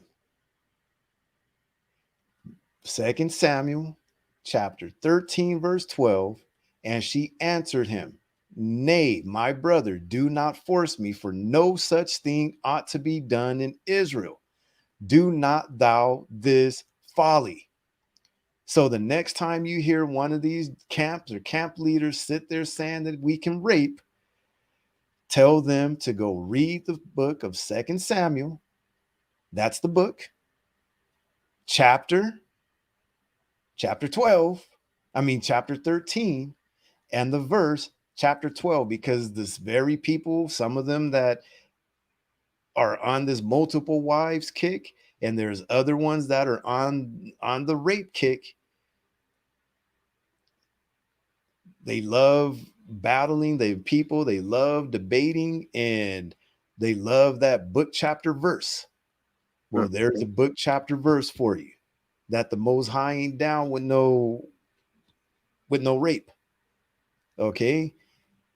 2 Samuel chapter 13, verse 12. And she answered him, Nay, my brother, do not force me, for no such thing ought to be done in Israel. Do not thou this folly. So the next time you hear one of these camps or camp leaders sit there saying that we can rape, tell them to go read the book of 2 Samuel. That's the book. Chapter 12. Chapter 13, and the verse chapter 12, because this very people, some of them that are on this multiple wives kick, and there's other ones that are on the rape kick. They love battling, they love debating, and they love that book chapter verse. Well, there's a book chapter verse for you, that the Most High ain't down with no rape. Okay,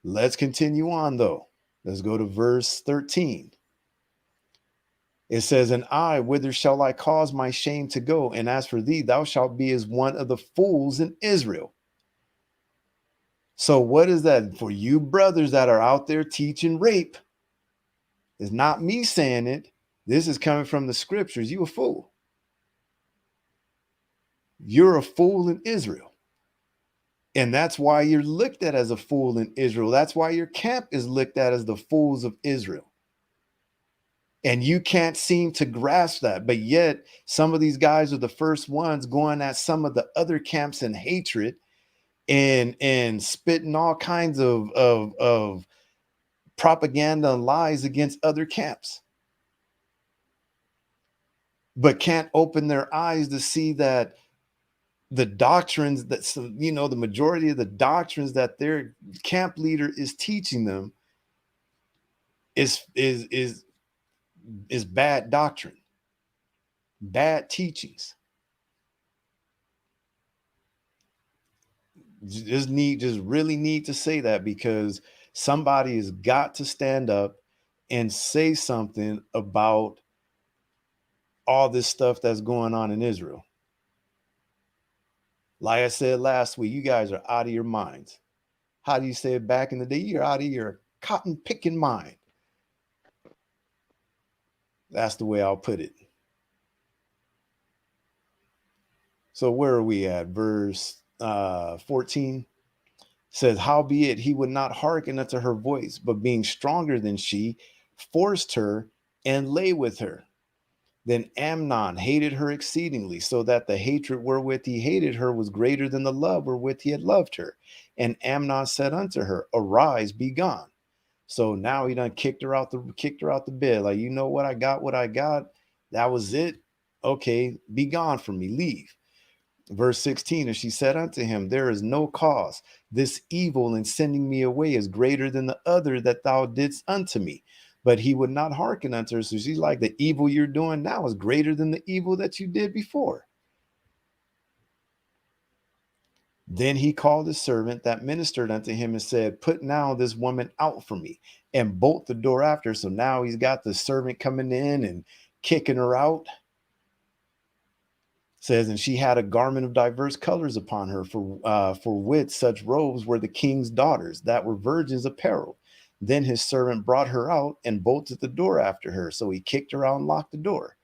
let's continue on though. Let's go to verse 13. It says, And I, whither shall I cause my shame to go? And as for thee, thou shalt be as one of the fools in Israel. So what is that for you brothers that are out there teaching rape? It's not me saying it. This is coming from the scriptures. You a fool. You're a fool in Israel. And that's why you're looked at as a fool in Israel. That's why your camp is looked at as the fools of Israel. And you can't seem to grasp that. But yet some of these guys are the first ones going at some of the other camps in hatred and spitting all kinds of propaganda and lies against other camps, but can't open their eyes to see that the doctrines that, the majority of the doctrines that their camp leader is teaching them is bad doctrine, bad teachings. Just really need to say that, because somebody has got to stand up and say something about all this stuff that's going on in Israel. Like I said last week, you guys are out of your minds. How do you say it back in the day? You're out of your cotton picking mind. That's the way I'll put it. So where are we at? Verse 14 says, howbeit he would not hearken unto her voice, but being stronger than she, forced her and lay with her. Then Amnon hated her exceedingly, so that the hatred wherewith he hated her was greater than the love wherewith he had loved her. And Amnon said unto her, arise, be gone. So now he done kicked her out the bed. Like, you know what? I got what I got. That was it. Okay, be gone from me. Leave. Verse 16, and she said unto him, there is no cause. This evil in sending me away is greater than the other that thou didst unto me. But he would not hearken unto her. So she's like, the evil you're doing now is greater than the evil that you did before. Then he called his servant that ministered unto him and said, put now this woman out for me, and bolt the door after her. So now he's got the servant coming in and kicking her out. Says, and she had a garment of diverse colors upon her, for with such robes were the king's daughters that were virgins apparel. Then his servant brought her out and bolted the door after her. So he kicked her out and locked the door.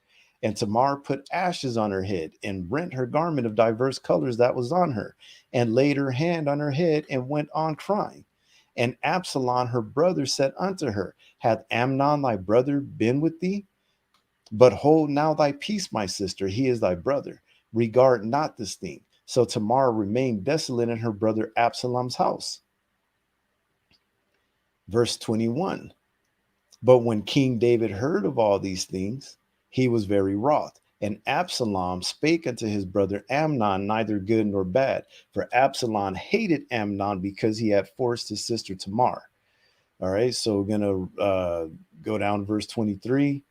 And Tamar put ashes on her head and rent her garment of diverse colors that was on her, and laid her hand on her head and went on crying. And Absalom her brother said unto her, hath Amnon thy brother been with thee? But hold now thy peace, my sister, he is thy brother. Regard not this thing. So Tamar remained desolate in her brother Absalom's house. Verse 21. But when King David heard of all these things, he was very wroth. And Absalom spake unto his brother Amnon neither good nor bad. For Absalom hated Amnon because he had forced his sister Tamar. All right, so we're going to go down to verse 23.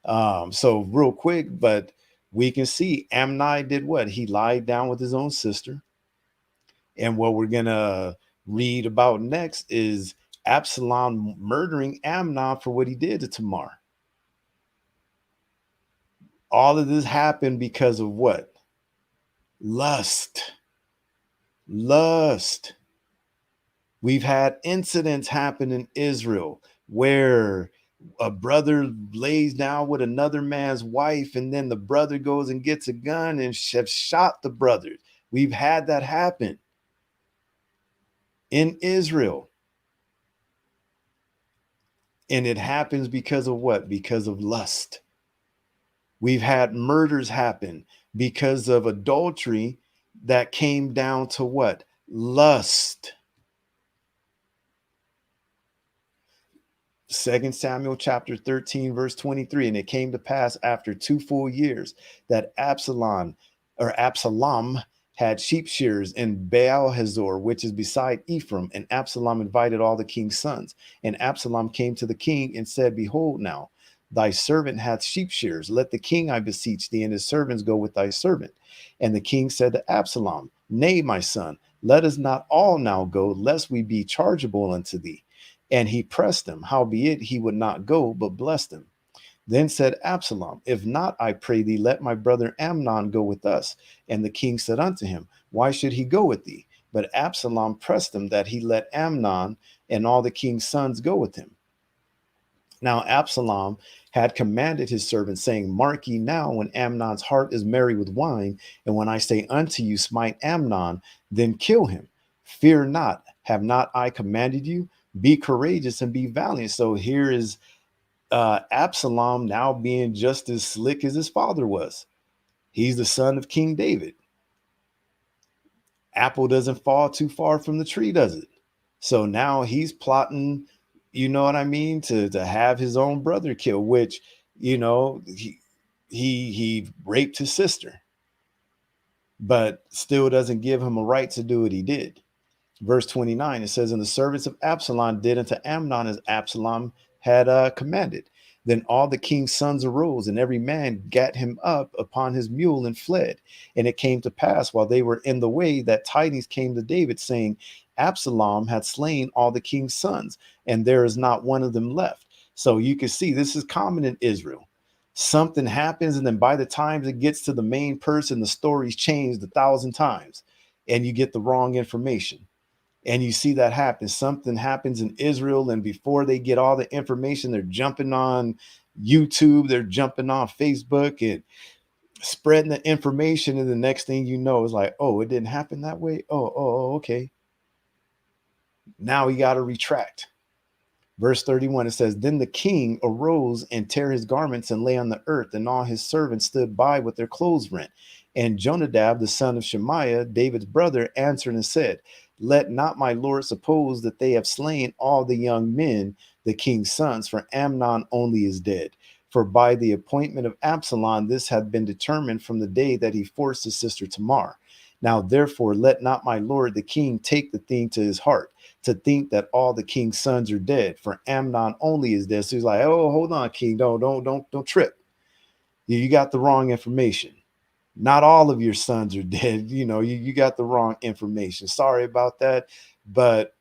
So real quick, but we can see Amnon did what? He lied down with his own sister. And what we're going to read about next is Absalom murdering Amnon for what he did to Tamar. All of this happened because of what? Lust. Lust. We've had incidents happen in Israel where a brother lays down with another man's wife, and then the brother goes and gets a gun and have shot the brother. We've had that happen in Israel. And it happens because of what? Because of lust. We've had murders happen because of adultery that came down to what? Lust. 2 Samuel chapter 13, verse 23. And it came to pass after 2 full years that Absalom had sheep shearers in Baal Hazor, which is beside Ephraim. And Absalom invited all the king's sons. And Absalom came to the king and said, behold, now thy servant hath sheep shearers. Let the king, I beseech thee, and his servants go with thy servant. And the king said to Absalom, nay, my son, let us not all now go, lest we be chargeable unto thee. And he pressed him, howbeit he would not go, but blessed him. Then said Absalom, if not, I pray thee, let my brother Amnon go with us. And the king said unto him, why should he go with thee? But Absalom pressed him that he let Amnon and all the king's sons go with him. Now Absalom had commanded his servants, saying, mark ye now, when Amnon's heart is merry with wine, and when I say unto you, smite Amnon, then kill him. Fear not, have not I commanded you? Be courageous and be valiant. So here is Absalom now being just as slick as his father was. He's the son of King David. Apple doesn't fall too far from the tree, does it? So now he's plotting, you know what I mean, to have his own brother killed, which, you know, he raped his sister, but still doesn't give him a right to do what he did. Verse 29, it says, and the servants of Absalom did unto Amnon as Absalom had commanded. Then all the king's sons arose, and every man gat him up upon his mule and fled. And it came to pass, while they were in the way, that tidings came to David, saying, Absalom had slain all the king's sons, and there is not one of them left. So you can see this is common in Israel. Something happens, and then by the time it gets to the main person, the story's changed 1,000 times, and you get the wrong information. And you see that happen. Something happens in Israel, and before they get all the information, they're jumping on YouTube, they're jumping on Facebook, and spreading the information, and the next thing you know is like, oh, it didn't happen that way. Okay. Now we got to retract. Verse 31, it says, Then the king arose and tare his garments and lay on the earth, and all his servants stood by with their clothes rent. And Jonadab, the son of Shemaiah, David's brother, answered and said, Let not my lord suppose that they have slain all the young men, the king's sons, for Amnon only is dead. For by the appointment of Absalom, this had been determined from the day that he forced his sister Tamar. Now, therefore, let not my lord the king take the thing to his heart, to think that all the king's sons are dead, for Amnon only is dead. So he's like, oh, hold on, king, don't trip. You got the wrong information. Not all of your sons are dead. You got the wrong information. Sorry about that, but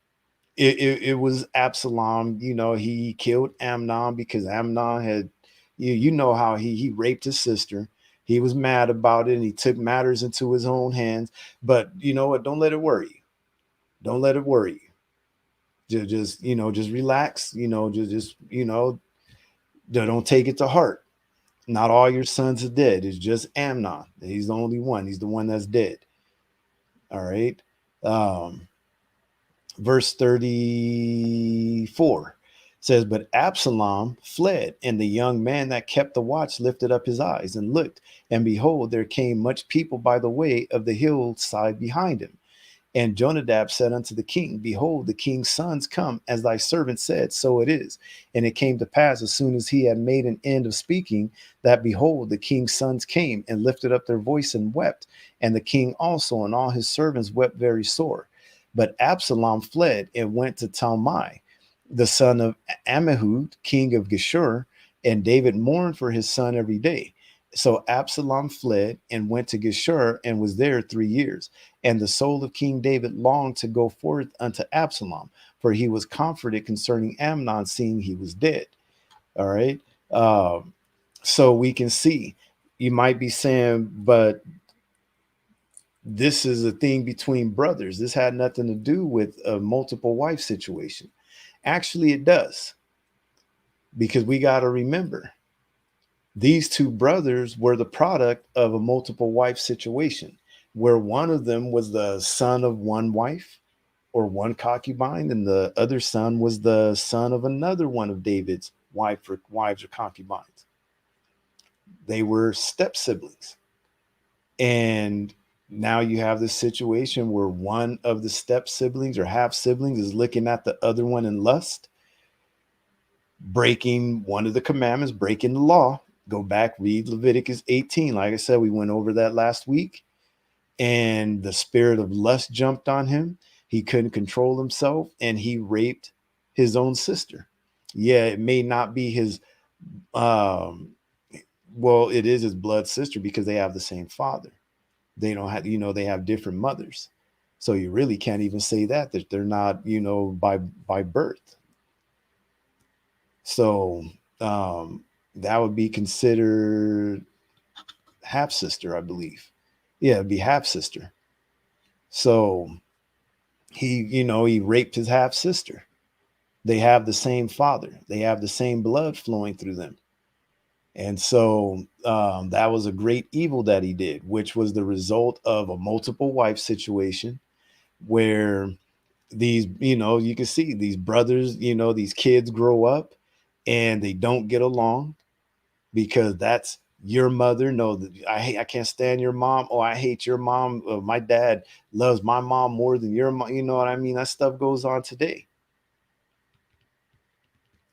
it was Absalom. He killed Amnon because Amnon had, how he raped his sister. He was mad about it, and he took matters into his own hands. But you know what? Don't let it worry you. Don't let it worry you. Just relax. Don't take it to heart. Not all your sons are dead. It's just Amnon. He's the only one. He's the one that's dead. All right. Verse 34 says, But Absalom fled, and the young man that kept the watch lifted up his eyes and looked, and behold, there came much people by the way of the hillside behind him. And Jonadab said unto the king, Behold, the king's sons come, as thy servant said, so it is. And it came to pass, as soon as he had made an end of speaking, that behold, the king's sons came and lifted up their voice and wept. And the king also and all his servants wept very sore. But Absalom fled and went to Talmai, the son of Ammihud, king of Geshur, and David mourned for his son every day. So Absalom fled and went to Geshur and was there 3 years. And the soul of King David longed to go forth unto Absalom, for he was comforted concerning Amnon, seeing he was dead. All right. So we can see, you might be saying, but this is a thing between brothers. This had nothing to do with a multiple wife situation. Actually, it does. Because we got to remember, these two brothers were the product of a multiple wife situation, where one of them was the son of one wife or one concubine, and the other son was the son of another one of David's wives or concubines. They were step siblings. And now you have this situation where one of the step siblings or half siblings is looking at the other one in lust, breaking one of the commandments, breaking the law. Go back, read Leviticus 18. Like I said, we went over that last week. And the spirit of lust jumped on him. He couldn't control himself, and he raped his own sister. Yeah, it may not be his, it is his blood sister because they have the same father. They don't have, they have different mothers. So you really can't even say that they're not, by birth. So that would be considered half sister, I believe. Yeah, it'd be half sister. So he raped his half sister. They have the same father. They have the same blood flowing through them. And so that was a great evil that he did, which was the result of a multiple wife situation where these, you can see these brothers, these kids grow up and they don't get along because that's your mother. No, I can't stand your mom. Oh, I hate your mom. My dad loves my mom more than your mom. You know what I mean? That stuff goes on today.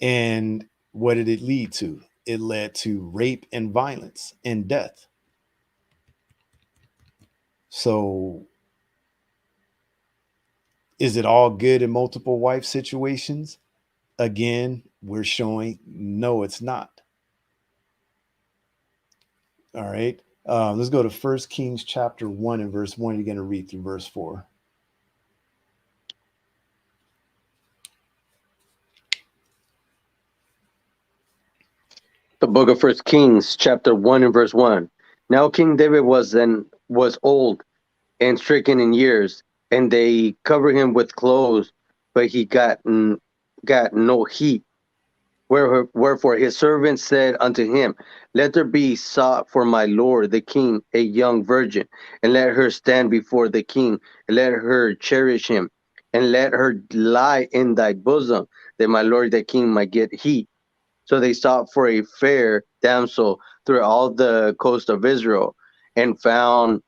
And what did it lead to? It led to rape and violence and death. So is it all good in multiple wife situations? Again, we're showing no, it's not. All right. Let's go to 1 Kings chapter 1 and verse 1. You're going to read through verse 4. The book of 1 Kings, chapter 1 and verse 1. Now King David was old and stricken in years, and they covered him with clothes, but he got no heat. Wherefore his servants said unto him, Let there be sought for my lord the king a young virgin, and let her stand before the king, and let her cherish him, and let her lie in thy bosom, that my lord the king might get heat. So they sought for a fair damsel through all the coast of Israel, and found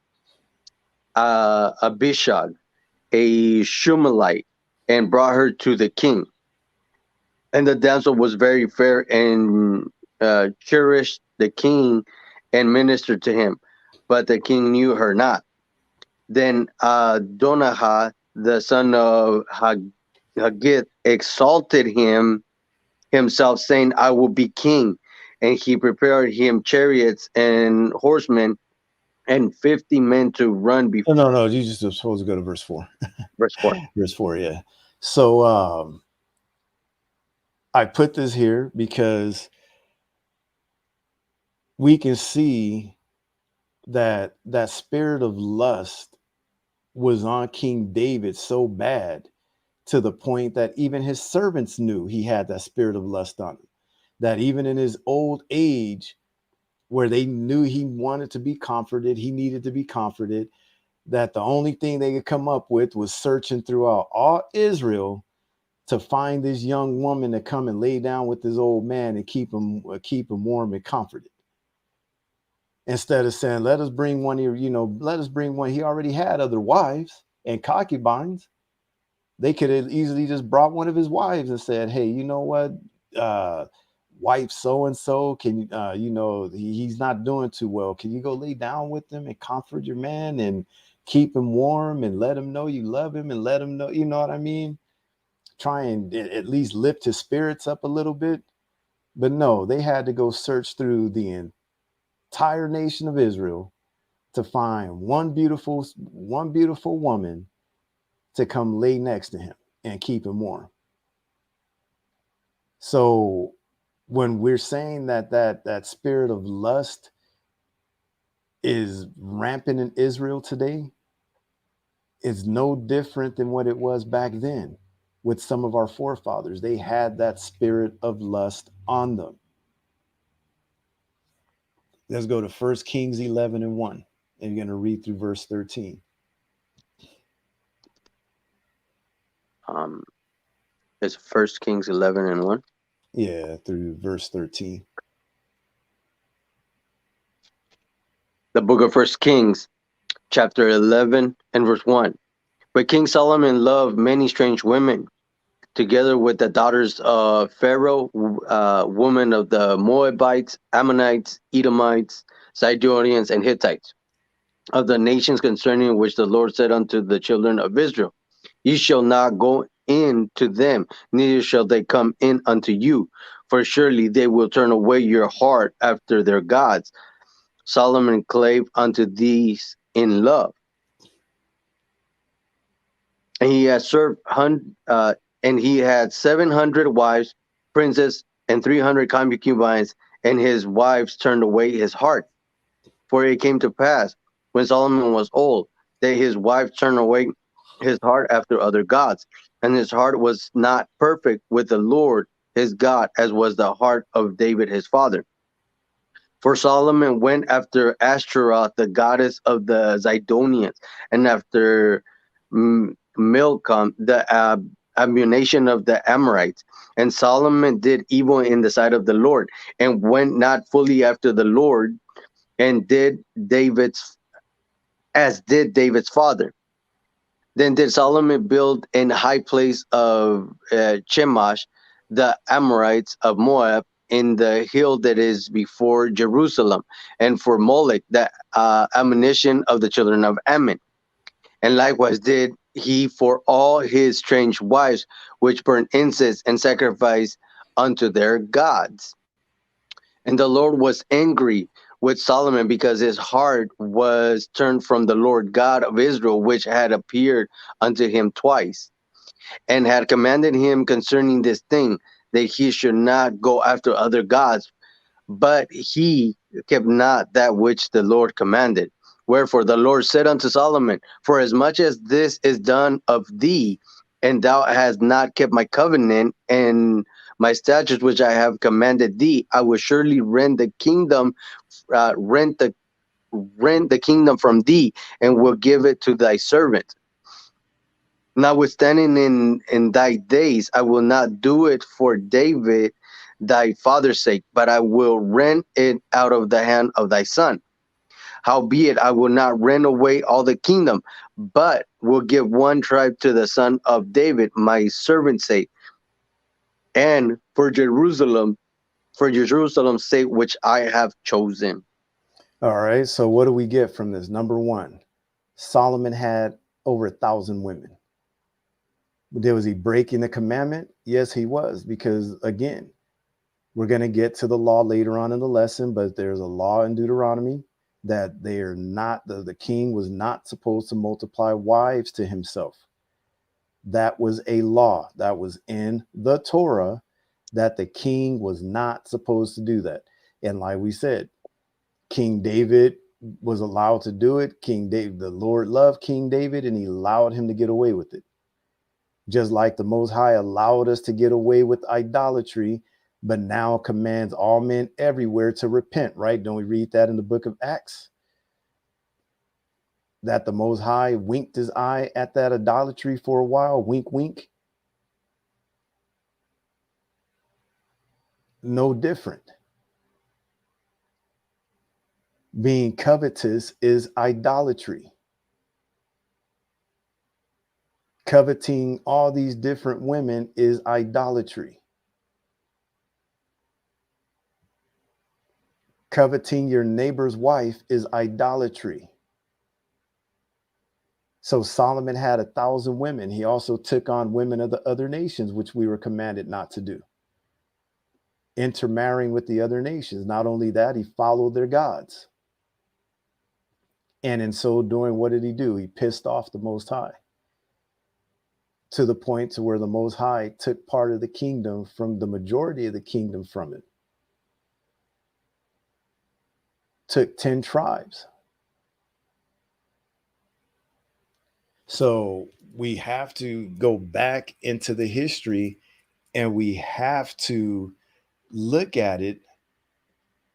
Abishag, a Shumalite, and brought her to the king. And the damsel was very fair, and cherished the king and ministered to him, but the king knew her not. Then Donahah, the son of Haggith, exalted himself, saying, I will be king. And he prepared him chariots and horsemen and 50 men to run before. No, you just supposed to go to verse 4. Verse 4. Verse 4, yeah. So I put this here because we can see that spirit of lust was on King David so bad, to the point that even his servants knew he had that spirit of lust on him. That even in his old age, where they knew he wanted to be comforted, he needed to be comforted, that the only thing they could come up with was searching throughout all Israel to find this young woman to come and lay down with this old man and keep him warm and comforted. Instead of saying, let us bring one here, let us bring one. He already had other wives and concubines. They could have easily just brought one of his wives and said, hey, you know what? Wife so-and-so, can he's not doing too well. Can you go lay down with him and comfort your man and keep him warm and let him know you love him and let him know, you know what I mean? Try and at least lift his spirits up a little bit. But no, they had to go search through the entire nation of Israel to find one beautiful woman to come lay next to him and keep him warm. So when we're saying that spirit of lust is rampant in Israel today, it's no different than what it was back then with some of our forefathers. They had that spirit of lust on them. Let's go to 1 Kings 11:1. And you're going to read through verse 13. It's 1 Kings 11:1. Yeah, through verse 13. The book of 1 Kings, chapter 11 and verse 1. But King Solomon loved many strange women, together with the daughters of Pharaoh, women of the Moabites, Ammonites, Edomites, Sidonians, and Hittites, of the nations concerning which the Lord said unto the children of Israel, Ye shall not go in to them, neither shall they come in unto you, for surely they will turn away your heart after their gods. Solomon clave unto these in love. And he had and he had 700 wives, princes, and 300 concubines, and his wives turned away his heart. For it came to pass, when Solomon was old, that his wives turned away his heart after other gods, and his heart was not perfect with the Lord his God, as was the heart of David his father. For Solomon went after Ashtaroth, the goddess of the Zidonians, and after Milcom, the abomination of the Amorites. And Solomon did evil in the sight of the Lord, and went not fully after the Lord, and did David's father. Then did Solomon build in high place of Chemosh, the Amorites of Moab, in the hill that is before Jerusalem, and for Molech, the ammunition of the children of Ammon. And likewise did he for all his strange wives, which burn incense and sacrifice unto their gods. And the Lord was angry with Solomon, because his heart was turned from the Lord God of Israel, which had appeared unto him twice, and had commanded him concerning this thing, that he should not go after other gods. But he kept not that which the Lord commanded. Wherefore the Lord said unto Solomon, For as much as this is done of thee, and thou hast not kept my covenant, and my statutes which I have commanded thee, I will surely rend the kingdom, rent the kingdom from thee, and will give it to thy servant. Notwithstanding in thy days, I will not do it for David thy father's sake, but I will rent it out of the hand of thy son. Howbeit, I will not rend away all the kingdom, but will give one tribe to the son of David, my servant's sake, and for Jerusalem's sake, which I have chosen. All right. So what do we get from this? Number one, Solomon had over 1,000 women. Was he breaking the commandment? Yes, he was, because again, we're going to get to the law later on in the lesson, but there's a law in Deuteronomy that they are not, the king was not supposed to multiply wives to himself. That was a law that was in the Torah, that the king was not supposed to do that. And like we said, King David was allowed to do it. King David, the Lord loved King David, and he allowed him to get away with it. Just like the Most High allowed us to get away with idolatry, but now commands all men everywhere to repent, right? Don't we read that in the book of Acts? That the Most High winked his eye at that idolatry for a while. Wink, wink. No different. Being covetous is idolatry. Coveting all these different women is idolatry. Coveting your neighbor's wife is idolatry. So Solomon had 1,000 women. He also took on women of the other nations, which we were commanded not to do. Intermarrying with the other nations. Not only that, he followed their gods. And in so doing, what did he do? He pissed off the Most High, to the point to where the Most High took part of the kingdom, from the majority of the kingdom from it. Took 10 tribes. So we have to go back into the history, and we have to look at it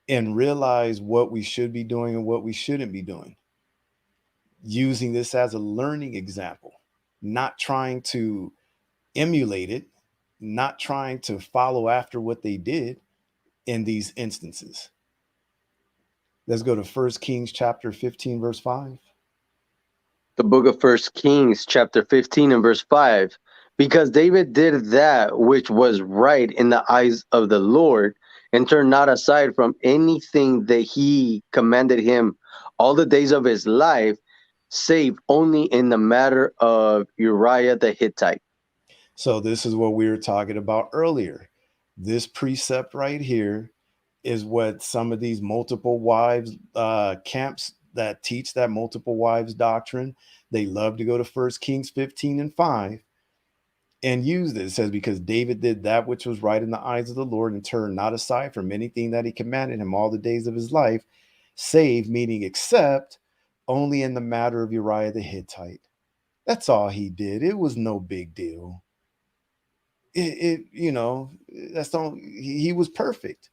and realize what we should be doing and what we shouldn't be doing. Using this as a learning example, not trying to emulate it, not trying to follow after what they did in these instances. Let's go to 1 Kings chapter 15, verse 5. The book of 1 Kings chapter 15 and verse 5. Because David did that which was right in the eyes of the Lord, and turned not aside from anything that he commanded him all the days of his life, save only in the matter of Uriah the Hittite. So this is what we were talking about earlier. This precept right here is what some of these multiple wives camps that teach that multiple wives doctrine, they love to go to 1 Kings 15 and 5 and use this. It says, because David did that which was right in the eyes of the Lord, and turned not aside from anything that he commanded him all the days of his life, save, meaning except, only in the matter of Uriah the Hittite. That's all he did. It was no big deal. He was perfect.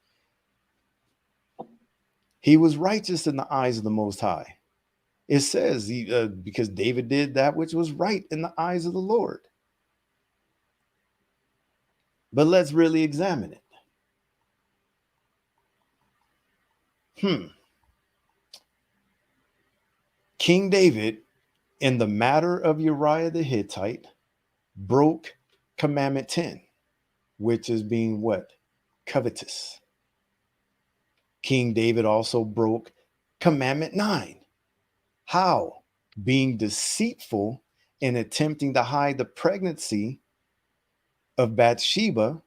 He was righteous in the eyes of the Most High. It says because David did that which was right in the eyes of the Lord. But let's really examine it. King David, in the matter of Uriah the Hittite, broke commandment 10, which is being what? Covetous. King David also broke commandment 9. How? Being deceitful and attempting to hide the pregnancy of Bathsheba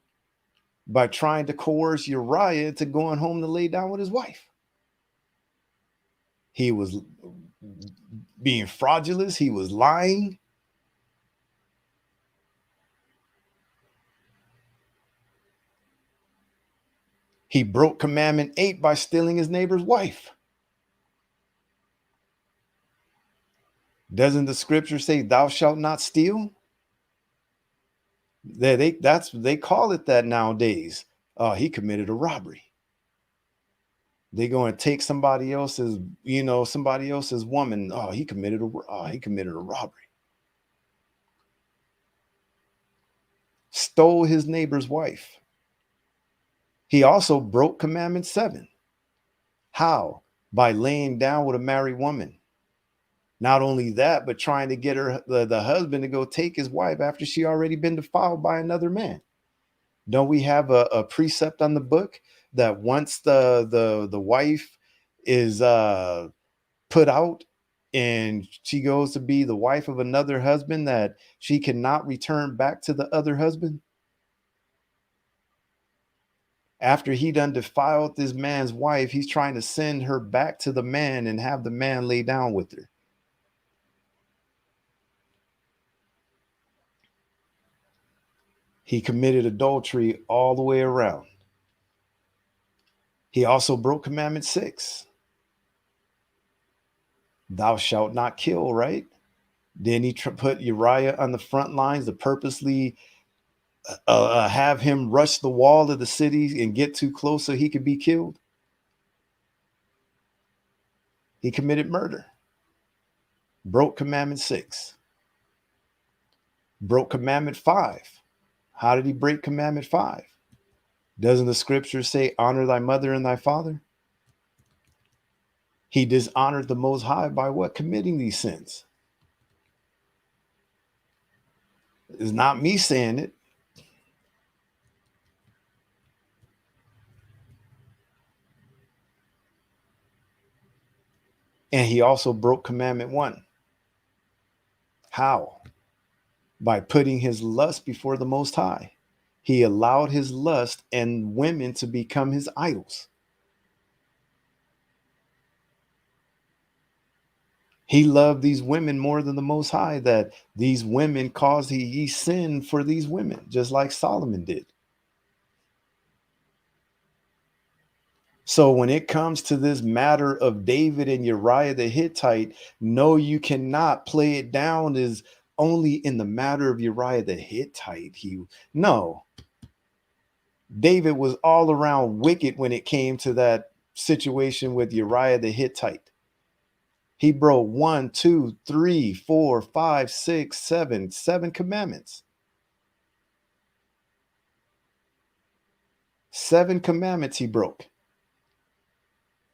by trying to coerce Uriah into going home to lay down with his wife. He was being fraudulent. He was lying. He broke commandment 8 by stealing his neighbor's wife. Doesn't the scripture say, thou shalt not steal? They call it that nowadays. Oh, he committed a robbery. They're going to take somebody else's, somebody else's woman. Oh, he committed a robbery. Stole his neighbor's wife. He also broke commandment 7. How? By laying down with a married woman. Not only that, but trying to get the husband to go take his wife after she already been defiled by another man. Don't we have a precept on the book that once the wife is put out and she goes to be the wife of another husband, that she cannot return back to the other husband? After he done defiled this man's wife, he's trying to send her back to the man and have the man lay down with her. He committed adultery all the way around. He also broke commandment 6. Thou shalt not kill, right? Then he put Uriah on the front lines to purposely have him rush the wall of the city and get too close so he could be killed. He committed murder. Broke commandment 6. Broke commandment 5. How did he break commandment 5? Doesn't the scripture say, honor thy mother and thy father? He dishonored the Most High by what? Committing these sins. It's not me saying it. And he also broke commandment 1. How? By putting his lust before the Most High. He allowed his lust and women to become his idols. He loved these women more than the Most High, that these women caused he sinned for these women, just like Solomon did. So when it comes to this matter of David and Uriah the Hittite, no, you cannot play it down as only in the matter of Uriah the Hittite. No. David was all around wicked when it came to that situation with Uriah the Hittite. He broke 1, 2, 3, 4, 5, 6, 7 commandments. 7 commandments he broke.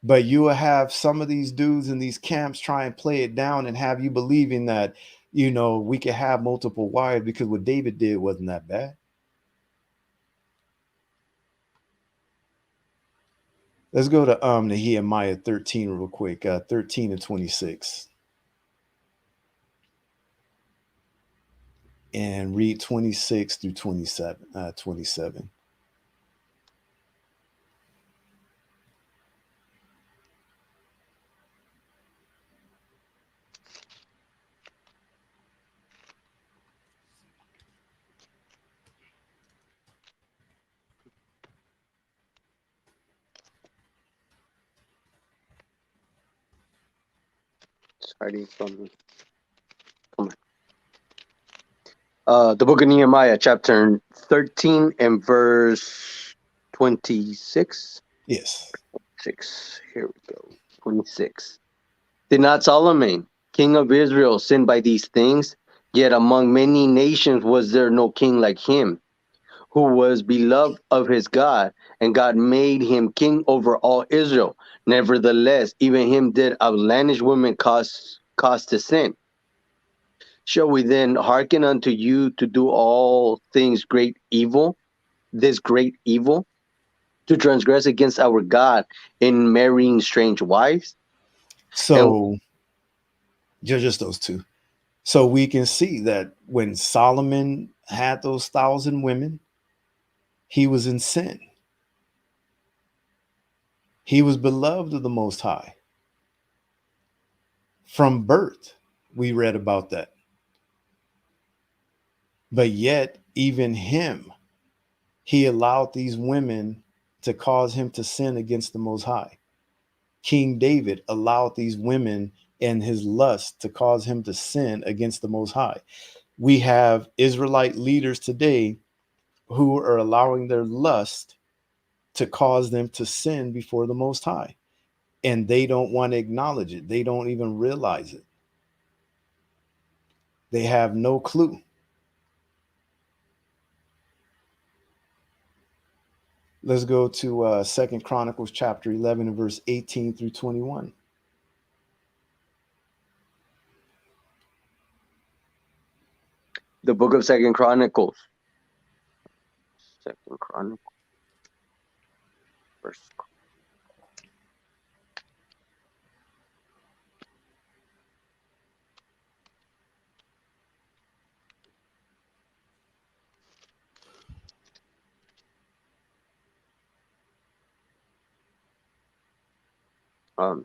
But you will have some of these dudes in these camps try and play it down and have you believing that, we could have multiple wives because what David did wasn't that bad. Let's go to Nehemiah 13 real quick, 13 and 26. And read 26 through 27. Starting from, come on. The book of Nehemiah, chapter 13 and verse 26. Yes. 6. Here we go. 26. Did not Solomon, king of Israel, sin by these things? Yet among many nations was there no king like him, who was beloved of his God, and God made him king over all Israel. Nevertheless, even him did outlandish women cause to sin. Shall we then hearken unto you to do all things this great evil, to transgress against our God in marrying strange wives? So just those 2. So we can see that when Solomon had those 1,000 women, he was in sin. He was beloved of the Most High. From birth, we read about that. But yet, even him, he allowed these women to cause him to sin against the Most High. King David allowed these women and his lust to cause him to sin against the Most High. We have Israelite leaders today who are allowing their lust to cause them to sin before the Most High. And they don't want to acknowledge it. They don't even realize it. They have no clue. Let's go to 2 Chronicles chapter 11 and verse 18 through 21. The book of Second Chronicles. Second Chronicles. Verse.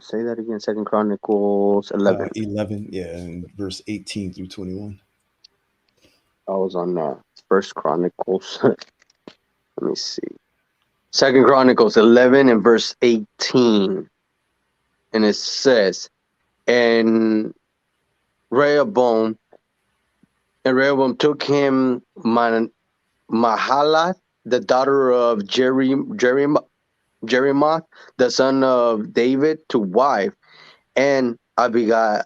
Say that again. Second Chronicles 11. 11, yeah, and verse 18 through 21. I was on First Chronicles. Let me see. Second Chronicles 11 and verse 18. And it says, and Rehoboam took him Mahalath, the daughter of Jerimoth, the son of David, to wife, and Abigail,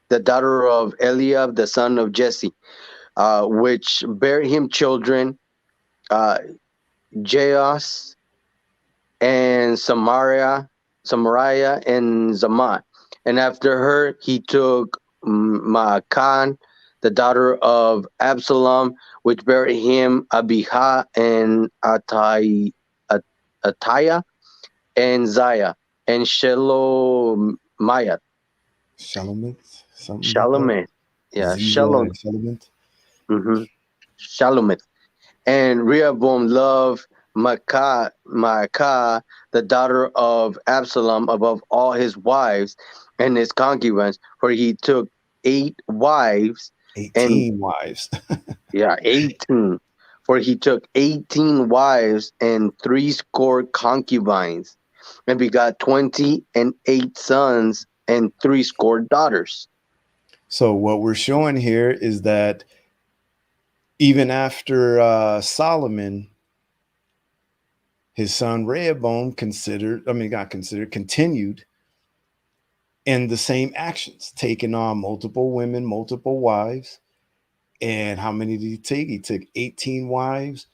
the daughter of Eliab, the son of Jesse, which bare him children, Jaos and Samaria and Zaman. And after her, he took Maachan, the daughter of Absalom, which bare him Abijah and Ataiah and Zaya and Shelomiah. Shalomith, something like that. Shalomith. Yeah, Ziza and Shalomith. Mm-hmm. Shalomith. And Rehoboam loved Maacah, the daughter of Absalom, above all his wives and his concubines, for he took 8 wives 18 wives. 18. For he took 18 wives and 60 concubines, and begot 28 sons and 60 daughters. So what we're showing here is that even after Solomon, his son Rehoboam continued in the same actions, taking on multiple women, multiple wives. And how many did he take? He took 18 wives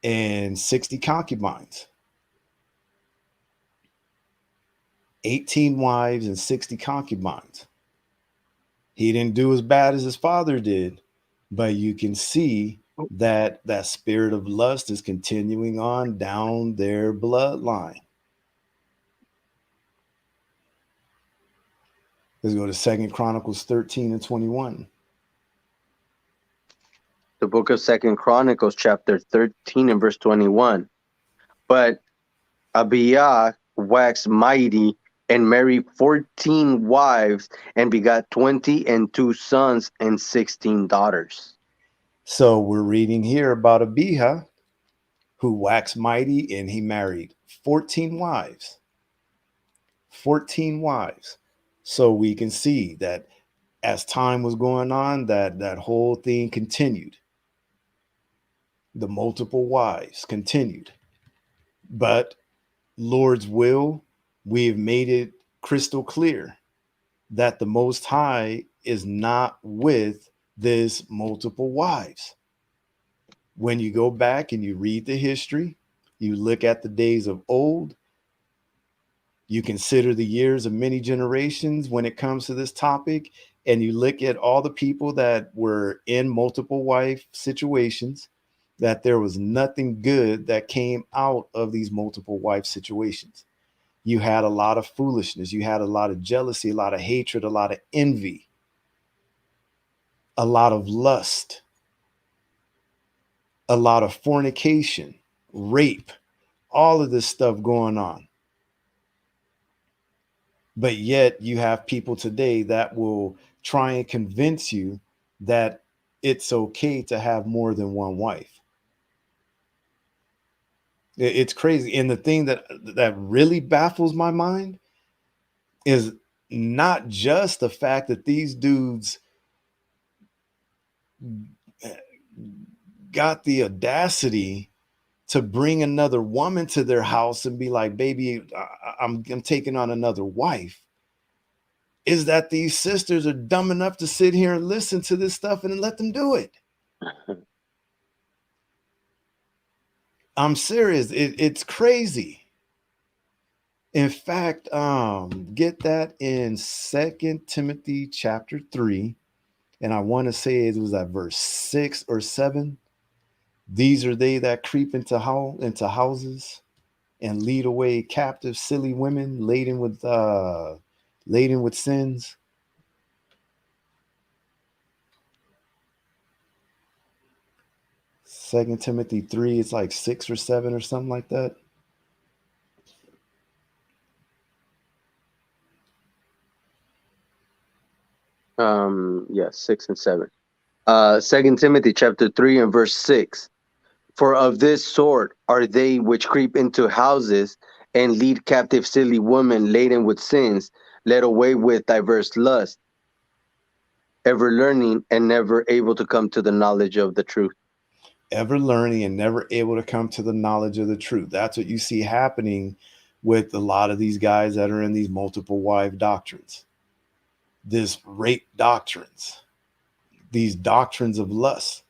and 60 concubines. 18 wives and 60 concubines. He didn't do as bad as his father did, but you can see that that spirit of lust is continuing on down their bloodline. Let's go to 2 Chronicles 13 and 21. The book of 2 Chronicles, chapter 13 and verse 21. But Abijah waxed mighty and married 14 wives and begot 22 sons and 16 daughters. So we're reading here about Abijah, who waxed mighty, and he married 14 wives. 14 wives. So we can see that as time was going on, that whole thing continued. The multiple wives continued. But Lord's will, we've made it crystal clear that the Most High is not with this multiple wives. When you go back and you read the history, you look at the days of old, you consider the years of many generations when it comes to this topic, and you look at all the people that were in multiple wife situations, that there was nothing good that came out of these multiple wife situations. You had a lot of foolishness. You had a lot of jealousy, a lot of hatred, a lot of envy, a lot of lust, a lot of fornication, rape, all of this stuff going on. But yet you have people today that will try and convince you that it's okay to have more than one wife. It's crazy. And the thing that really baffles my mind is not just the fact that these dudes got the audacity to bring another woman to their house and be like, baby, I'm taking on another wife, is that these sisters are dumb enough to sit here and listen to this stuff and let them do it. I'm serious. It's crazy. In fact, get that in 2 Timothy chapter 3. And I want to say it was at verse 6 or 7. These are they that creep into houses and lead away captive, silly women laden with sins. Second Timothy 3, it's like 6 or 7 or something like that. Yes, 6 and 7. 2 Timothy chapter 3 and verse 6. For of this sort are they which creep into houses and lead captive silly women laden with sins, led away with diverse lusts, ever learning and never able to come to the knowledge of the truth. Ever learning and never able to come to the knowledge of the truth. That's what you see happening with a lot of these guys that are in these multiple wife doctrines, this rape doctrines, these doctrines of lust.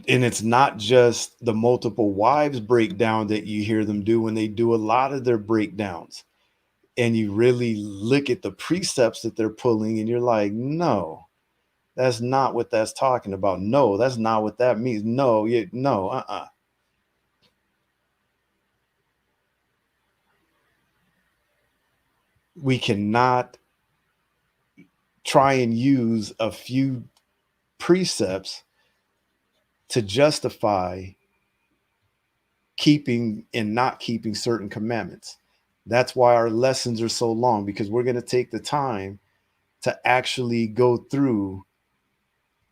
And it's not just the multiple wives breakdown that you hear them do. When they do a lot of their breakdowns and you really look at the precepts that they're pulling and you're like, no, that's not what that's talking about. No, that's not what that means. No, no. We cannot try and use a few precepts to justify keeping and not keeping certain commandments. That's why our lessons are so long, because we're going to take the time to actually go through,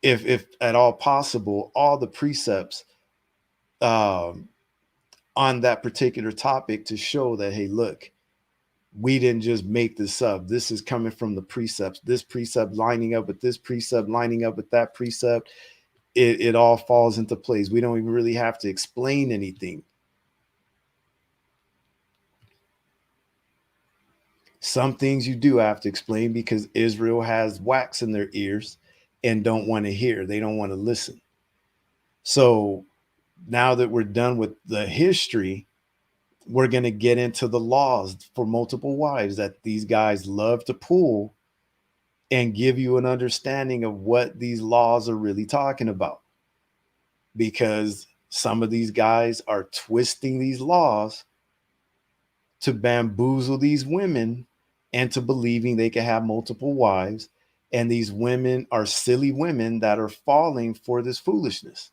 if at all possible, all the precepts on that particular topic to show that, hey, look, we didn't just make this up. This is coming from the precepts. This precept lining up with this precept, lining up with that precept. It all falls into place. We don't even really have to explain anything. Some things you do have to explain because Israel has wax in their ears and don't want to hear. They don't want to listen. So now that we're done with the history, we're going to get into the laws for multiple wives that these guys love to pull and give you an understanding of what these laws are really talking about. Because some of these guys are twisting these laws to bamboozle these women into believing they can have multiple wives. And these women are silly women that are falling for this foolishness.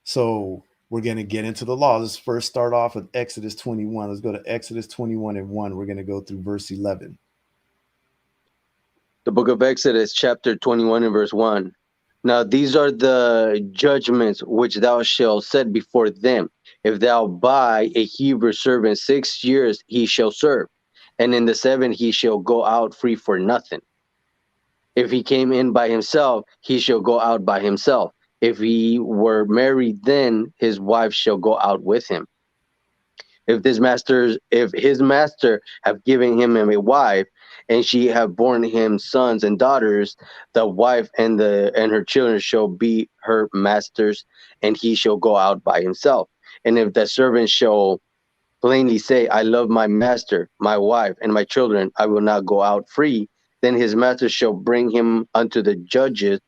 So we're going to get into the law. Let's first start off with Exodus 21. Let's go to Exodus 21 and 1. We're going to go through verse 11. The book of Exodus, chapter 21 and verse 1. Now these are the judgments which thou shalt set before them. If thou buy a Hebrew servant 6 years, he shall serve, and in the 7th he shall go out free for nothing. If he came in by himself, he shall go out by himself. If he were married, then his wife shall go out with him. If his master have given him a wife, and she have borne him sons and daughters, the wife and her children shall be her master's, and he shall go out by himself. And if the servant shall plainly say, I love my master, my wife, and my children, I will not go out free, then his master shall bring him unto the judges.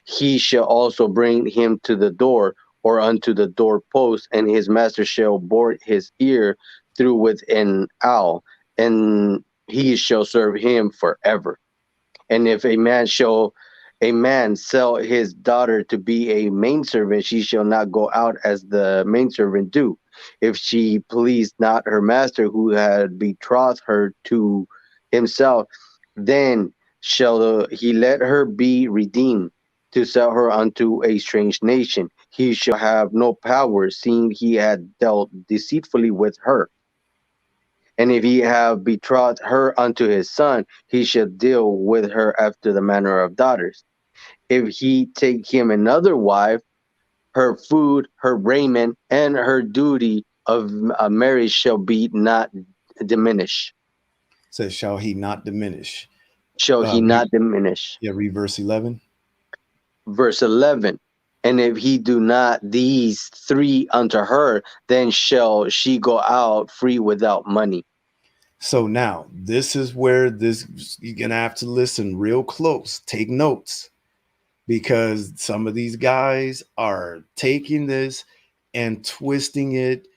He shall also bring him to the door or unto the doorpost, and his master shall bore his ear through with an awl, and he shall serve him forever. And if a man sell his daughter to be a maidservant, she shall not go out as the maidservant do. If she please not her master who had betrothed her to himself, then shall he let her be redeemed to sell her unto a strange nation. He shall have no power, seeing he had dealt deceitfully with her. And if he have betrothed her unto his son, he shall deal with her after the manner of daughters. If he take him another wife, her food, her raiment, and her duty of marriage shall be not diminished. Says, shall he not diminish? Shall he not diminish? Read verse 11. Verse 11. And if he do not these three unto her, then shall she go out free without money. So now this is where you're going to have to listen real close. Take notes, because some of these guys are taking this and twisting it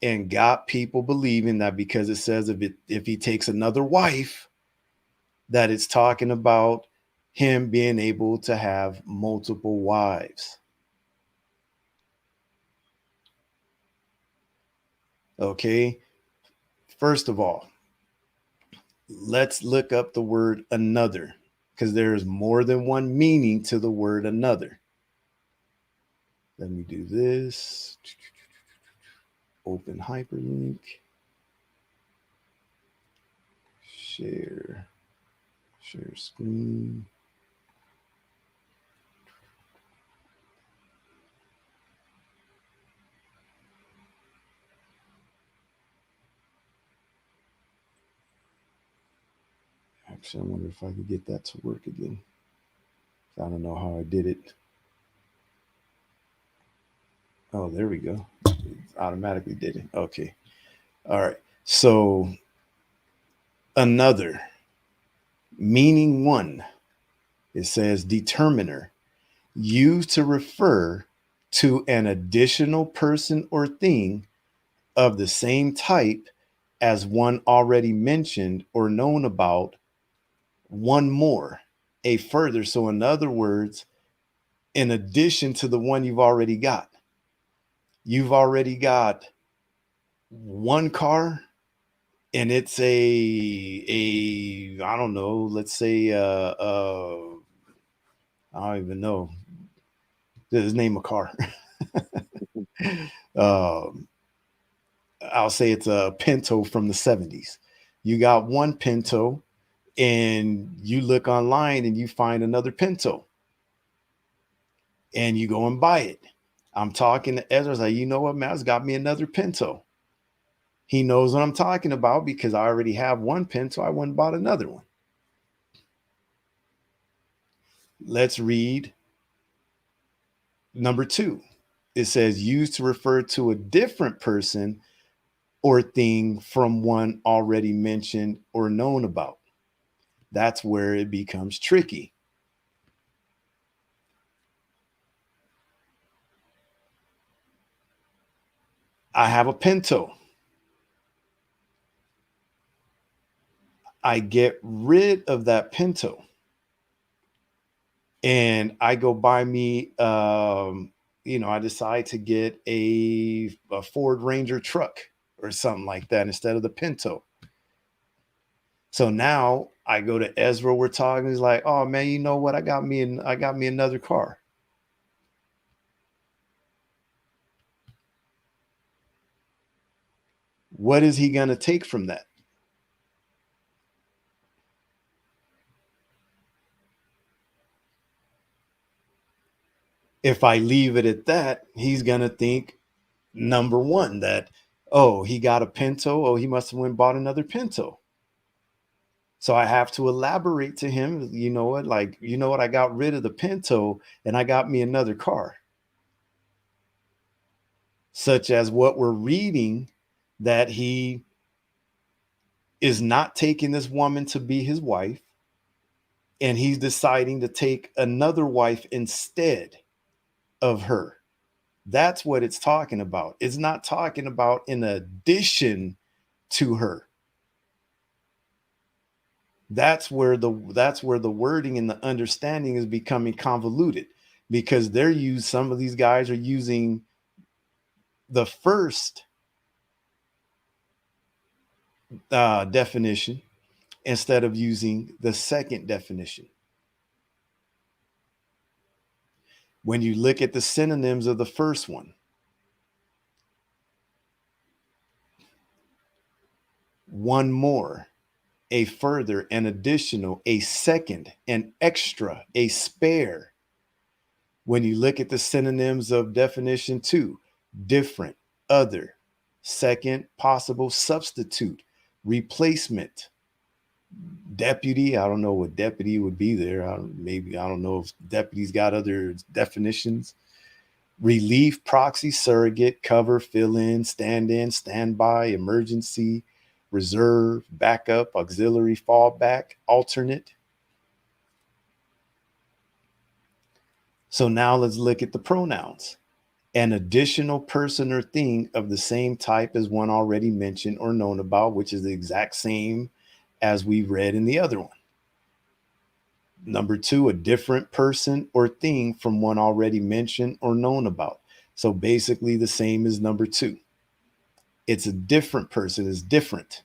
and got people believing that because it says if he takes another wife, that it's talking about him being able to have multiple wives. Okay. First of all, let's look up the word another, because there is more than one meaning to the word another. Let me do this. Open hyperlink. Share screen. Actually, I wonder if I could get that to work again. I don't know how I did it. Oh, there we go. It automatically did it. Okay. All right. So another, meaning one, it says determiner, used to refer to an additional person or thing of the same type as one already mentioned or known about, one more, a further. So in other words, in addition to the one you've already got one car, and it's a I don't know, let's say I don't even know. Just name a car. um, I'll say it's a Pinto from the 70s. You got one Pinto, and you look online and you find another Pinto, and you go and buy it. I'm talking to Ezra, like, you know what, man, it's got me another Pinto. He knows what I'm talking about because I already have one Pinto. I went and bought another one. Let's read number 2. It says used to refer to a different person or thing from one already mentioned or known about. That's where it becomes tricky. I have a Pinto. I get rid of that Pinto and I go buy me, I decide to get a Ford Ranger truck or something like that instead of the Pinto. So now I go to Ezra. We're talking. He's like, "Oh man, you know what? I got me another car." What is he going to take from that? If I leave it at that, he's going to think, number one, that, oh, he got a Pinto. Oh, he must have went and bought another Pinto. So I have to elaborate to him, you know what, I got rid of the Pinto and I got me another car. Such as what we're reading, that he is not taking this woman to be his wife, and he's deciding to take another wife instead of her. That's what it's talking about. It's not talking about in addition to her. That's where the wording and the understanding is becoming convoluted, because some of these guys are using the first definition instead of using the second definition. When you look at the synonyms of the first one, one more, a further, an additional, a second, an extra, a spare. When you look at the synonyms of definition 2, different, other, second, possible substitute, replacement, deputy. I don't know what deputy would be there. I don't know if deputy's got other definitions. Relief, proxy, surrogate, cover, fill in, standby, emergency, reserve, backup, auxiliary, fallback, alternate. So now let's look at the pronouns. An additional person or thing of the same type as one already mentioned or known about, which is the exact same as we read in the other one. Number 2, a different person or thing from one already mentioned or known about. So basically the same as number 2. It's a different person, is different.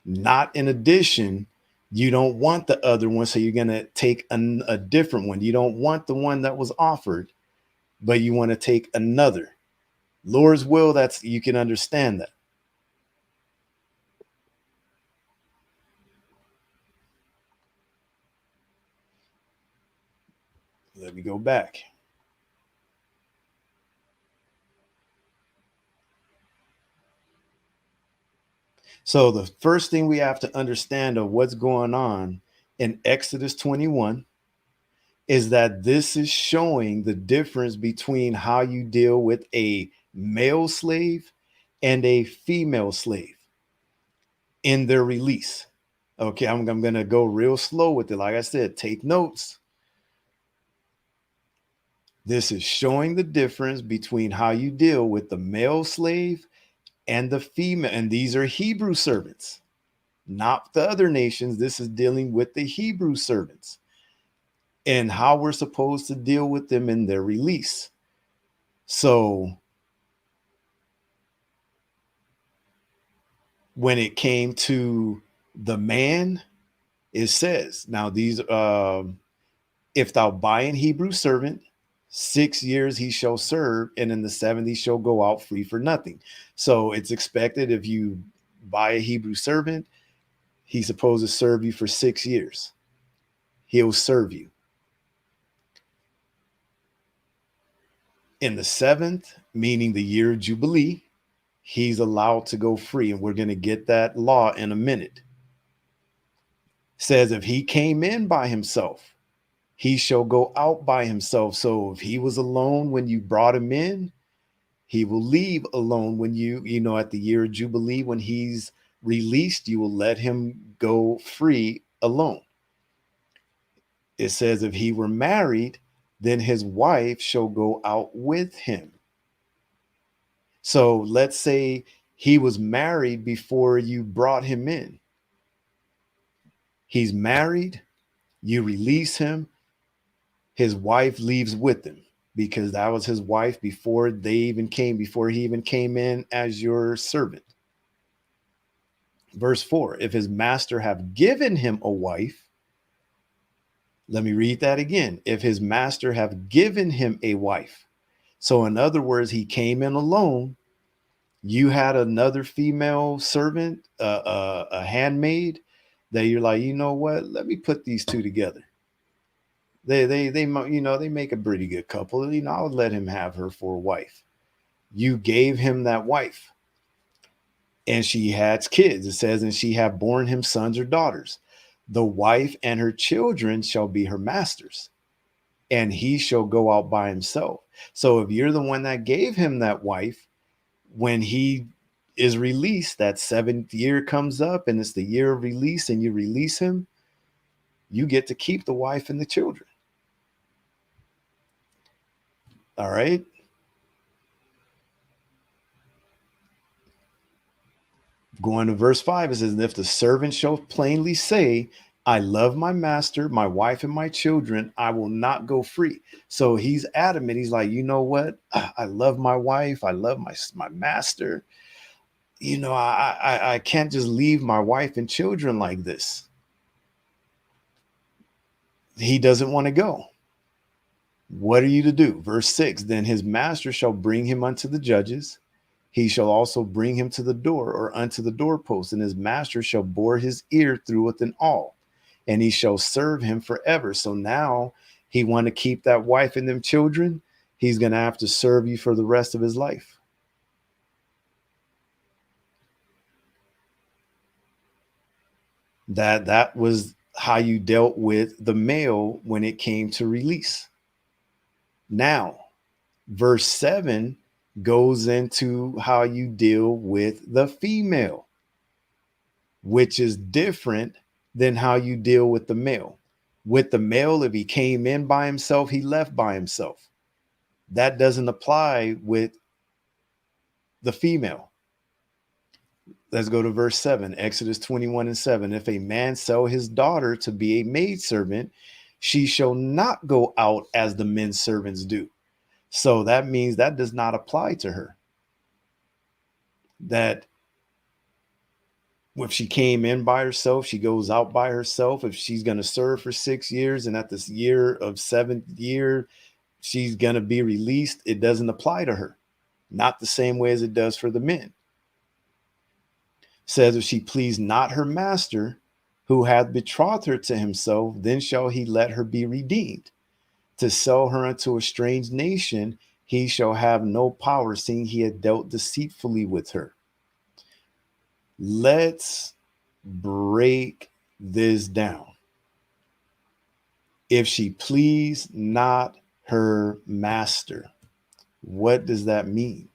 Not in addition. You don't want the other one, so you're going to take a different one. You don't want the one that was offered, but you want to take another. Lord's will, that's, you can understand that. Let me go back. So the first thing we have to understand of what's going on in Exodus 21 is that this is showing the difference between how you deal with a male slave and a female slave in their release. Okay, I'm going to go real slow with it. Like I said, take notes. This is showing the difference between how you deal with the male slave and the female. And these are Hebrew servants, not the other nations. This is dealing with the Hebrew servants and how we're supposed to deal with them in their release. So when it came to the man, it says, now these, if thou buy an Hebrew servant, 6 years he shall serve, and in the 7th he shall go out free for nothing. So it's expected if you buy a Hebrew servant, he's supposed to serve you for 6 years. He'll serve you. In the 7th, meaning the year of Jubilee, he's allowed to go free. And we're going to get that law in a minute. Says if he came in by himself, he shall go out by himself. So if he was alone when you brought him in, he will leave alone when at the year of Jubilee, when he's released, you will let him go free alone. It says if he were married, then his wife shall go out with him. So let's say he was married before you brought him in. He's married, you release him, his wife leaves with him because that was his wife before he even came in as your servant. Verse 4, if his master have given him a wife, let me read that again. If his master have given him a wife. So in other words, he came in alone. You had another female servant, a handmaid that you're like, you know what? Let me put these two together. They make a pretty good couple. I would let him have her for a wife. You gave him that wife, and she had kids. It says, and she have borne him sons or daughters. The wife and her children shall be her masters, and he shall go out by himself. So if you're the one that gave him that wife, when he is released, that 7th year comes up and it's the year of release, and you release him, you get to keep the wife and the children. All right. Going to verse 5, it says, and if the servant shall plainly say, I love my master, my wife, and my children, I will not go free. So he's adamant. He's like, you know what? I love my wife. I love my master. I can't just leave my wife and children like this. He doesn't want to go. What are you to do? Verse 6, then his master shall bring him unto the judges, He shall also bring him to the door or unto the doorpost, and his master shall bore his ear through with an awl, and he shall serve him forever. So now he want to keep that wife and them children. He's going to have to serve you for the rest of his life. That was how you dealt with the male when it came to release. Now, verse 7 goes into how you deal with the female, which is different than how you deal with the male. With the male, if he came in by himself, he left by himself. That doesn't apply with the female. Let's go to verse 7, Exodus 21:7. If a man sell his daughter to be a maidservant, she shall not go out as the men servants do. So that means that does not apply to her. That if she came in by herself, she goes out by herself. If she's going to serve for 6 years and at this year of 7th year, she's going to be released, it doesn't apply to her. Not the same way as it does for the men. Says, if she please not her master, who hath betrothed her to himself, then shall he let her be redeemed. To sell her unto a strange nation, he shall have no power, seeing he had dealt deceitfully with her. Let's break this down. If she please not her master, what does that mean?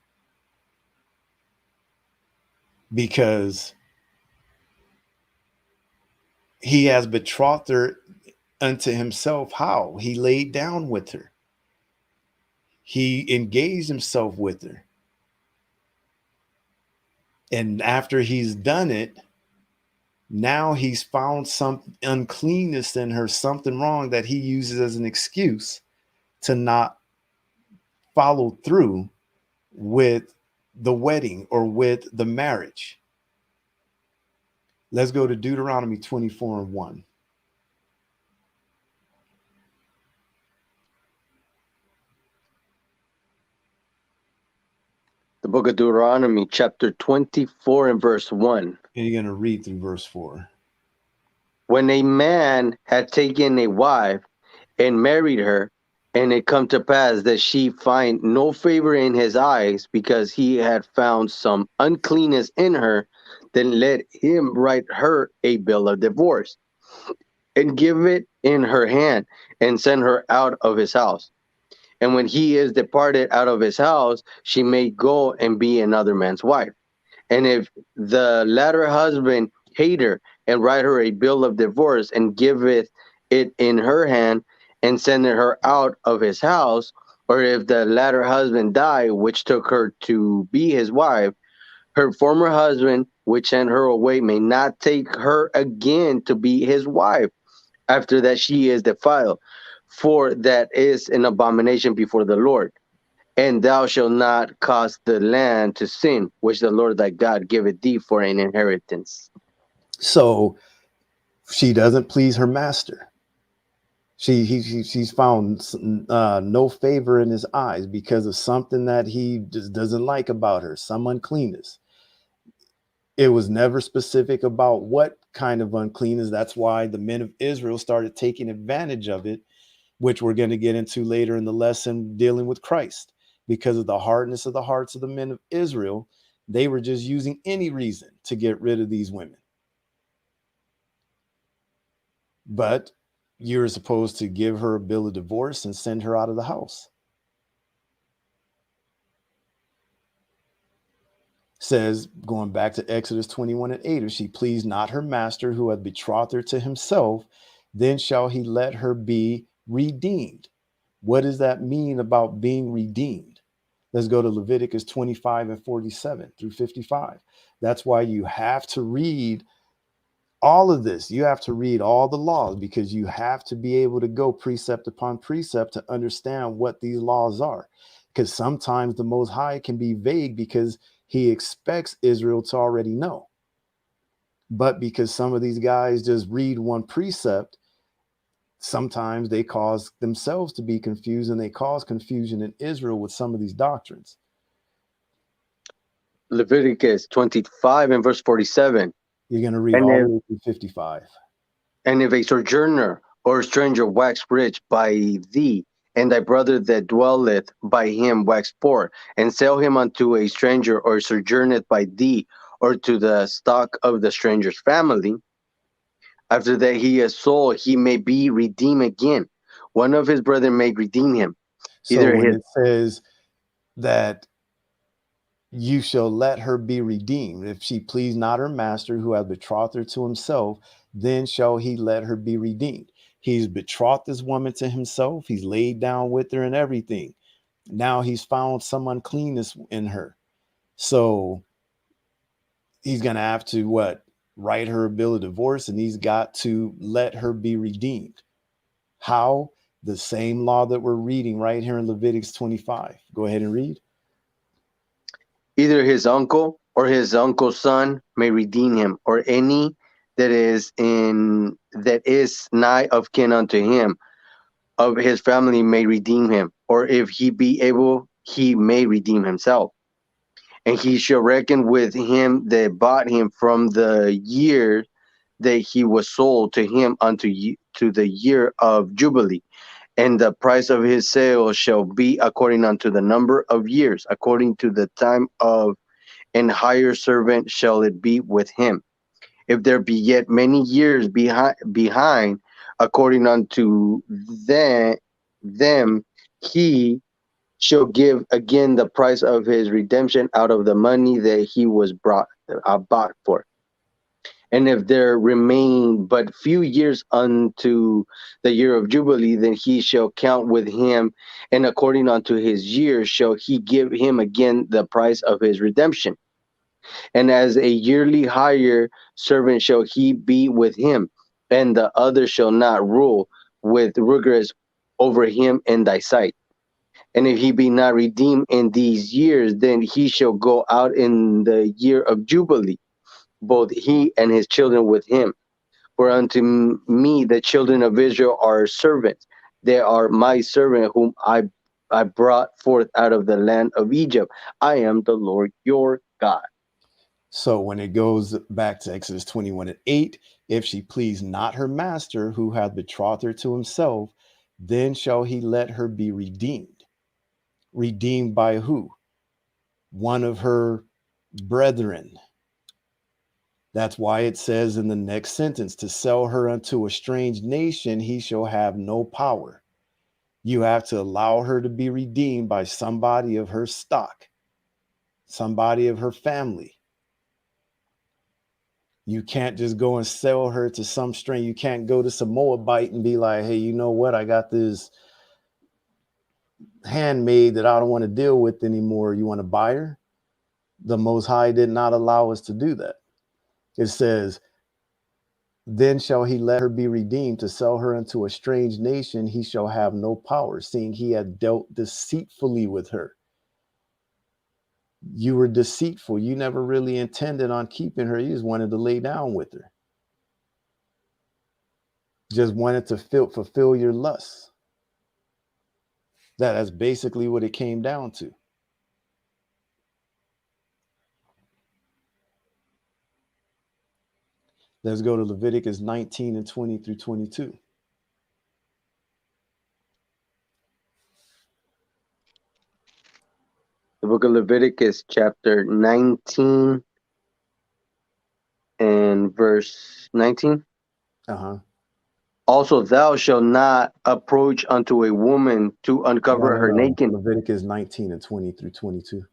Because he has betrothed her unto himself. How? He laid down with her. He engaged himself with her. And after he's done it, now he's found some uncleanness in her, something wrong that he uses as an excuse to not follow through with the wedding or with the marriage. Let's go to Deuteronomy 24:1. The book of Deuteronomy, chapter 24 and verse 1. And you're going to read through verse 4. When a man had taken a wife and married her, and it come to pass that she find no favor in his eyes, because he had found some uncleanness in her, then let him write her a bill of divorce, and give it in her hand, and send her out of his house. And when he is departed out of his house, she may go and be another man's wife. And if the latter husband hate her, and write her a bill of divorce, and giveth it in her hand, and sendeth her out of his house, or if the latter husband die, which took her to be his wife, her former husband, which sent her away, may not take her again to be his wife, after that she is defiled, for that is an abomination before the Lord. And thou shalt not cause the land to sin, which the Lord thy God giveth thee for an inheritance. So she doesn't please her master. She's found no favor in his eyes because of something that he just doesn't like about her, some uncleanness. It was never specific about what kind of uncleanness. That's why the men of Israel started taking advantage of it, which we're going to get into later in the lesson dealing with Christ. Because of the hardness of the hearts of the men of Israel, they were just using any reason to get rid of these women. But you're supposed to give her a bill of divorce and send her out of the house. Says, going back to Exodus 21:8, if she please not her master who hath betrothed her to himself, then shall he let her be redeemed. What does that mean about being redeemed? Let's go to Leviticus 25 and 47 through 55. That's why you have to read all of this. You have to read all the laws, because you have to be able to go precept upon precept to understand what these laws are. Because sometimes the Most High can be vague because he expects Israel to already know. But because some of these guys just read one precept, sometimes they cause themselves to be confused, and they cause confusion in Israel with some of these doctrines. Leviticus 25 and verse 47. You're going to read And all if the way through 55. and if a sojourner or a stranger wax rich by thee, and thy brother that dwelleth by him wax poor, and sell him unto a stranger, or sojourneth by thee, or to the stock of the stranger's family, after that he is sold, he may be redeemed again. One of his brethren may redeem him. So Either when his it says that you shall let her be redeemed, if she please not her master who hath betrothed her to himself, then shall he let her be redeemed. He's betrothed this woman to himself. He's laid down with her and everything. Now he's found some uncleanness in her. So he's going to have to write her a bill of divorce, and he's got to let her be redeemed. How? The same law that we're reading right here in Leviticus 25. Go ahead and read. either his uncle or his uncle's son may redeem him, or any that is nigh of kin unto him of his family may redeem him, or if he be able, he may redeem himself. And he shall reckon with him that bought him from the year that he was sold to him to the year of Jubilee. And the price of his sale shall be according unto the number of years, according to the time of an hire servant shall it be with him. If there be yet many years behind according unto them, he shall give again the price of his redemption out of the money that he was bought for. And if there remain but few years unto the year of Jubilee, then he shall count with him, and according unto his years shall he give him again the price of his redemption. And as a yearly hire servant shall he be with him, and the other shall not rule with rigorous over him in thy sight. And if he be not redeemed in these years, then he shall go out in the year of Jubilee, both he and his children with him. For unto me the children of Israel are servants. They are my servant whom I brought forth out of the land of Egypt. I am the Lord your God. So when it goes back to Exodus 21:8, if she please not her master who hath betrothed her to himself, then shall he let her be redeemed. Redeemed by who? One of her brethren. That's why it says in the next sentence, to sell her unto a strange nation, he shall have no power. You have to allow her to be redeemed by somebody of her stock, somebody of her family. You can't just go and sell her to some stranger. You can't go to some Moabite and be like, hey, you know what? I got this handmaid that I don't want to deal with anymore. You want to buy her? The Most High did not allow us to do that. It says, then shall he let her be redeemed, to sell her unto a strange nation. He shall have no power, seeing he had dealt deceitfully with her. You were deceitful. You never really intended on keeping her. You just wanted to lay down with her. Just wanted to fulfill your lusts. That's basically what it came down to. Let's go to Leviticus 19 and 20 through 22. The book of Leviticus, chapter 19 and verse 19. Uh-huh. Also, thou shalt not approach unto a woman to uncover her No. naked. Leviticus 19 and 20 through 22.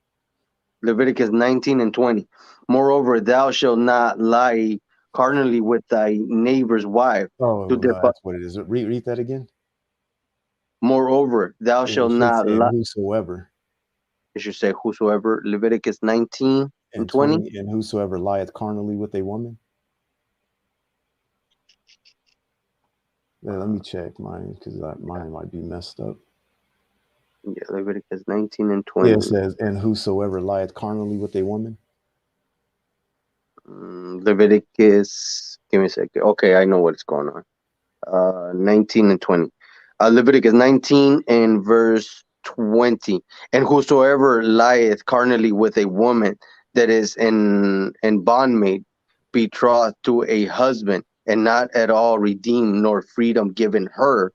Leviticus 19 and 20. Moreover, thou shalt not lie carnally with thy neighbor's wife. That's what it is. Read that again. Moreover, thou It shalt should not say lie. whosoever. It should say whosoever. Leviticus 19 and 20. And whosoever lieth carnally with a woman. Yeah, let me check mine because mine might be messed up. Yeah, Leviticus 19 and 20. Yeah, it says, and whosoever lieth carnally with a woman. Leviticus, give me a second. Okay, I know what's going on. 19 and 20. Leviticus 19 and verse 20. And whosoever lieth carnally with a woman, that is in bondmaid, betrothed to a husband, and not at all redeemed, nor freedom given her,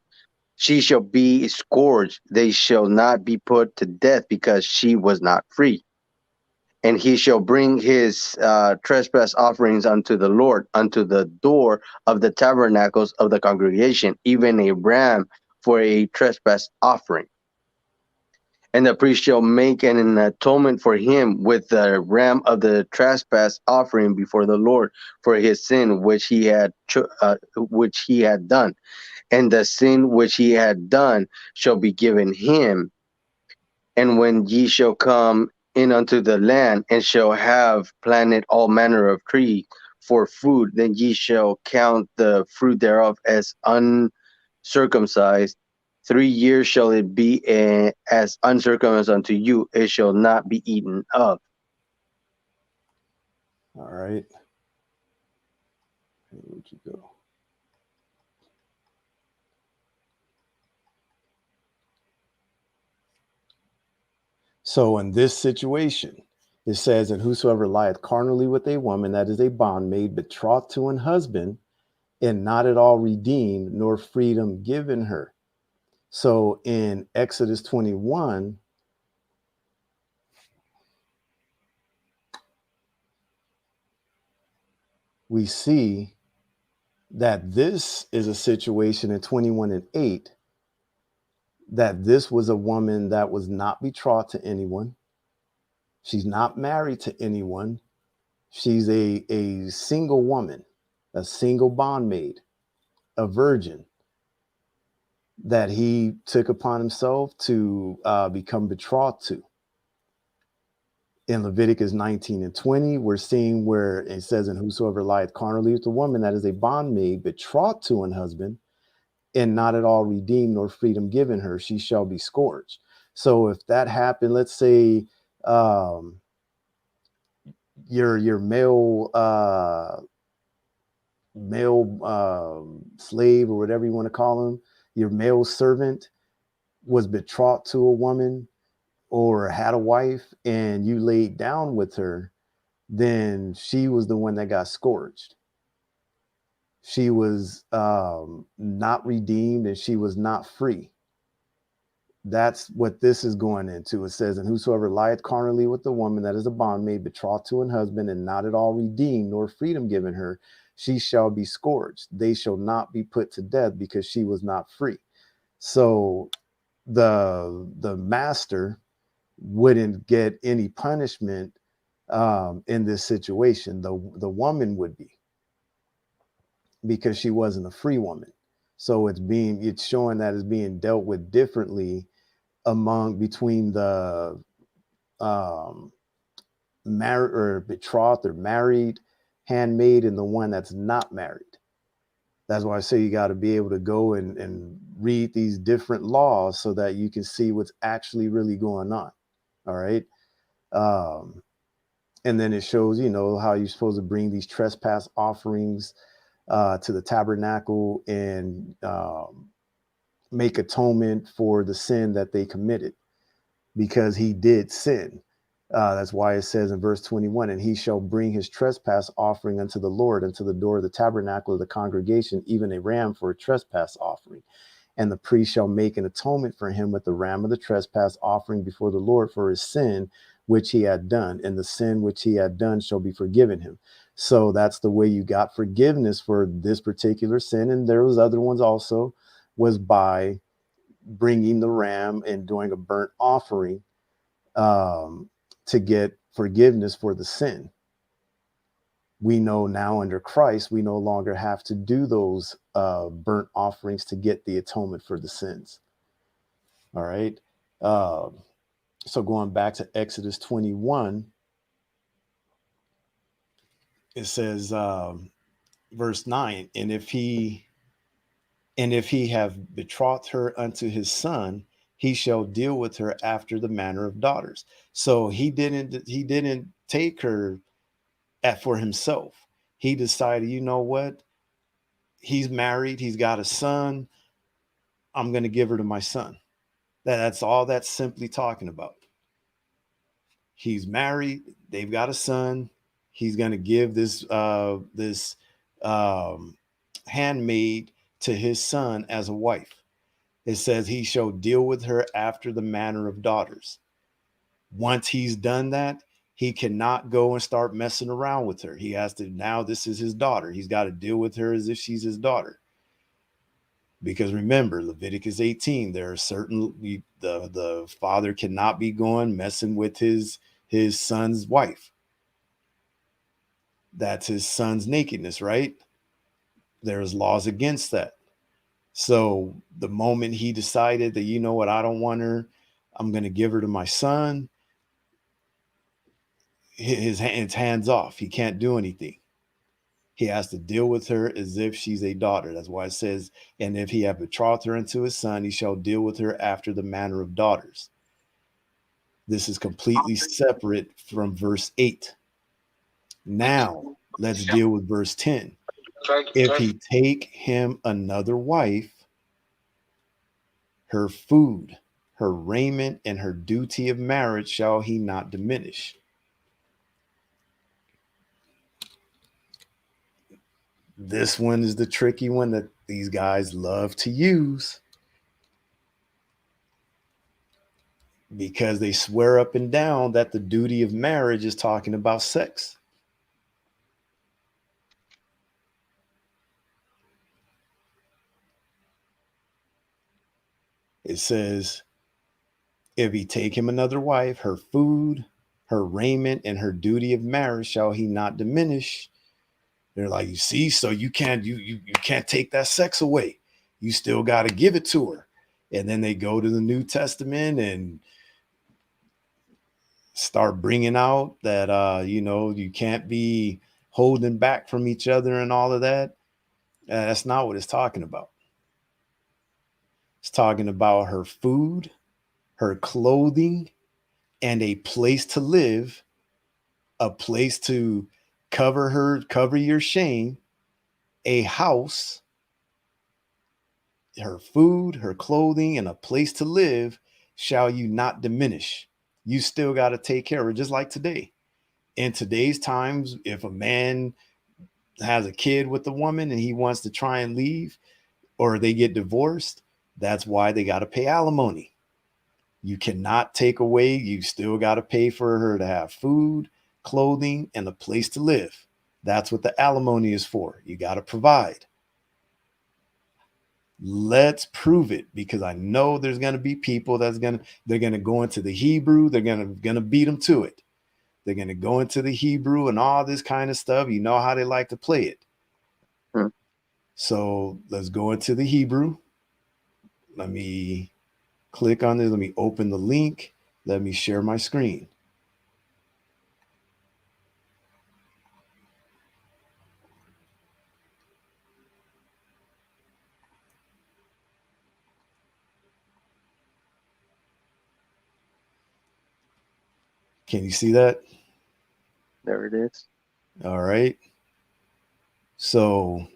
she shall be scourged. They shall not be put to death, because she was not free. And he shall bring his trespass offerings unto the Lord, unto the door of the tabernacles of the congregation, even a ram for a trespass offering. And the priest shall make an atonement for him with the ram of the trespass offering before the Lord for his sin which he had done. And the sin which he had done shall be given him. And when ye shall come in unto the land, and shall have planted all manner of trees for food, then ye shall count the fruit thereof as uncircumcised. 3 years shall it be as uncircumcised unto you, it shall not be eaten of. All right. Where'd you go? So in this situation, it says, and whosoever lieth carnally with a woman, that is a bondmaid, betrothed to an husband, and not at all redeemed, nor freedom given her. So in Exodus 21, we see that this is a situation in 21:8, that this was a woman that was not betrothed to anyone. She's not married to anyone. She's a single woman, a single bondmaid, a virgin that he took upon himself to become betrothed to. In Leviticus 19:20, we're seeing where it says, and whosoever lieth carnally with a woman, that is a bondmaid, betrothed to an husband, and not at all redeemed, nor freedom given her, she shall be scourged. So if that happened, let's say your male slave, or whatever you want to call him, your male servant was betrothed to a woman or had a wife, and you laid down with her, then she was the one that got scourged. She was not redeemed, and she was not free. That's what this is going into. It says, and whosoever lieth carnally with the woman, that is a bondmaid, betrothed to an husband, and not at all redeemed, nor freedom given her, she shall be scourged. They shall not be put to death, because she was not free. So the master wouldn't get any punishment in this situation. The woman would be, because she wasn't a free woman. So it's showing that it's being dealt with differently between the married or betrothed or married handmaid and the one that's not married. That's why I say you got to be able to go and read these different laws so that you can see what's actually really going on. All right. And then it shows, how you're supposed to bring these trespass offerings to the tabernacle and make atonement for the sin that they committed, because he did sin. That's why it says in verse 21, and he shall bring his trespass offering unto the Lord, unto the door of the tabernacle of the congregation, even a ram for a trespass offering. And the priest shall make an atonement for him with the ram of the trespass offering before the Lord for his sin which he had done, and the sin which he had done shall be forgiven him. So that's the way you got forgiveness for this particular sin. And there was other ones also, was by bringing the ram and doing a burnt offering to get forgiveness for the sin. We know now under Christ, we no longer have to do those burnt offerings to get the atonement for the sins. All right. So going back to Exodus 21, it says, verse 9, and if he have betrothed her unto his son, he shall deal with her after the manner of daughters. So he didn't take her for himself. He decided, you know what? He's married. He's got a son. I'm going to give her to my son. That's all that's simply talking about. He's married. They've got a son. He's going to give this um, handmaid to his son as a wife. It says he shall deal with her after the manner of daughters. Once he's done that, he cannot go and start messing around with her. He has to, now this is his daughter. He's got to deal with her as if she's his daughter. Because remember, Leviticus 18, there are certain, the father cannot be going messing with his son's wife. That's his son's nakedness, right? There's laws against that. So the moment he decided that, you know what, I don't want her, I'm going to give her to my son, his hands off. He can't do anything. He has to deal with her as if she's a daughter. That's why it says, and if he have betrothed her unto his son, he shall deal with her after the manner of daughters. This is completely separate from verse 8. Now, let's deal with verse 10. If he take him another wife, her food, her raiment, and her duty of marriage shall he not diminish. This one is the tricky one that these guys love to use because they swear up and down that the duty of marriage is talking about sex. It says, if he take him another wife, her food, her raiment, and her duty of marriage shall he not diminish. They're like, you see, so you can't take that sex away. You still got to give it to her. And then they go to the New Testament and start bringing out that you can't be holding back from each other and all of that. That's not what it's talking about. It's talking about her food, her clothing, and a place to live, a place to cover your shame, a house, her food, her clothing, and a place to live shall you not diminish. You still got to take care of her, just like today. In today's times, if a man has a kid with a woman and he wants to try and leave, or they get divorced, that's why they got to pay alimony. You cannot take away, you still got to pay for her to have food, clothing, and a place to live. That's what the alimony is for. You got to provide. Let's prove it, because I know there's going to be people they're going to go into the Hebrew. They're going to beat them to it. They're going to go into the Hebrew and all this kind of stuff. You know how they like to play it. So let's go into the Hebrew. Let me click on this. Let me open the link. Let me share my screen. Can you see that? There it is. All right. So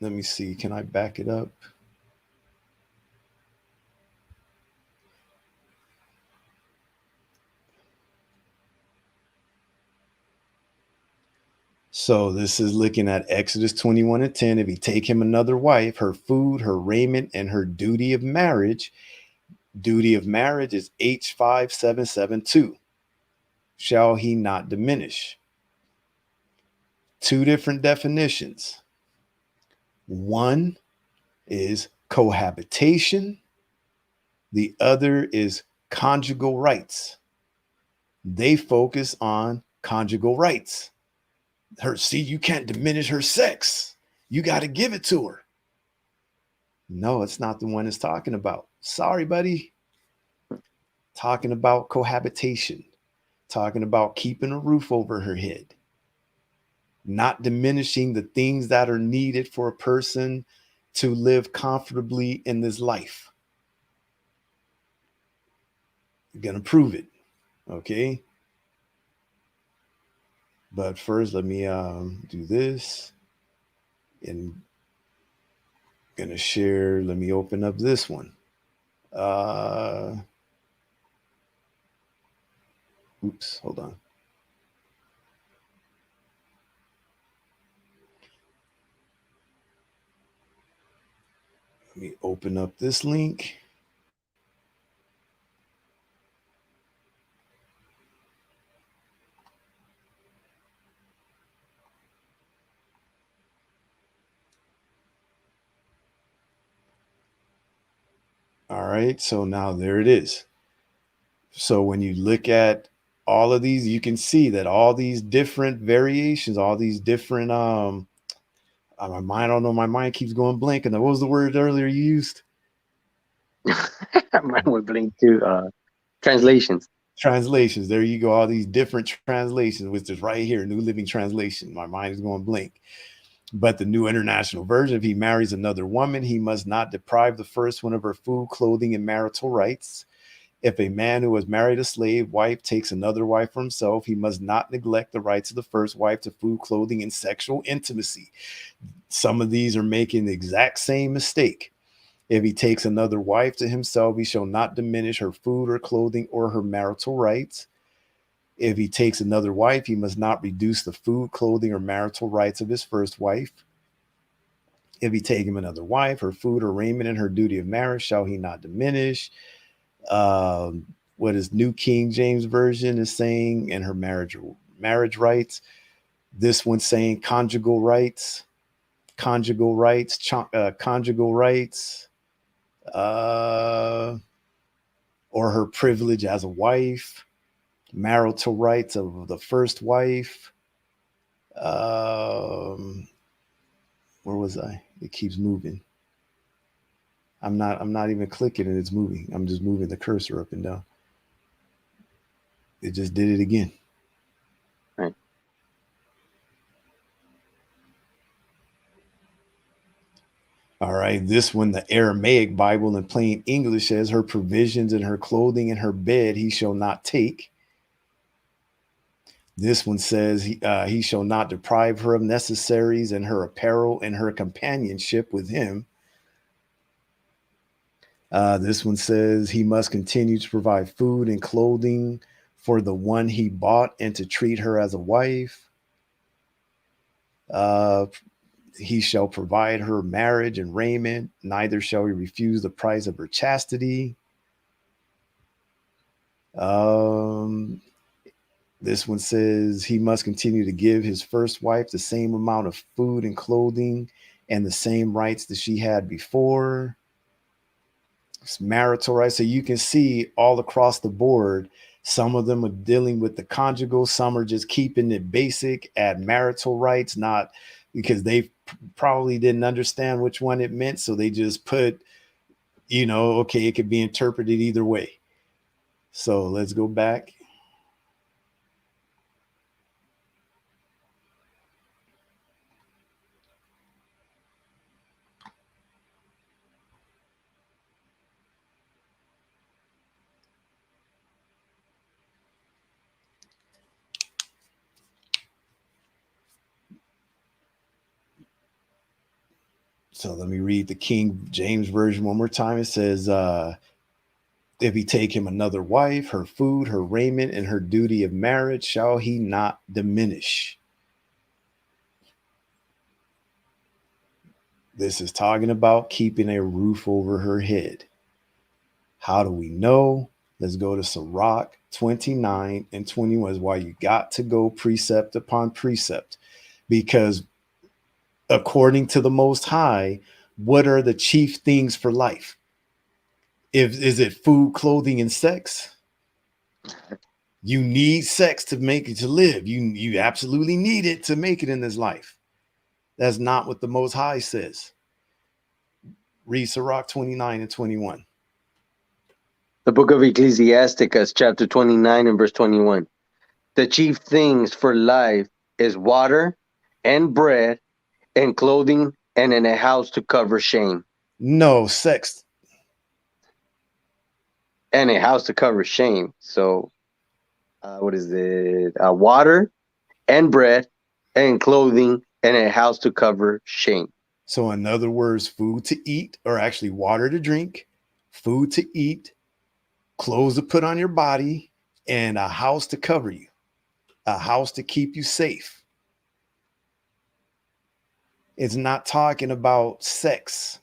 let me see. Can I back it up? So this is looking at Exodus 21:10. If he take him another wife, her food, her raiment, and her duty of marriage is H5772. Shall he not diminish? Two different definitions. One is cohabitation. The other is conjugal rights. They focus on conjugal rights. You can't diminish her sex. You got to give it to her. No, it's not the one it's talking about. Sorry, buddy. Talking about cohabitation. Talking about keeping a roof over her head. Not diminishing the things that are needed for a person to live comfortably in this life. You're going to prove it. Okay. But first, let me do this. And going to share. Let me open up this one. Oops, hold on. Let me open up this link. All right, so now there it is. So when you look at all of these, you can see that all these different variations, all these different my mind, I don't know, my mind keeps going blank. And what was the word earlier you used? Mine would blink to translations. Translations. There you go. All these different translations, which is right here, New Living Translation. My mind is going blank. But the New International Version, if he marries another woman, he must not deprive the first one of her food, clothing, and marital rights. If a man who has married a slave wife takes another wife for himself, he must not neglect the rights of the first wife to food, clothing, and sexual intimacy. Some of these are making the exact same mistake. If he takes another wife to himself, he shall not diminish her food or clothing or her marital rights. If he takes another wife, he must not reduce the food, clothing, or marital rights of his first wife. If he take him another wife, her food or raiment and her duty of marriage shall he not diminish. What is New King James Version is saying, and her marriage rights. This one's saying conjugal rights, conjugal rights, conjugal rights, or her privilege as a wife, marital rights of the first wife. Where was I? It keeps moving. I'm not even clicking and it's moving. I'm just moving the cursor up and down. It just did it again. Right. All right. This one, the Aramaic Bible in plain English says, her provisions and her clothing and her bed he shall not take. This one says he shall not deprive her of necessaries and her apparel and her companionship with him. This one says he must continue to provide food and clothing for the one he bought and to treat her as a wife. He shall provide her marriage and raiment, neither shall he refuse the price of her chastity. This one says he must continue to give his first wife the same amount of food and clothing and the same rights that she had before. It's marital rights. So you can see all across the board, some of them are dealing with the conjugal, some are just keeping it basic at marital rights, not because they probably didn't understand which one it meant. So they just put, okay, it could be interpreted either way. So let's go back. So let me read the King James Version one more time. It says, if he take him another wife, her food, her raiment, and her duty of marriage shall he not diminish. This is talking about keeping a roof over her head. How do we know? Let's go to Sirach 29 and 21 is why you got to go precept upon precept, because according to the Most High, what are the chief things for life? Is it food, clothing, and sex? You need sex to make it, to live. You absolutely need it to make it in this life. That's not what the Most High says. Read Sirach 29 and 21. The book of Ecclesiasticus, chapter 29 and verse 21. The chief things for life is water and bread and clothing and in a house to cover shame. No, sex. And a house to cover shame. So, what is it? Water and bread and clothing and a house to cover shame. So in other words, food to eat, or actually water to drink, food to eat, clothes to put on your body, and a house to cover you, a house to keep you safe. It's not talking about sex.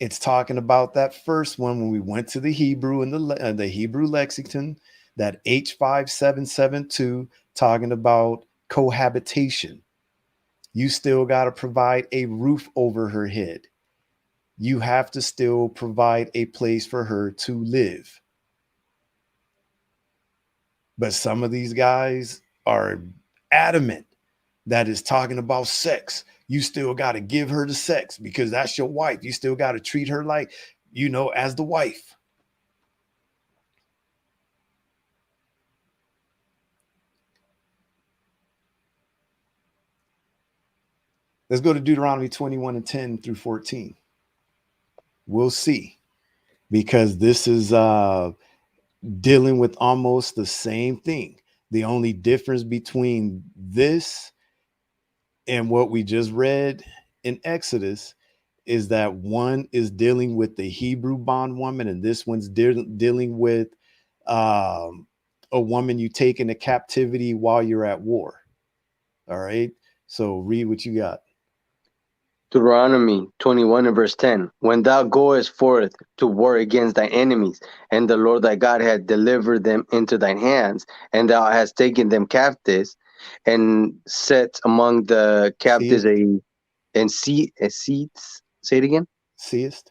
It's talking about that first one when we went to the Hebrew and the Hebrew lexicon, that H5772, talking about cohabitation. You still got to provide a roof over her head. You have to still provide a place for her to live. But some of these guys are adamant that is talking about sex. You still got to give her the sex because that's your wife. You still got to treat her like, as the wife. Let's go to Deuteronomy 21 and 10 through 14. We'll see, because this is dealing with almost the same thing. The only difference between this and what we just read in Exodus is that one is dealing with the Hebrew bondwoman, and this one's dealing with a woman you take into captivity while you're at war. All right. So read what you got. Deuteronomy 21 and verse 10. When thou goest forth to war against thy enemies, and the Lord thy God had delivered them into thine hands, and thou hast taken them captives, and set among the captives seats. Say it again. Seest?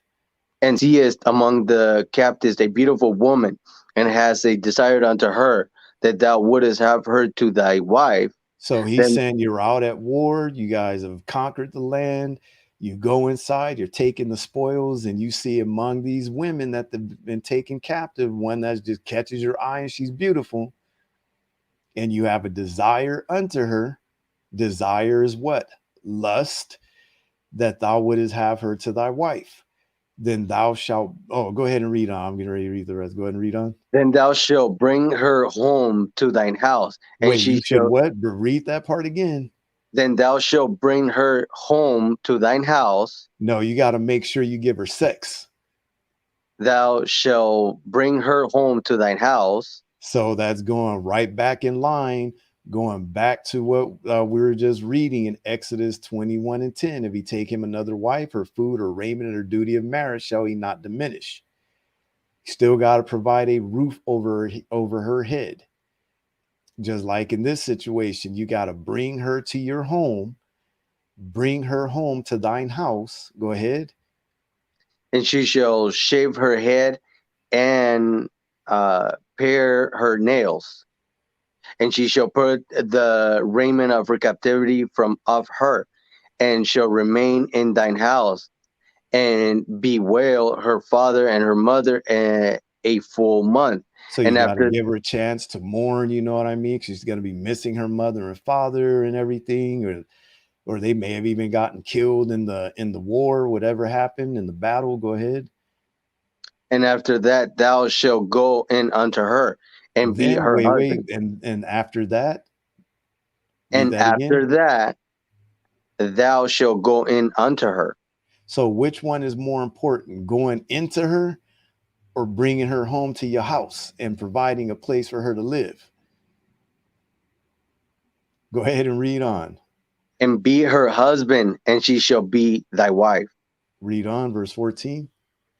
And seest among the captives a beautiful woman, and hast a desire unto her, that thou wouldest have her to thy wife. So he's saying you're out at war. You guys have conquered the land. You go inside, you're taking the spoils, and you see among these women that have been taken captive, one that just catches your eye and she's beautiful. And you have a desire unto her. Desire is what? Lust, that thou wouldest have her to thy wife. Then thou shalt, go ahead and read on. I'm getting ready to read the rest. Go ahead and read on. Then thou shalt bring her home to thine house, and wait, you should what? Read that part again. Then thou shalt bring her home to thine house. No, you got to make sure you give her sex. Thou shalt bring her home to thine house. So that's going right back in line, going back to what we were just reading in Exodus 21 and 10. If he take him another wife, her food or raiment or duty of marriage shall he not diminish. You still got to provide a roof over her head. Just like in this situation, you got to bring her to your home, bring her home to thine house. Go ahead. And she shall shave her head and pare her nails. And she shall put the raiment of her captivity from off her, and shall remain in thine house, and bewail her father and her mother a full month. So you got to give her a chance to mourn, you know what I mean? She's going to be missing her mother and father and everything, or they may have even gotten killed in the war, whatever happened in the battle. Go ahead. And after that, thou shalt go in unto her and be her husband. And after that, and after that, thou shalt go in unto her. So which one is more important, going into her or bringing her home to your house and providing a place for her to live? Go ahead and read on. And be her husband, and she shall be thy wife. Read on, verse 14.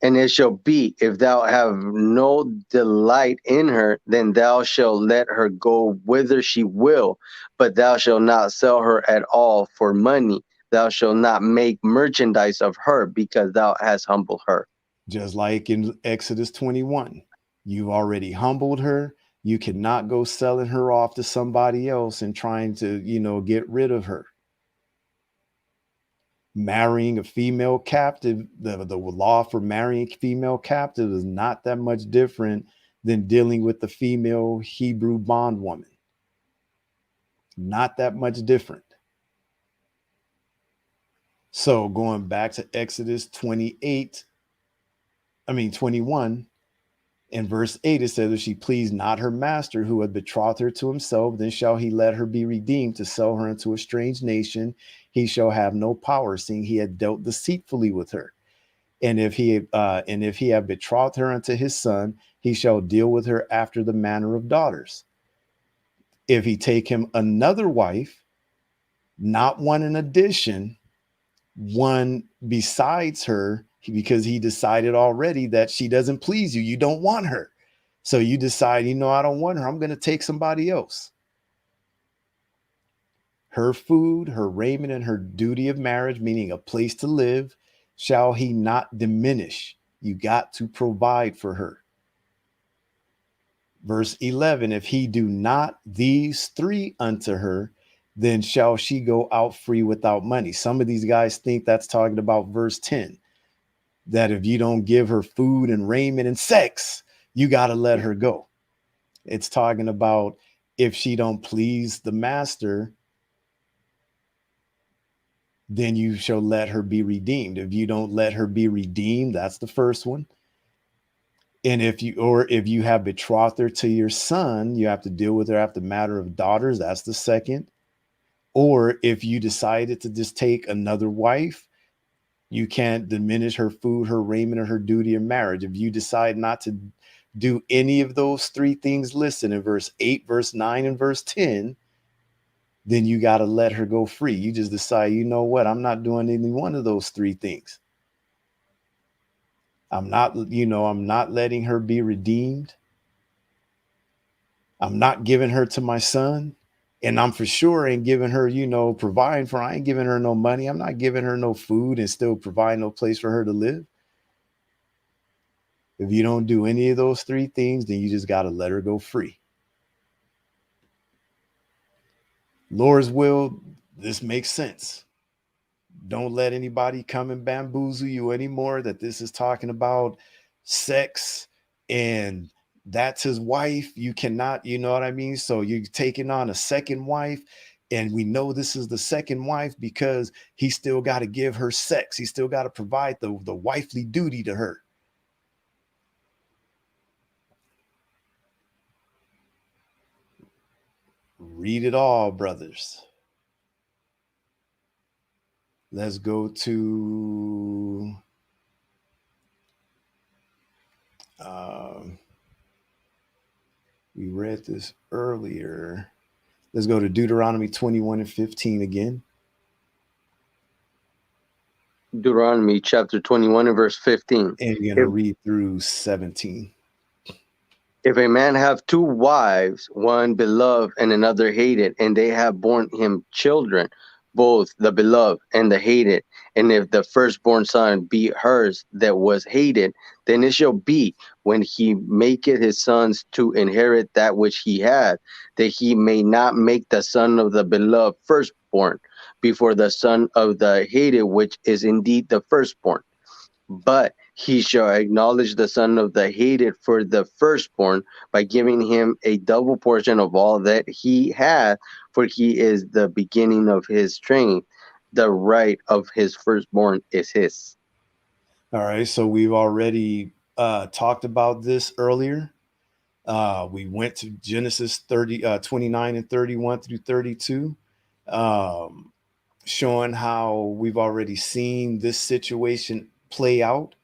And it shall be, if thou have no delight in her, then thou shalt let her go whither she will, but thou shalt not sell her at all for money. Thou shalt not make merchandise of her, because thou hast humbled her. Just like in Exodus 21, you've already humbled her. You cannot go selling her off to somebody else and trying to, get rid of her. Marrying a female captive, the law for marrying female captive is not that much different than dealing with the female Hebrew bondwoman. Not that much different. So going back to Exodus 21, in verse 8, it says, if she please not her master who had betrothed her to himself, then shall he let her be redeemed to sell her into a strange nation. He shall have no power, seeing he had dealt deceitfully with her. And if he have betrothed her unto his son, he shall deal with her after the manner of daughters. If he take him another wife, not one in addition, one besides her, because he decided already that she doesn't please you, you don't want her. So you decide, I don't want her, I'm going to take somebody else. Her food, her raiment, and her duty of marriage, meaning a place to live, shall he not diminish. You got to provide for her. Verse 11, if he do not these three unto her, then shall she go out free without money. Some of these guys think that's talking about verse 10, that if you don't give her food and raiment and sex, you got to let her go. It's talking about if she don't please the master, then you shall let her be redeemed. If you don't let her be redeemed, that's the first one. And if you have betrothed her to your son, you have to deal with her after the matter of daughters. That's the second. Or if you decided to just take another wife, you can't diminish her food, her raiment, or her duty of marriage. If you decide not to do any of those three things listed in verse 8, verse 9, and verse 10, then you got to let her go free. You just decide, you know what? I'm not doing any one of those three things. I'm not letting her be redeemed. I'm not giving her to my son. And I'm for sure ain't giving her, providing for her. I ain't giving her no money. I'm not giving her no food and still providing no place for her to live. If you don't do any of those three things, then you just got to let her go free. Lord's will, this makes sense. Don't let anybody come and bamboozle you anymore that this is talking about sex and that's his wife. You cannot, you know what I mean? So you're taking on a second wife, and we know this is the second wife because he still got to give her sex. He still got to provide the wifely duty to her. Read it all, brothers. Let's go to we read this earlier. Let's go to Deuteronomy 21 and 15 again. Deuteronomy chapter 21 and verse 15. And you're going to read through 17. If a man have two wives, one beloved and another hated, and they have borne him children, both the beloved and the hated, and if the firstborn son be hers that was hated, then it shall be, when he maketh his sons to inherit that which he had, that he may not make the son of the beloved firstborn before the son of the hated, which is indeed the firstborn. But he shall acknowledge the son of the hated for the firstborn by giving him a double portion of all that he had, for he is the beginning of his strength. The right of his firstborn is his. All right. So we've already talked about this earlier. We went to Genesis 29 and 31 through 32, showing how we've already seen this situation play out.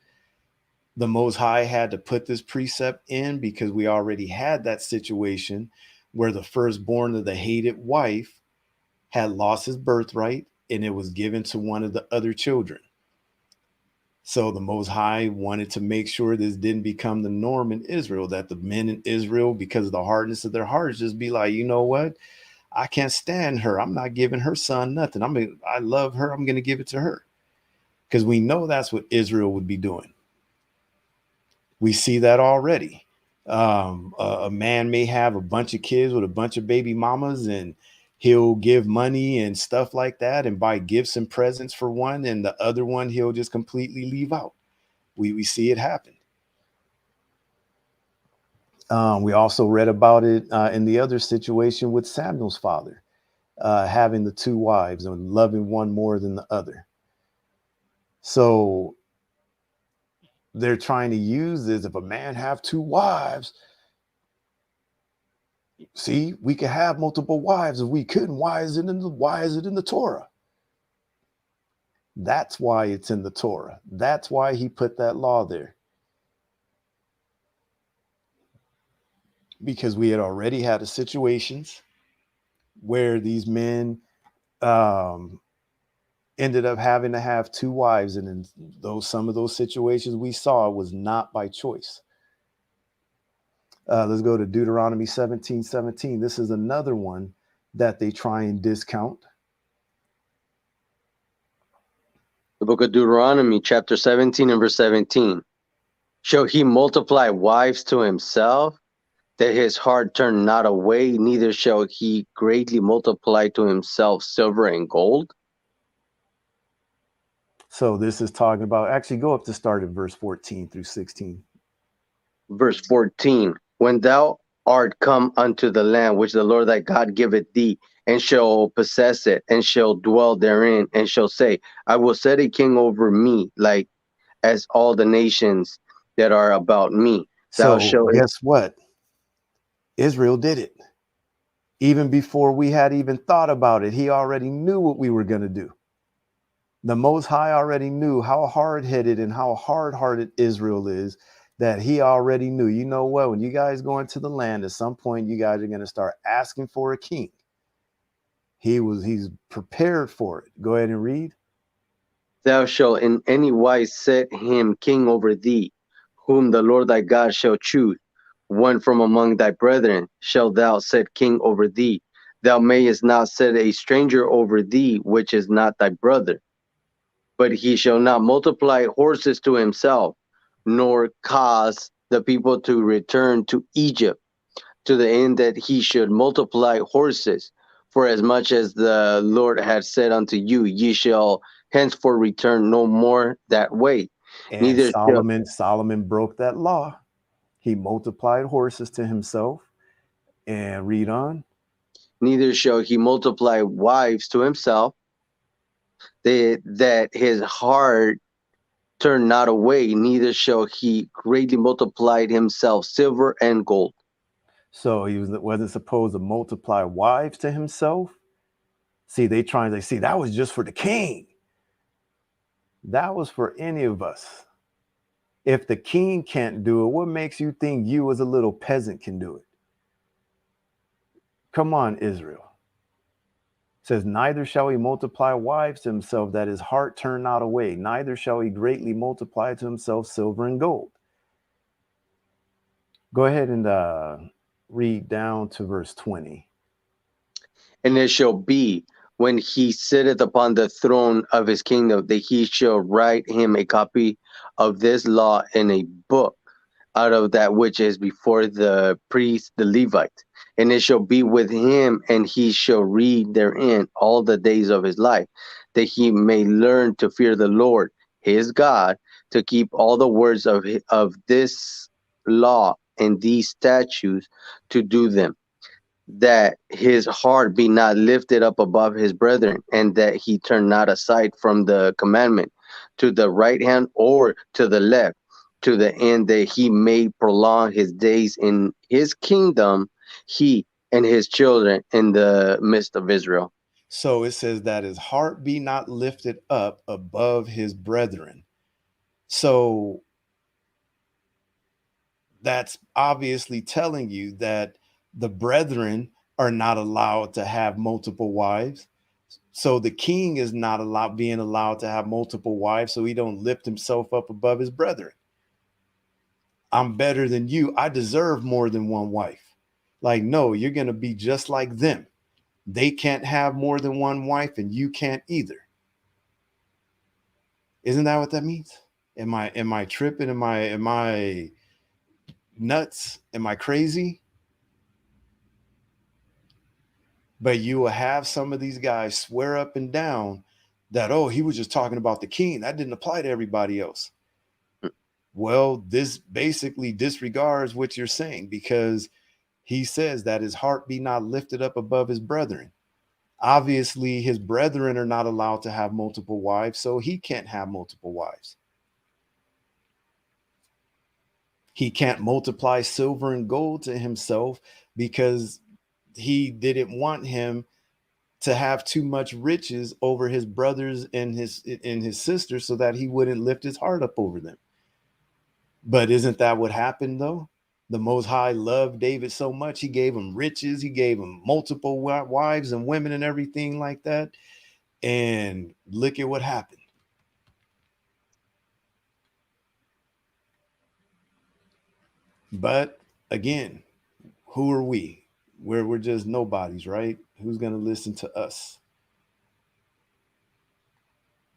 The Most High had to put this precept in because we already had that situation where the firstborn of the hated wife had lost his birthright and it was given to one of the other children. So the Most High wanted to make sure this didn't become the norm in Israel, that the men in Israel, because of the hardness of their hearts, just be like, you know what? I can't stand her. I'm not giving her son nothing. I love her. I'm going to give it to her. Because we know that's what Israel would be doing. We see that already. A man may have a bunch of kids with a bunch of baby mamas, and he'll give money and stuff like that and buy gifts and presents for one, and the other one he'll just completely leave out. We see it happen. We also read about it in the other situation with Samuel's father, having the two wives and loving one more than the other. So they're trying to use this. If a man have two wives, see, we could have multiple wives. If we couldn't, why is it in the Torah? That's why it's in the Torah. That's why he put that law there. because we had already had a situations where these men um, ended up having to have two wives, and in some of those situations we saw was not by choice. Let's go to Deuteronomy 17:17. This is another one that they try and discount. The book of Deuteronomy, chapter 17 and verse 17. Shall he multiply wives to himself, that his heart turn not away, neither shall he greatly multiply to himself silver and gold? So this is talking about, actually go up to start at verse 14 through 16. Verse 14. When thou art come unto the land which the Lord thy God giveth thee, and shall possess it, and shall dwell therein, and shall say, I will set a king over me, like as all the nations that are about me. Thou So shalt. guess what? Israel did it. Even before we had even thought about it, he already knew what we were going to do. The Most High already knew how hard-headed and how hard-hearted Israel is, that he already knew, you know what, when you guys go into the land, at some point, you guys are going to start asking for a king. He's prepared for it. Go ahead and read. Thou shalt in any wise set him king over thee, whom the Lord thy God shall choose. One from among thy brethren shalt thou set king over thee. Thou mayest not set a stranger over thee, which is not thy brother. But he shall not multiply horses to himself, nor cause the people to return to Egypt, to the end that he should multiply horses. For as much as the Lord had said unto you, ye shall henceforth return no more that way. And Neither shall Solomon broke that law. He multiplied horses to himself. And read on. neither shall he multiply wives to himself, that his heart turn not away, neither shall he greatly multiply himself silver and gold. So he wasn't supposed to multiply wives to himself. See, see, that was just for the king. That was for any of us. If the king can't do it, what makes you think you as a little peasant can do it? Come on, Israel. It says, neither shall he multiply wives to himself, that his heart turn not away. Neither shall he greatly multiply to himself silver and gold. Go ahead and read down to verse 20. And it shall be, when he sitteth upon the throne of his kingdom, that he shall write him a copy of this law in a book, out of that which is before the priest, the Levite. And it shall be with him, and he shall read therein all the days of his life, that he may learn to fear the Lord his God, to keep all the words of this law and these statutes, to do them, that his heart be not lifted up above his brethren, and that he turn not aside from the commandment to the right hand or to the left, to the end that he may prolong his days in his kingdom, he and his children in the midst of Israel. So it says that his heart be not lifted up above his brethren. So that's obviously telling you that the brethren are not allowed to have multiple wives. So the king is not being allowed to have multiple wives, so he don't lift himself up above his brethren. I'm better than you. I deserve more than one wife. Like, no, you're going to be just like them. They can't have more than one wife, and you can't either. Isn't that what that means? Am I tripping? Am I nuts? Am I crazy? But you will have some of these guys swear up and down that, oh, he was just talking about the king. That didn't apply to everybody else. Well, this basically disregards what you're saying, because he says that his heart be not lifted up above his brethren. Obviously, his brethren are not allowed to have multiple wives, so he can't have multiple wives. He can't multiply silver and gold to himself because he didn't want him to have too much riches over his brothers and his sisters, so that he wouldn't lift his heart up over them. But isn't that what happened though? The Most High loved David so much, he gave him riches, he gave him multiple wives and women and everything like that. And look at what happened. But again, who are we? We're just nobodies, right? Who's going to listen to us?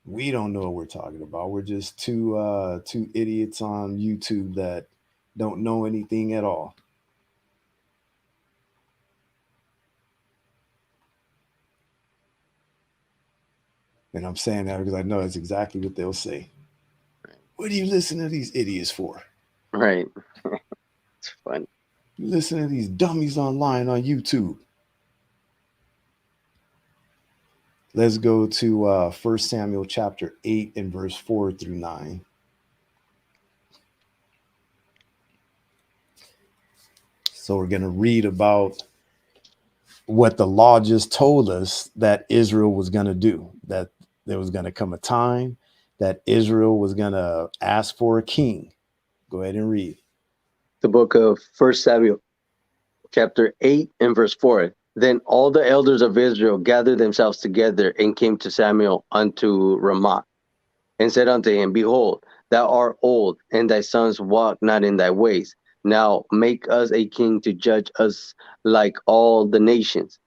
We don't know what we're talking about. We're just two idiots on YouTube that don't know anything at all. And I'm saying that because I know that's exactly what they'll say. What do you listen to these idiots for? Right. It's fun. You listen to these dummies online on YouTube. Let's go to 1 Samuel chapter 8 and verse 4 through 9. So we're going to read about what the law just told us that Israel was going to do, that there was going to come a time that Israel was going to ask for a king. Go ahead and read. The book of 1 Samuel, chapter 8 and verse 4. Then all the elders of Israel gathered themselves together and came to Samuel unto Ramah, and said unto him, Behold, thou art old, and thy sons walk not in thy ways. Now make us a king to judge us like all the nations.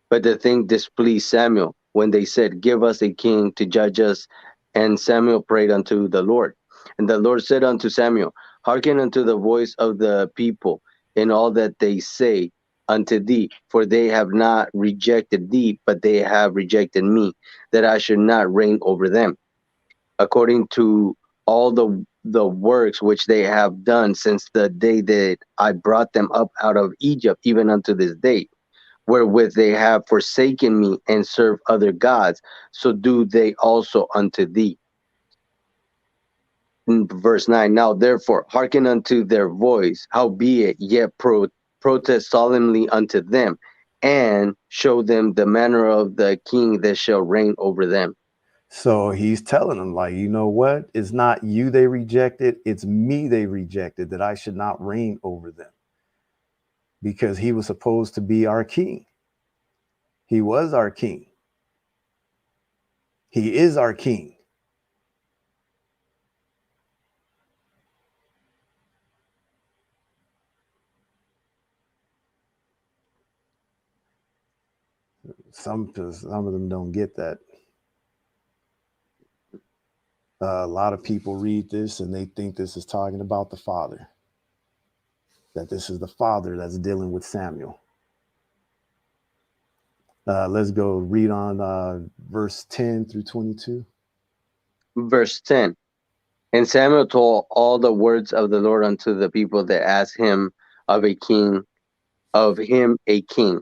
But the thing displeased Samuel when they said, Give us a king to judge us. And Samuel prayed unto the Lord. And the Lord said unto Samuel, Hearken unto the voice of the people in all that they say unto thee, for they have not rejected thee, but they have rejected me, that I should not reign over them, according to all the works which they have done since the day that I brought them up out of Egypt, even unto this day, wherewith they have forsaken me and served other gods, so do they also unto thee. In verse 9, now therefore hearken unto their voice, howbeit yet protest solemnly unto them, and show them the manner of the king that shall reign over them. So he's telling them, like, you know what? It's not you they rejected, it's me they rejected, that I should not reign over them. Because he was supposed to be our king. He was our king. He is our king. Some of them don't get that. A lot of people read this and they think this is talking about the Father, that this is the Father that's dealing with Samuel. Let's go read on verse 10 through 22. Verse 10. And Samuel told all the words of the Lord unto the people that asked him of him a king.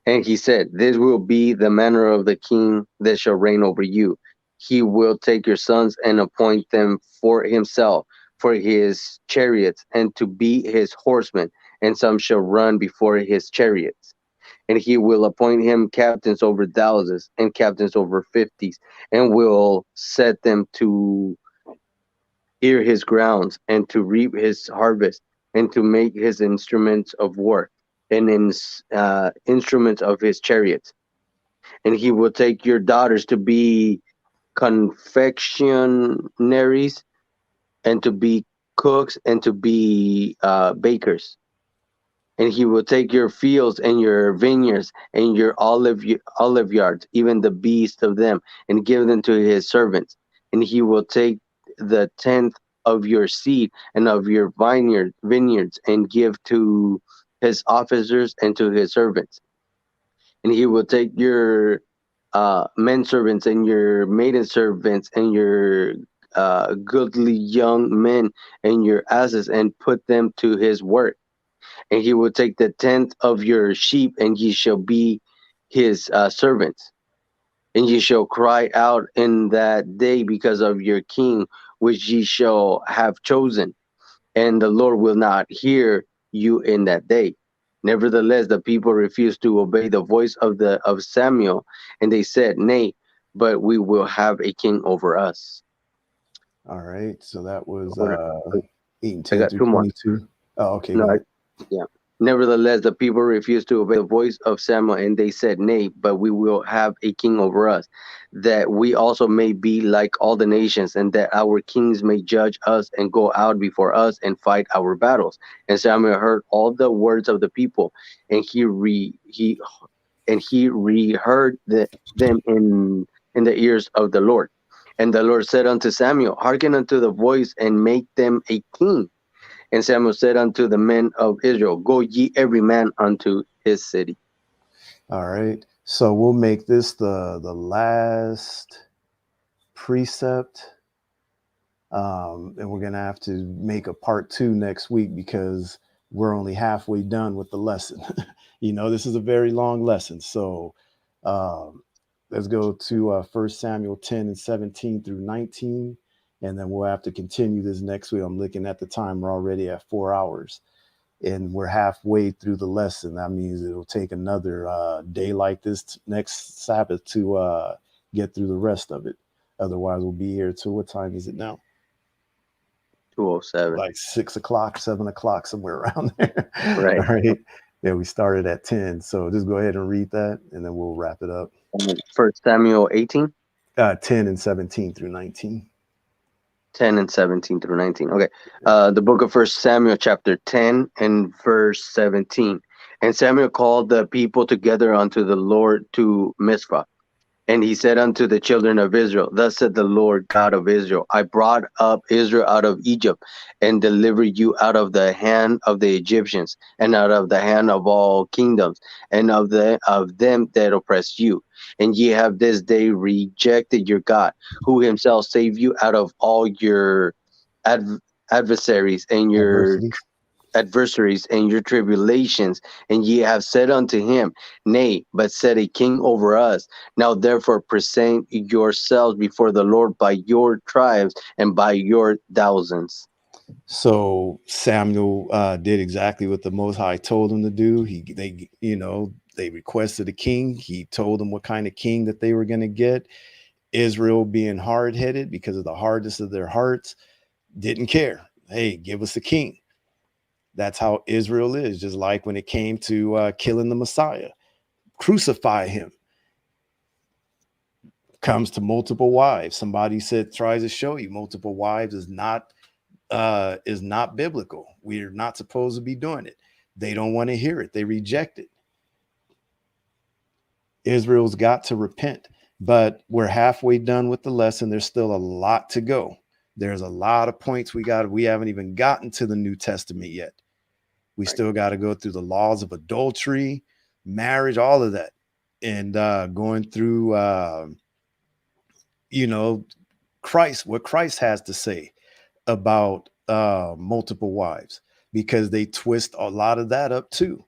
And he said, This will be the manner of the king that shall reign over you. He will take your sons and appoint them for himself, for his chariots, and to be his horsemen, and some shall run before his chariots. And he will appoint him captains over thousands and captains over fifties, and will set them to ear his grounds, and to reap his harvest, and to make his instruments of war, and instruments of his chariots. And he will take your daughters to be confectionaries, and to be cooks, and to be bakers. And he will take your fields and your vineyards and your olive yards, even the beasts of them, and give them to his servants. And he will take the tenth of your seed and of your vineyards, and give to his officers and to his servants. And he will take your men servants and your maiden servants and your goodly young men and your asses, and put them to his work. And he will take the tenth of your sheep, and ye shall be his servants. And ye shall cry out in that day because of your king, which ye shall have chosen. And the Lord will not hear you in that day. Nevertheless, the people refused to obey the voice of Samuel, and they said, Nay, but we will have a king over us. All right. So that was 8 and I 10 got through two more. 22. Oh, okay. No, Go ahead. Yeah. Nevertheless, the people refused to obey the voice of Samuel, and they said, "Nay, but we will have a king over us, that we also may be like all the nations, and that our kings may judge us and go out before us and fight our battles." And Samuel heard all the words of the people, and he reheard them in the ears of the Lord. And the Lord said unto Samuel, "Hearken unto the voice, and make them a king." And Samuel said unto the men of Israel, "Go ye every man unto his city." All right. So we'll make this the last precept. And we're going to have to make a part 2 next week because we're only halfway done with the lesson. This is a very long lesson. So let's go to 1 Samuel 10 and 17 through 19. And then we'll have to continue this next week. I'm looking at the time. We're already at 4 hours. And we're halfway through the lesson. That means it'll take another day like this next Sabbath to get through the rest of it. Otherwise, we'll be here till what time is it now? 2:07. Like 6 o'clock, 7 o'clock, somewhere around there. Right. All right. Yeah, we started at 10. So just go ahead and read that and then we'll wrap it up. 1 Samuel 18. 10 and 17 through 19. 10 and 17 through 19. Okay. The book of 1 Samuel chapter 10 and verse 17. And Samuel called the people together unto the Lord to Mizpah. And he said unto the children of Israel, "Thus said the Lord God of Israel, I brought up Israel out of Egypt, and delivered you out of the hand of the Egyptians, and out of the hand of all kingdoms, and of them that oppressed you. And ye have this day rejected your God, who himself saved you out of all your adversaries and your adversaries and your tribulations, and ye have said unto him, Nay, but set a king over us. Now therefore present yourselves before the Lord by your tribes and by your thousands." So Samuel did exactly what the Most High told him to do. They requested a king. He told them what kind of king that they were going to get. Israel, being hard-headed because of the hardness of their hearts, didn't care. Hey, give us a king. That's how Israel is. Just like when it came to killing the Messiah, crucify him. Comes to multiple wives. Somebody tries to show you multiple wives is not biblical. We're not supposed to be doing it. They don't want to hear it. They reject it. Israel's got to repent, but we're halfway done with the lesson. There's still a lot to go. There's a lot of points we haven't even gotten to the New Testament yet. We still got to go through the laws of adultery, marriage, all of that, and going through, Christ, what Christ has to say about multiple wives, because they twist a lot of that up too,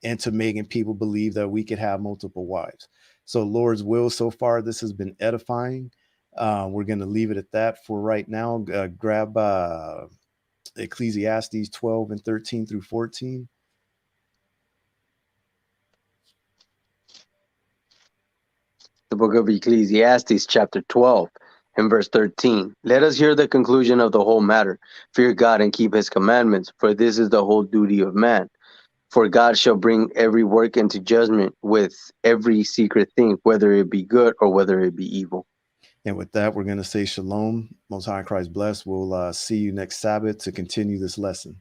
into making people believe that we could have multiple wives. So Lord's will, so far, this has been edifying. We're going to leave it at that for right now. Grab Ecclesiastes 12 and 13 through 14. The book of Ecclesiastes chapter 12 and verse 13. Let us hear the conclusion of the whole matter. Fear God and keep his commandments, for this is the whole duty of man. For God shall bring every work into judgment with every secret thing, whether it be good or whether it be evil. And with that, we're going to say shalom. Most High Christ bless. We'll see you next Sabbath to continue this lesson.